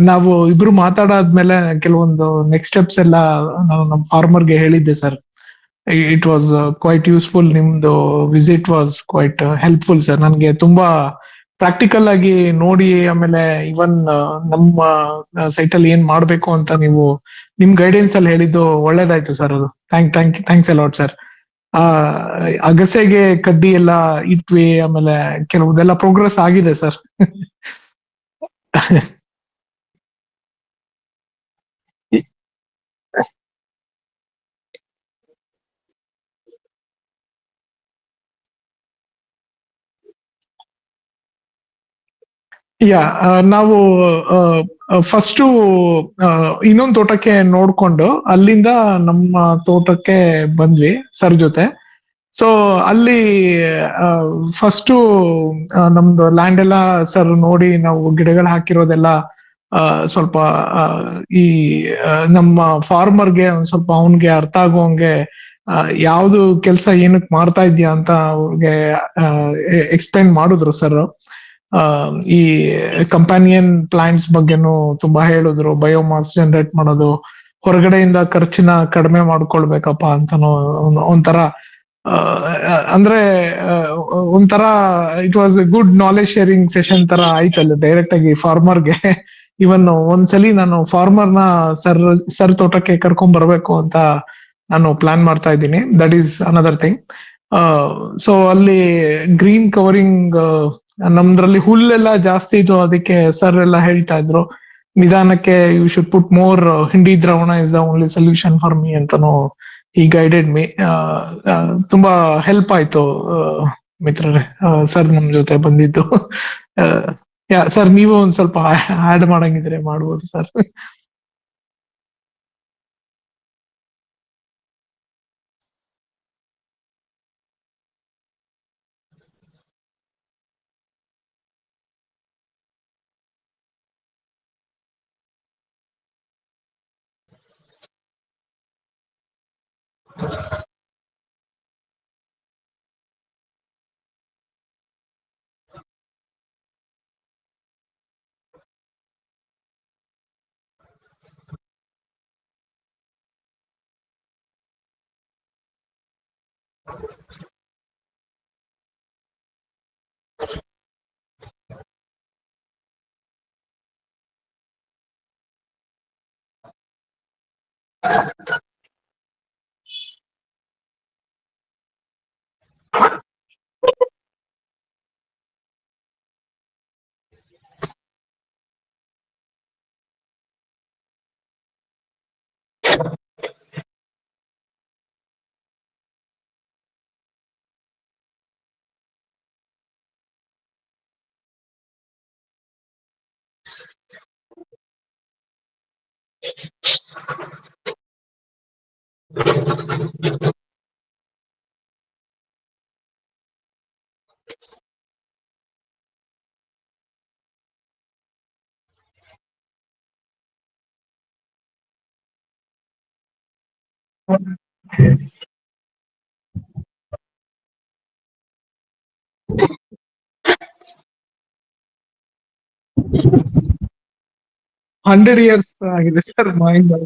ನಾವು ಇಬ್ರು ಮಾತಾಡಾದ್ಮೇಲೆ ಕೆಲವೊಂದು next steps ಎಲ್ಲ ನಾನು ನಮ್ಮ ಫಾರ್ಮರ್ಗೆ ಹೇಳಿದ್ದೆ sir. It was quite useful. ನಿಮ್ದು visit was quite helpful sir. ನನಗೆ ತುಂಬಾ ಪ್ರಾಕ್ಟಿಕಲ್ ಆಗಿ ನೋಡಿ, ಆಮೇಲೆ ಇವನ್ ನಮ್ಮ ಸೈಟ್ ಅಲ್ಲಿ ಏನ್ ಮಾಡ್ಬೇಕು ಅಂತ ನೀವು ನಿಮ್ ಗೈಡೆನ್ಸ್ ಅಲ್ಲಿ ಹೇಳಿದ್ದು ಒಳ್ಳೇದಾಯ್ತು ಸರ್. ಅದು ಥ್ಯಾಂಕ್ಸ್ ಅಲಾಟ್ ಸರ್. ಆ ಅಗಸೆಗೆ ಕಡ್ಡಿ ಎಲ್ಲ ಇಟ್ವಿ, ಆಮೇಲೆ ಕೆಲವುದೆಲ್ಲ ಪ್ರೋಗ್ರೆಸ್ ಆಗಿದೆ ಸರ್. ಯಾ ನಾವು ಫಸ್ಟು ಇನ್ನೊಂದು ತೋಟಕ್ಕೆ ನೋಡ್ಕೊಂಡು ಅಲ್ಲಿಂದ ನಮ್ಮ ತೋಟಕ್ಕೆ ಬಂದ್ವಿ ಸರ್ ಜೊತೆ. ಸೊ ಅಲ್ಲಿ ಫಸ್ಟು ನಮ್ದು ಲ್ಯಾಂಡ್ ಎಲ್ಲ ಸರ್ ನೋಡಿ, ನಾವು ಗಿಡಗಳು ಹಾಕಿರೋದೆಲ್ಲ ಸ್ವಲ್ಪ ಈ ನಮ್ಮ ಫಾರ್ಮರ್ಗೆ ಒಂದ್ ಸ್ವಲ್ಪ ಅವನ್ಗೆ ಅರ್ಥ ಆಗುವಂಗೆ ಯಾವ್ದು ಕೆಲಸ ಏನಕ್ಕೆ ಮಾಡ್ತಾ ಇದ್ಯಾ ಅಂತ ಅವ್ರಿಗೆ ಎಕ್ಸ್ಪ್ಲೈನ್ ಮಾಡಿದ್ರು ಸರ್. ಈ ಕಂಪ್ಯಾನಿಯನ್ ಪ್ಲಾಂಟ್ಸ್ ಬಗ್ಗೆನೂ ತುಂಬಾ ಹೇಳಿದ್ರು. ಬಯೋಮಾಸ್ ಜನರೇಟ್ ಮಾಡೋದು, ಹೊರಗಡೆಯಿಂದ ಖರ್ಚಿನ ಕಡಿಮೆ ಮಾಡ್ಕೊಳ್ಬೇಕಪ್ಪ ಅಂತಾನು ಒಂಥರ ಅಂದ್ರೆ ಒಂಥರ it was a good knowledge sharing session ತರ ಆಯ್ತಲ್ಲ ಡೈರೆಕ್ಟ್ ಆಗಿ ಫಾರ್ಮರ್ಗೆ. ಇವನ್ ಒಂದ್ಸಲಿ ನಾನು ಫಾರ್ಮರ್ನ ಸರ್ ತೋಟಕ್ಕೆ ಕರ್ಕೊಂಡ್ ಬರ್ಬೇಕು ಅಂತ ನಾನು ಪ್ಲಾನ್ ಮಾಡ್ತಾ ಇದ್ದೀನಿ. That is another thing. So ಅಲ್ಲಿ ಗ್ರೀನ್ ಕವರಿಂಗ್, ನಮ್ದ್ರಲ್ಲಿ ಹುಲ್ಲೆಲ್ಲ ಜಾಸ್ತಿ ಇತ್ತು, ಅದಕ್ಕೆ ಸರ್ ಎಲ್ಲ ಹೇಳ್ತಾ ಇದ್ರು ನಿಧಾನಕ್ಕೆ ಯು ಶುಡ್ ಪುಟ್ ಮೋರ್ ಹಿಂಡಿ ದ್ರಾವಣ is the only solution for me ಅಂತಾನು ಈ ಗೈಡೆಡ್ ಮೀ. ತುಂಬಾ ಹೆಲ್ಪ್ ಆಯ್ತು ಮಿತ್ರರೇ, ಸರ್ ನಮ್ ಜೊತೆ ಬಂದಿದ್ದು. ಯಾ ಸರ್, ನೀವು ಒಂದ್ ಸ್ವಲ್ಪ ಆಡ್ ಮಾಡಂಗಿದ್ರೆ ಮಾಡ್ಬೋದು ಸರ್. 100 ಇಯರ್ಸ್ ಆಗಿದೆ ಸರ್ ಮಾವಿನ ಮರ.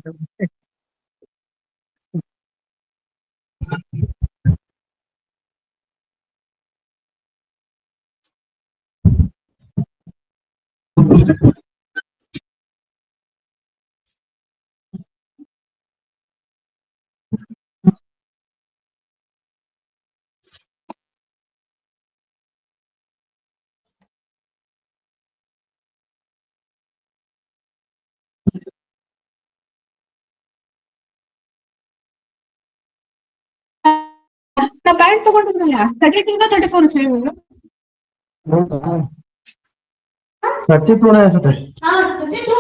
ನಾ ಪ್ಯಾಂಟ್ ತಗೊಂಡಿದ್ನಲ್ಲ 32 34 ಸೇಮ್. 32 ಅನ್ಸುತ್ತೆ. ಹಾ 32.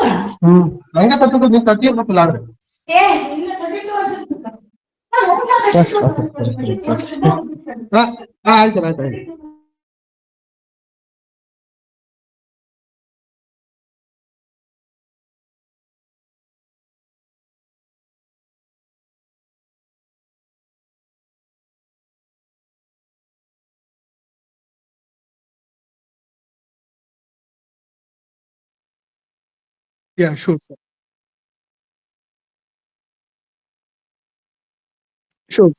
ನಂಗೆ 32 ನೀವು 30 ಇರ್ಬೇಕಲ್ಲ ಆದ್ರೆ. ಏ ಇಲ್ಲ 32 ಅನ್ಸುತ್ತೆ. ಆಯ್ತು ಆಯ್ತು. Yeah, sure, sir. Sure.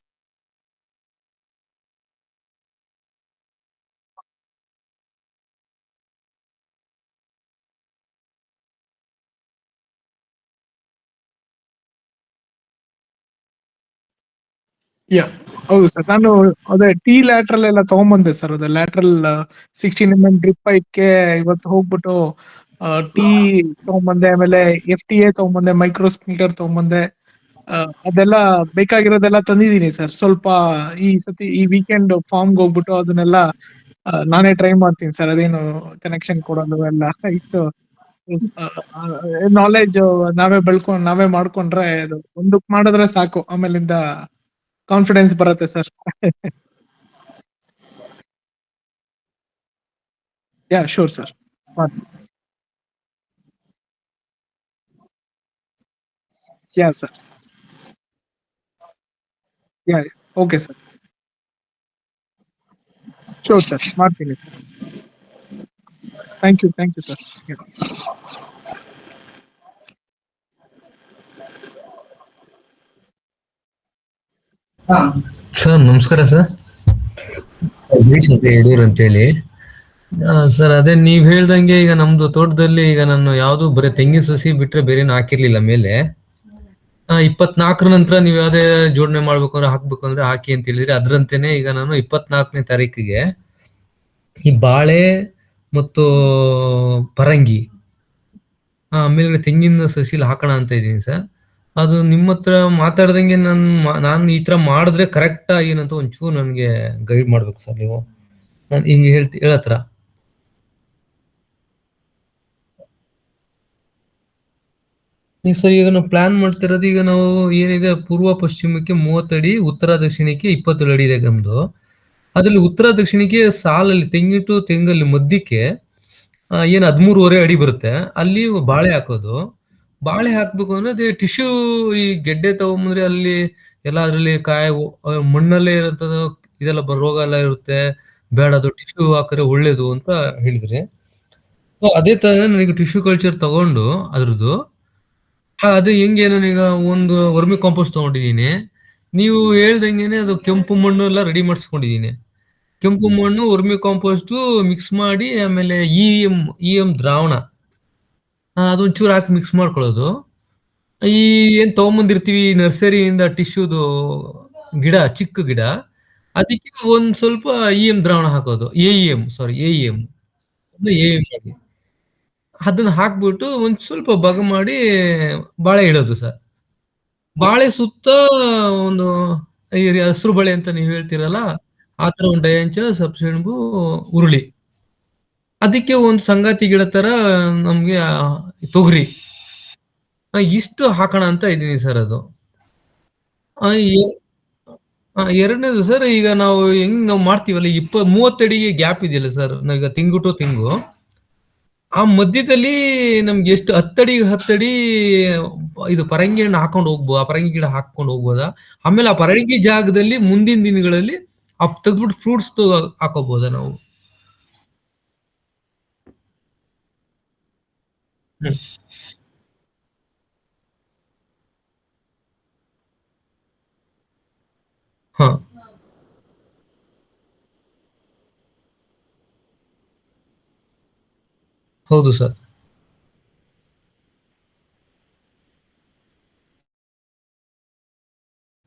ಯಾ ಹೌದು ಸರ್, ನಾನು ಅದೇ ಟಿ ಲ್ಯಾಟ್ರಲ್ ಎಲ್ಲ ತಗೊಂಬಂದೆ ಸರ್. ಅದೇ ಲ್ಯಾಟ್ರಲ್ 16mm ಡ್ರಿಪ್ ಪೈಪ್ಗೆ ಇವತ್ತು ಹೋಗ್ಬಿಟ್ಟು ಟಿ ತಗೊಂಬಂದೆ, ಆಮೇಲೆ FTA ತಗೊಂಬಂದೆ, ಮೈಕ್ರೋ ಸ್ಪ್ಲಿಟರ್ ತಗೊಂಬಂದೆ. ಅದೆಲ್ಲ ಬೇಕಾಗಿರೋದೆಲ್ಲ ತಂದಿದ್ದೀನಿ ಸರ್. ಸ್ವಲ್ಪ ಈ ಸತಿ ಈ ವೀಕೆಂಡ್ ಫಾರ್ಮ್ಗೆ ಹೋಗ್ಬಿಟ್ಟು ಅದನ್ನೆಲ್ಲ ನಾನೇ ಟ್ರೈ ಮಾಡ್ತೀನಿ ಸರ್. ಅದೇನು ಕನೆಕ್ಷನ್ ಕೊಡೋದು ಎಲ್ಲ ಇಟ್ಸ್ ನಾಲೆಜ್ ನಾವೇ ಮಾಡ್ಕೊಂಡ್ರೆ ಅದು ಒಂದಕ್ಕೆ ಮಾಡಿದ್ರೆ ಸಾಕು, ಆಮೇಲಿಂದ ಕಾನ್ಫಿಡೆನ್ಸ್ ಬರುತ್ತೆ sir. Yeah sure sir. Yeah sir. Yeah okay sir. Sure sir, ಮಾಡ್ತೀನಿ sir. Thank you sir. Sir ನಮಸ್ಕಾರ ಸರ್, ಗಿರೀಶ್ ಅಂತ ಯಡೂರ್ ಅಂತೇಳಿ. ಸರ್ ಅದೇ ನೀವ್ ಹೇಳ್ದಂಗೆ ಈಗ ನಮ್ದು ತೋಟದಲ್ಲಿ ಈಗ ನಾನು ಯಾವ್ದು ಬರೀ ತೆಂಗಿನ ಸಸಿ ಬಿಟ್ರೆ ಬೇರೆ ಹಾಕಿರ್ಲಿಲ್ಲ ಮೇಲೆ. 24 ನಂತರ ನೀವು ಯಾವ್ದೇ ಜೋಡಣೆ ಮಾಡ್ಬೇಕು ಅಂದ್ರೆ ಹಾಕ್ಬೇಕು ಅಂದ್ರೆ ಹಾಕಿ ಅಂತ ಹೇಳಿದ್ರೆ, ಅದ್ರಂತೆನೆ ಈಗ ನಾನು 24ನೇ ತಾರೀಕಿಗೆ ಈ ಬಾಳೆ ಮತ್ತು ಪರಂಗಿ ಆಮೇಲೆ ತೆಂಗಿನ ಸಸಿಲಿ ಹಾಕೋಣ ಅಂತ ಇದೀನಿ ಸರ್. ಅದು ನಿಮ್ಮ ಹತ್ರ ಮಾತಾಡ್ದಂಗೆ ನಾನು ಈ ತರ ಮಾಡಿದ್ರೆ ಕರೆಕ್ಟ್ ಏನಂತ ಒಂಚೂರು ನನ್ಗೆ ಗೈಡ್ ಮಾಡ್ಬೇಕು ಸರ್ ನೀವು. ನಾನು ಈಗ ಹೇಳತ್ರ ಸರ್, ಈಗ ನಾವು ಪ್ಲಾನ್ ಮಾಡ್ತಿರೋದು, ಈಗ ನಾವು ಏನಿದೆ ಪೂರ್ವ ಪಶ್ಚಿಮಕ್ಕೆ 30 ಅಡಿ, ಉತ್ತರ ದಕ್ಷಿಣಕ್ಕೆ 27 ಅಡಿ ಇದೆ ನಮ್ದು. ಅದ್ರಲ್ಲಿ ಉತ್ತರ ದಕ್ಷಿಣಕ್ಕೆ ಸಾಲಲ್ಲಿ ತೆಂಗಲ್ಲಿ ಮಧ್ಯಕ್ಕೆ ಏನ್ 13.5 ಅಡಿ ಬರುತ್ತೆ, ಅಲ್ಲಿ ಬಾಳೆ ಹಾಕೋದು. ಬಾಳೆ ಹಾಕ್ಬೇಕು ಅಂದ್ರೆ ಅದೇ ಟಿಶ್ಯೂ, ಈ ಗೆಡ್ಡೆ ತಗೊಂಬಂದ್ರೆ ಅಲ್ಲಿ ಎಲ್ಲ ಅದ್ರಲ್ಲಿ ಮಣ್ಣಲ್ಲೇ ಇರುತ್ತದ, ಇದೆಲ್ಲ ರೋಗ ಎಲ್ಲ ಇರುತ್ತೆ, ಬೇಡ ಅದು ಟಿಶ್ಯೂ ಹಾಕಿದ್ರೆ ಒಳ್ಳೇದು ಅಂತ ಹೇಳಿದ್ರಿ. ಅದೇ ತರ ನನಗೆ ಟಿಶ್ಯೂ ಕಲ್ಚರ್ ತಗೊಂಡು ಅದ್ರದ್ದು ಅದು ಹೆಂಗೆ, ನಾನೀಗ ಒಂದು ವರ್ಮಿ ಕಾಂಪೋಸ್ಟ್ ತಗೊಂಡಿದ್ದೀನಿ. ನೀವು ಹೇಳ್ದಂಗೆನೆ ಅದು ಕೆಂಪು ಮಣ್ಣು ಎಲ್ಲ ರೆಡಿ ಮಾಡಿಸ್ಕೊಂಡಿದ್ದೀನಿ. ಕೆಂಪು ಮಣ್ಣು ವರ್ಮಿ ಕಾಂಪೋಸ್ಟ್ ಮಿಕ್ಸ್ ಮಾಡಿ, ಆಮೇಲೆ EM ದ್ರಾವಣ ಅದೊಂಚೂರು ಹಾಕಿ ಮಿಕ್ಸ್ ಮಾಡ್ಕೊಳ್ಳೋದು. ಈ ಏನ್ ತಗೊಂಬಂದಿರ್ತೀವಿ ನರ್ಸರಿಯಿಂದ ಟಿಶ್ಯೂದು ಗಿಡ, ಚಿಕ್ಕ ಗಿಡ, ಅದಕ್ಕೆ ಒಂದ್ ಸ್ವಲ್ಪ EM ದ್ರಾವಣ ಹಾಕೋದು. AEM ಅದನ್ನ ಹಾಕ್ಬಿಟ್ಟು ಒಂದ್ ಸ್ವಲ್ಪ ಬಗ ಮಾಡಿ ಬಾಳೆ ಇಡೋದು ಸರ್. ಬಾಳೆ ಸುತ್ತ ಒಂದು ಹಸಿರು ಬಳೆ ಅಂತ ನೀವು ಹೇಳ್ತೀರಲ್ಲ, ಆತರ ಒಂದು ಡಯಾಂಚ ಸಬ್ಸೆಣಬು ಉರುಳಿ, ಅದಕ್ಕೆ ಒಂದು ಸಂಗಾತಿ ಗಿಡ ತರ ನಮ್ಗೆ ತೊಗರಿ, ಇಷ್ಟು ಹಾಕೋಣ ಅಂತ ಇದೀನಿ ಸರ್. ಅದು ಎರಡನೇದು ಸರ್, ಈಗ ನಾವು ಹೆಂಗ್ ನಾವು ಮಾಡ್ತೀವಲ್ಲ 30 ಅಡಿಗೆ ಗ್ಯಾಪ್ ಇದೆಯಲ್ಲ ಸರ್, ನಾವೀಗ ತಿಂಗು ಟು ತಿಂಗು ಆ ಮಧ್ಯದಲ್ಲಿ ನಮ್ಗೆ ಎಷ್ಟು 10 ಅಡಿ ಇದು ಪರಂಗಿ ಹಣ್ಣು ಹಾಕೊಂಡು ಹೋಗ್ಬೋದು, ಆ ಪರಂಗಿ ಗಿಡ ಹಾಕೊಂಡು ಹೋಗ್ಬೋದಾ? ಆಮೇಲೆ ಆ ಪರಂಗಿ ಜಾಗದಲ್ಲಿ ಮುಂದಿನ ದಿನಗಳಲ್ಲಿ ತೆಗ್ದ್ಬಿಟ್ಟು ಫ್ರೂಟ್ಸ್ ಹಾಕೋಬಹುದಾ ನಾವು? ಹ್ಮ್. ಹಾ, ಹೌದು ಸರ್.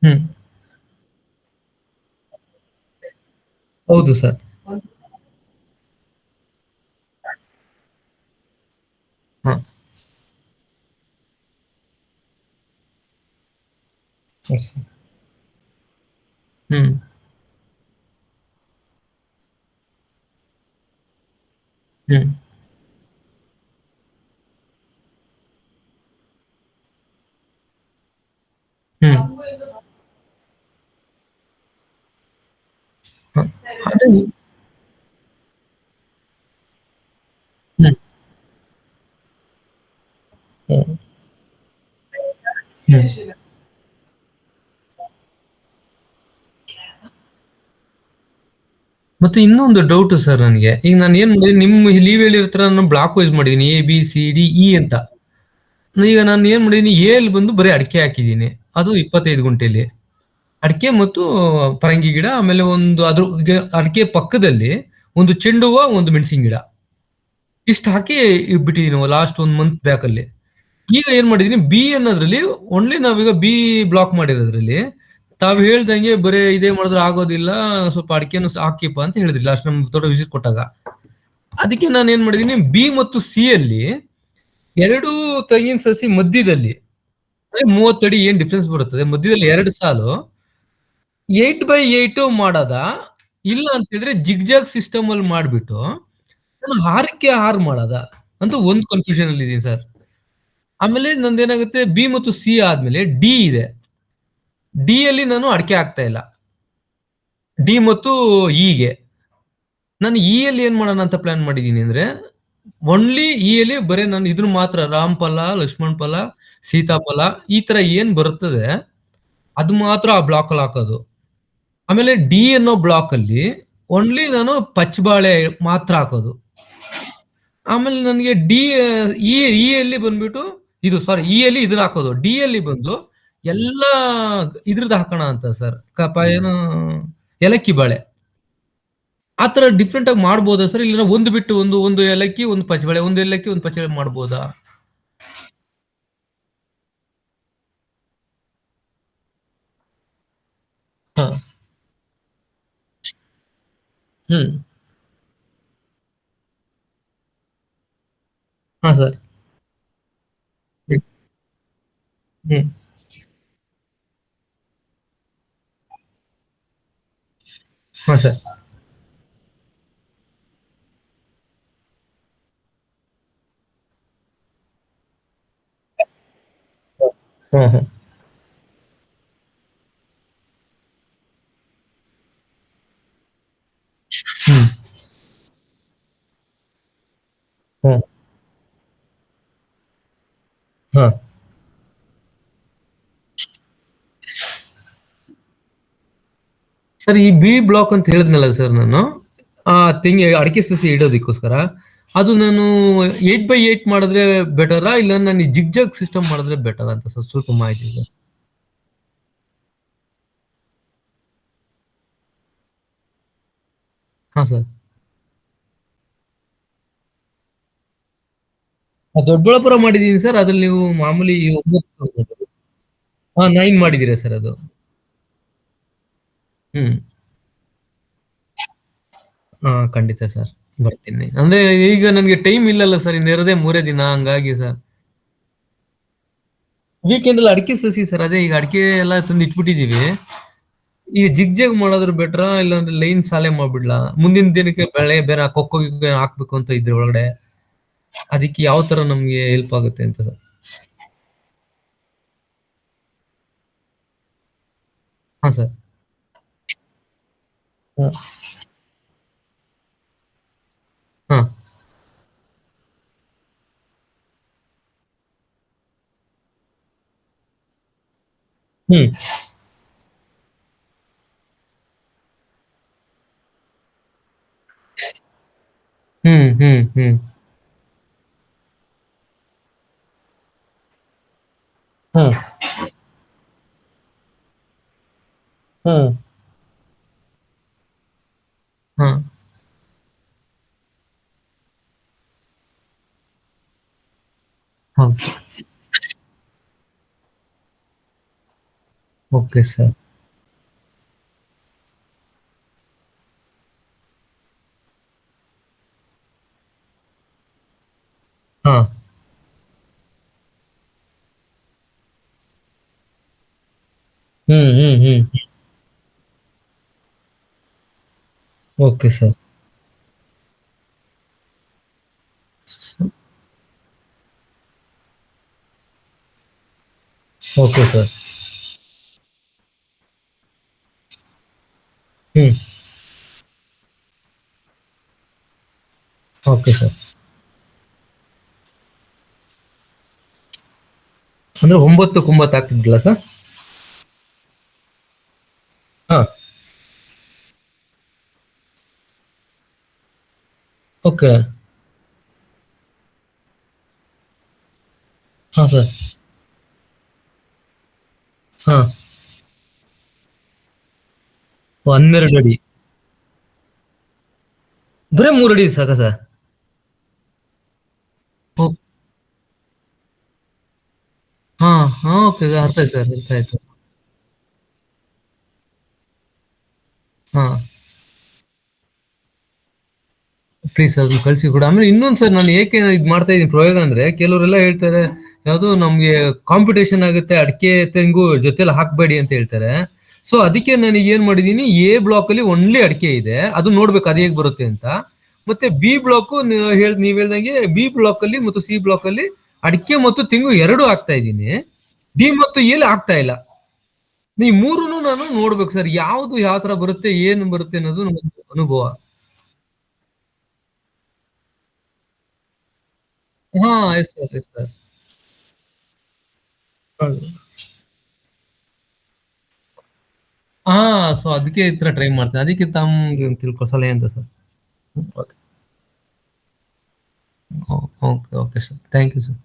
ಹ್ಮ್, ಹೌದು ಸರ್. ಹಾ, yes sir. ಹ್ಮ್, ಹ್ಮ್, ಹ್ಮ್. ಹ. ಅದು ಹ್ಮ್, ಹ್ಮ್, ಹ್ಮ್. ಮತ್ತೆ ಇನ್ನೊಂದು ಡೌಟ್ ಸರ್ ನನಗೆ. ಈಗ ನಾನು ಏನ್ ಮಾಡಿದೀನಿ, ನಿಮ್ ನೀವ್ ಹೇಳಿರೋ ತರ ನಾನು ಬ್ಲಾಕ್ ವೈಸ್ ಮಾಡಿದೀನಿ, ABCDE ಅಂತ. ಈಗ ನಾನು ಏನ್ ಮಾಡಿದೀನಿ, ಎ ಅಲ್ಲಿ ಬಂದು ಬರೀ ಅಡಿಕೆ ಹಾಕಿದೀನಿ, ಅದು 25 ಗುಂಟೆಲಿ ಅಡಿಕೆ ಮತ್ತು ಪರಂಗಿ ಗಿಡ, ಆಮೇಲೆ ಒಂದು ಅದ್ರ ಅಡಿಕೆ ಪಕ್ಕದಲ್ಲಿ ಒಂದು ಚೆಂಡು ಹೂವ, ಒಂದು ಮೆಣಸಿನ ಗಿಡ, ಇಷ್ಟು ಹಾಕಿ ಬಿಟ್ಟಿದೀನಿ ಲಾಸ್ಟ್ 1 ಮಂತ್ ಬ್ಯಾಕ್ ಅಲ್ಲಿ. ಈಗ ಏನ್ ಮಾಡಿದೀನಿ, ಬಿ ಅನ್ನೋದ್ರಲ್ಲಿ ಓನ್ಲಿ ನಾವೀಗ ಬಿ ಬ್ಲಾಕ್ ಮಾಡಿರೋದ್ರಲ್ಲಿ ತಾವ್ ಹೇಳ್ದಂಗೆ ಬರೀ ಇದೇ ಮಾಡಿದ್ರೆ ಆಗೋದಿಲ್ಲ, ಸ್ವಲ್ಪ ಅಡಿಕೆನು ಹಾಕಿಪ್ಪ ಅಂತ ಹೇಳಿದ್ರಿ ಲಾಸ್ಟ್ ನಮ್ ತೋಟ ವಿಸಿಟ್ ಕೊಟ್ಟಾಗ. ಅದಕ್ಕೆ ನಾನು ಏನ್ ಮಾಡಿದೀನಿ, ಬಿ ಮತ್ತು ಸಿ ಅಲ್ಲಿ 2 ತೆಂಗಿನ ಸಸಿ ಮಧ್ಯದಲ್ಲಿ, 30 ಅಡಿ ಏನ್ ಡಿಫ್ರೆನ್ಸ್ ಬರುತ್ತದೆ, ಮಧ್ಯದಲ್ಲಿ 2 ಸಾಲು 8x8 ಮಾಡದ, ಇಲ್ಲ ಅಂತಿದ್ರೆ ಜಿಗ್ಜಾಗ್ ಸಿಸ್ಟಮ್ ಅಲ್ಲಿ ಮಾಡ್ಬಿಟ್ಟು ನಾನು 6x6 ಮಾಡದ ಅಂತ ಒಂದು ಕನ್ಫ್ಯೂಷನ್ ಅಲ್ಲಿ ಇದೀನಿ ಸರ್. ಆಮೇಲೆ ನಂದೇನಾಗುತ್ತೆ, ಬಿ ಮತ್ತು ಸಿ ಆದ್ಮೇಲೆ ಡಿ ಇದೆ. ಡಿ ಅಲ್ಲಿ ನಾನು ಅಡಿಕೆ ಹಾಕ್ತಾ ಇಲ್ಲ, ಡಿ ಮತ್ತು ಇಗೆ. ನಾನು ಇ ಅಲ್ಲಿ ಏನ್ ಮಾಡೋಣ ಅಂತ ಪ್ಲಾನ್ ಮಾಡಿದೀನಿ ಅಂದ್ರೆ, ಓನ್ಲಿ ಇ ಅಲ್ಲಿ ಬರೀ ನಾನು ಇದನ್ನ ಮಾತ್ರ ರಾಮಫಲ, ಲಕ್ಷ್ಮಣ ಫಲ, ಸೀತಾಫಲ ಈ ತರ ಏನ್ ಬರುತ್ತದೆ ಅದು ಮಾತ್ರ ಆ ಬ್ಲಾಕ್ ಅಲ್ಲಿ ಹಾಕೋದು. ಆಮೇಲೆ ಡಿ ಅನ್ನೋ ಬ್ಲಾಕ್ ಅಲ್ಲಿ ಓನ್ಲಿ ನಾನು ಪಚ್ಚಬಾಳೆ ಮಾತ್ರ ಹಾಕೋದು. ಆಮೇಲೆ ನನಗೆ ಡಿ ಇ ಇ ಅಲ್ಲಿ ಬಂದ್ಬಿಟ್ಟು ಇದು ಸಾರಿ ಇ ಅಲ್ಲಿ ಇದನ್ನ ಹಾಕೋದು, ಡಿ ಅಲ್ಲಿ ಬಂದು ಎಲ್ಲ ಇದ್ರದ್ದು ಹಾಕೋಣ ಅಂತ ಸರ್, ಏನು ಏಲಕ್ಕಿ ಬಾಳೆ. ಆ ತರ ಡಿಫ್ರೆಂಟ್ ಆಗಿ ಮಾಡ್ಬೋದಾ ಸರ್? ಇಲ್ಲ ಒಂದು ಬಿಟ್ಟು ಒಂದು, ಒಂದು ಏಲಕ್ಕಿ, ಒಂದು ಪಚ್ಚಬಾಳೆ, ಒಂದು ಏಲಕ್ಕಿ, ಒಂದು ಪಚ್ಚಬಾಳೆ ಮಾಡ್ಬೋದಾ? ಹಾ, ಹ್ಮ್, ಹಾ ಸರ್. ಹ್ಮ್, ಹ್ಮ್, ಹಾ ಸರ್. ಹಾ, ಹಾ, ಹ್ಮ್, ಹಾ, ಹಾ. ಸರ್, ಈ ಬಿ ಬ್ಲಾಕ್ ಅಂತ ಹೇಳಿದ್ನಲ್ಲ ಸರ್ ನಾನು, ಆ ತೆಂಗಿ ಅಡಿಕೆ ಸಸಿ ಇಡೋದಕ್ಕೋಸ್ಕರ, ಅದು ನಾನು 8x8 ಮಾಡಿದ್ರೆ ಬೆಟರಾ, ಇಲ್ಲ ನಾನು ಜಿಗ್ಜಾಗ್ ಸಿಸ್ಟಮ್ ಮಾಡಿದ್ರೆ ಬೆಟರ್ ಅಂತ ಸರ್, ಸ್ವಲ್ಪ ಮಾಹಿತಿ ಇದೆ. ಹಾ ಸರ್. ದೊಡ್ಡಬಳ್ಳಾಪುರ ಮಾಡಿದೀನಿ ಸರ್, ಅದ್ರಲ್ಲಿ ನೀವು ಮಾಮೂಲಿ 9 ಹಾ 9 ಮಾಡಿದೀರಾ ಸರ್ ಅದು? ಹ್ಮ್. ಹಾ ಖಂಡಿತ ಸರ್, ಬರ್ತೀನಿ. ಅಂದ್ರೆ ಈಗ ನನ್ಗೆ ಟೈಮ್ ಇಲ್ಲಲ್ಲ ಸರ್, ಇನ್ನಿರೋದೇ 3 ದಿನ, ಹಂಗಾಗಿ ಸರ್ ವೀಕೆಂಡ್ ಅಲ್ಲಿ ಅಡಿಕೆ ಸಸಿ ಸರ್, ಅದೇ ಈಗ ಅಡಿಕೆ ಎಲ್ಲ ತಂದು ಇಟ್ಬಿಟ್ಟಿದೀವಿ. ಈಗ ಜಿಗ್ ಮಾಡೋದ್ರ ಬೆಟ್ರಾ, ಇಲ್ಲಾಂದ್ರೆ ಲೈನ್ ಸಾಲೆ ಮಾಡ್ಬಿಡ್ಲಾ? ಮುಂದಿನ ದಿನಕ್ಕೆ ಬೆಳೆ ಬೇರೆ ಕೊಕ್ಕೋ ಗಿಕ್ಕೋ ಹಾಕ್ಬೇಕು ಅಂತ ಇದ್ರೆ ಒಳಗಡೆ, ಅದಕ್ಕೆ ಯಾವ ತರ ನಮ್ಗೆ ಹೆಲ್ಪ್ ಆಗುತ್ತೆ ಅಂತ ಸರ್? ಹಾ ಸರ್. ಹಾ, hmm hmm hmm hmm hmm ಹ್ಮ್ ಹಾ ಹೌದು ಸರ್. Okay sir. ಹಾ hmm hmm hmm okay sir. Okay sir. Hmm okay sir. ಅಂದ್ರೆ 9 ಆಗ್ತಿದ್ದಿಲ್ಲ ಸರ್. ಹಾ ಓಕೆ. ಹಾ ಸರ್. ಹಾ 12 ಅಡಿ. ಬರೀ 3 ಅಡಿ ಸಾಕ ಸರ್? ಹಾ ಹಾ ಓಕೆ ಅರ್ಥ ಆಯ್ತು ಸರ್, ಅರ್ಥ ಆಯ್ತು. ಹಾ ಪ್ಲೀಸ್ ಅದನ್ನ ಕಳ್ಸಿ ಕೂಡ. ಆಮೇಲೆ ಇನ್ನೊಂದ್ ಸರ್, ನಾನು ಏಕೆ ಇದ್ ಮಾಡ್ತಾ ಇದೀನಿ ಪ್ರಯೋಗ ಅಂದ್ರೆ, ಕೆಲವರೆಲ್ಲ ಹೇಳ್ತಾರೆ ಯಾವ್ದು ನಮ್ಗೆ ಕಾಂಪಿಟೇಷನ್ ಆಗುತ್ತೆ ಅಡಿಕೆ ತೆಂಗು ಜೊತೆಲಿ ಹಾಕ್ಬೇಡಿ ಅಂತ ಹೇಳ್ತಾರೆ. ಸೊ ಅದಕ್ಕೆ ನಾನು ಏನ್ ಮಾಡಿದೀನಿ, ಎ ಬ್ಲಾಕ್ ಅಲ್ಲಿ ಒನ್ಲಿ ಅಡಿಕೆ ಇದೆ, ಅದು ನೋಡ್ಬೇಕು ಅದು ಹೇಗ್ ಬರುತ್ತೆ ಅಂತ. ಮತ್ತೆ ಬಿ ಬ್ಲಾಕ್ ನೀವ್ ಹೇಳ್ದಂಗೆ ಬಿ ಬ್ಲಾಕ್ ಅಲ್ಲಿ ಮತ್ತು ಸಿ ಬ್ಲಾಕ್ ಅಲ್ಲಿ ಅಡಿಕೆ ಮತ್ತು ತೆಂಗು ಎರಡು ಹಾಕ್ತಾ ಇದ್ದೀನಿ. ಡಿ ಮತ್ತು ಎಲ್ ಆಗ್ತಾ ಇಲ್ಲ. ಈ ಮೂರನ್ನು ನಾನು ನೋಡ್ಬೇಕು ಸರ್, ಯಾವ್ದು ಯಾವ ತರ ಬರುತ್ತೆ ಏನು ಬರುತ್ತೆ ಅನ್ನೋದು ನಮ್ಗೆ ಅನುಭವ. ಹಾ ಎಸ್ ಸರ್, ಎಸ್ ಸರ್. ಹಾ ಸೊ ಅದಕ್ಕೆ ಈ ತರ ಟ್ರೈ ಮಾಡ್ತೇನೆ, ಅದಕ್ಕೆ ತಮ್ಗೆ ಒಂದ್ ಸಲಹೆ ಅಂತ sir. Okay okay okay sir, thank you sir.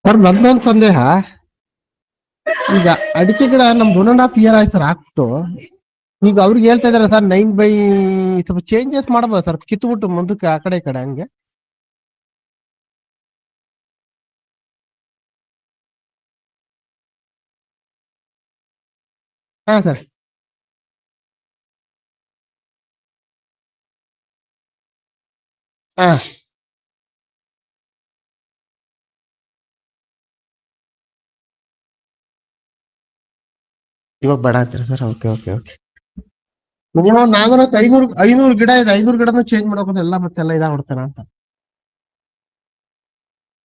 Sir ನಂದೊಂದು ಸಂದೇಹ. ಈಗ ಅಡಿಕೆ ಗಿಡ ನಮ್ದು 1.5 year ಆಯ್ತು ಸರ್ ಹಾಕ್ಬಿಟ್ಟು. ಈಗ ಅವ್ರಿಗೆ ಹೇಳ್ತಾ ಇದಾರೆ ಸರ್ 9 by ಸ್ವಲ್ಪ ಚೇಂಜಸ್ ಮಾಡಬಹುದು ಸರ್, ಕಿತ್ಬಿಟ್ಟು ಮುಂದಕ್ಕೆ ಆ ಕಡೆ ಈ ಕಡೆ ಹಂಗೆ. ಹಾ ಸರ್. ಹಾ ಇವಾಗ ಬೇಡ ಅಂತೀರಾ sir? Okay okay okay. Minimum 500 ಗಿಡ ಇದೆ, 500 ಗಿಡನೂ ಚೇಂಜ್ ಮಾಡ್ಬೇಕು ಎಲ್ಲ, ಮತ್ತೆಲ್ಲ ಇದಾಗ್ಬಿಡ್ತಾನ ಅಂತ.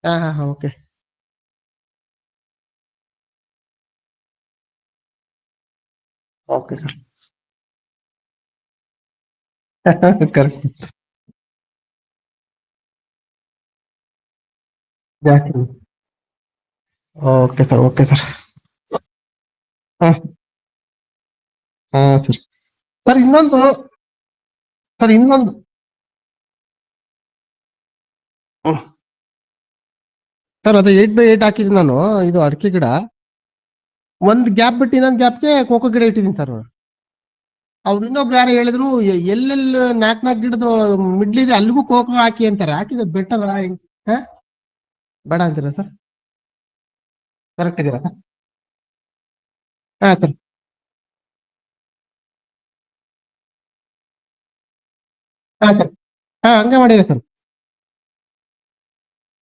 ಹಾ ಹಾ ಹಾ okay. Okay sir. Correct. Okay sir, okay sir. ಹಾ ಹಾ ಸರ್. ಸರ್ ಇನ್ನೊಂದು, ಸರ್ ಇನ್ನೊಂದು. ಹ್ಮ್. ಸರ್ ಅದು 8x8 ಹಾಕಿದ್ದೀನಿ ನಾನು, ಇದು ಅಡಿಕೆ ಗಿಡ. ಒಂದ್ ಗ್ಯಾಪ್ ಬಿಟ್ಟು ಇನ್ನೊಂದ್ ಗ್ಯಾಪ್ಗೆ ಕೋಕೋ ಗಿಡ ಇಟ್ಟಿದ್ದೀನಿ ಸರ್. ಅವ್ರು ಇನ್ನೊಬ್ರು ಯಾರು ಹೇಳಿದ್ರು, ಎಲ್ಲೆಲ್ಲಿ ನಾಲ್ಕ್ ಗಿಡದ ಮಿಡ್ಲ್ ಇದೆ ಅಲ್ಲಿಗೂ ಕೋಕೋ ಹಾಕಿ ಅಂತಾರೆ. ಹಾಕಿದ್ರೆ ಬೆಟರ್. ಹಾ ಬೇಡ ಅಂತೀರಾ ಸರ್? ಕರೆಕ್ಟ್ ಇದೀರಾ ಸರ್? ಹಾ ಸರ್. ಹಾ ಸರ್. ಹಾ ಹಂಗೆ ಮಾಡಿರ ಸರ್,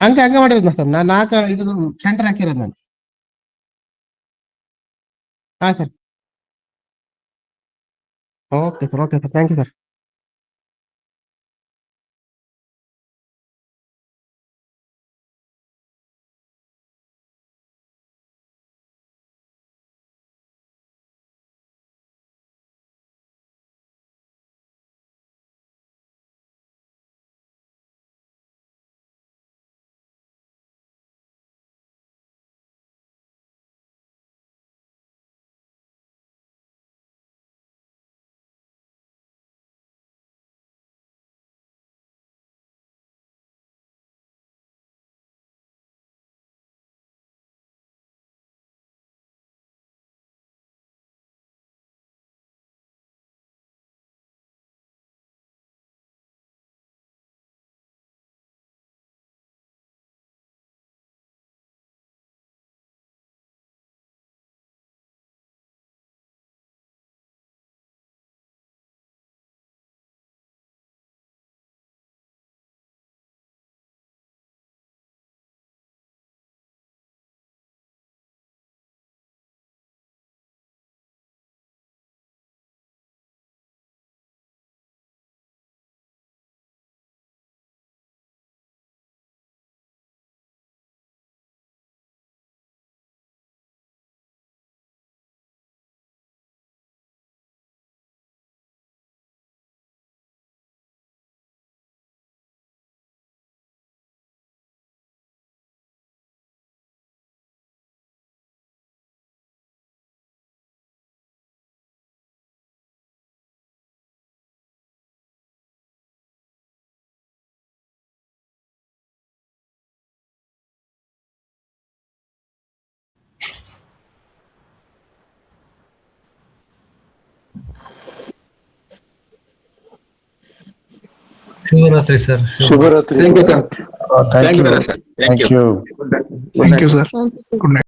ಹಂಗೆ ಮಾಡಿರೋದು ಸರ್. ನಾನು 4 ಇದು ಸೆಂಟರ್ ಹಾಕಿರೋದು ನಾನು. ಹಾ sir. Okay sir, okay sir, thank you sir. ಶುಭರಾತ್ರಿ ಸರ್. ಶುಭರಾತ್ರಿ. Thank you sir. Thank you sir. Thank you. Thank you. Thank you sir. Good night.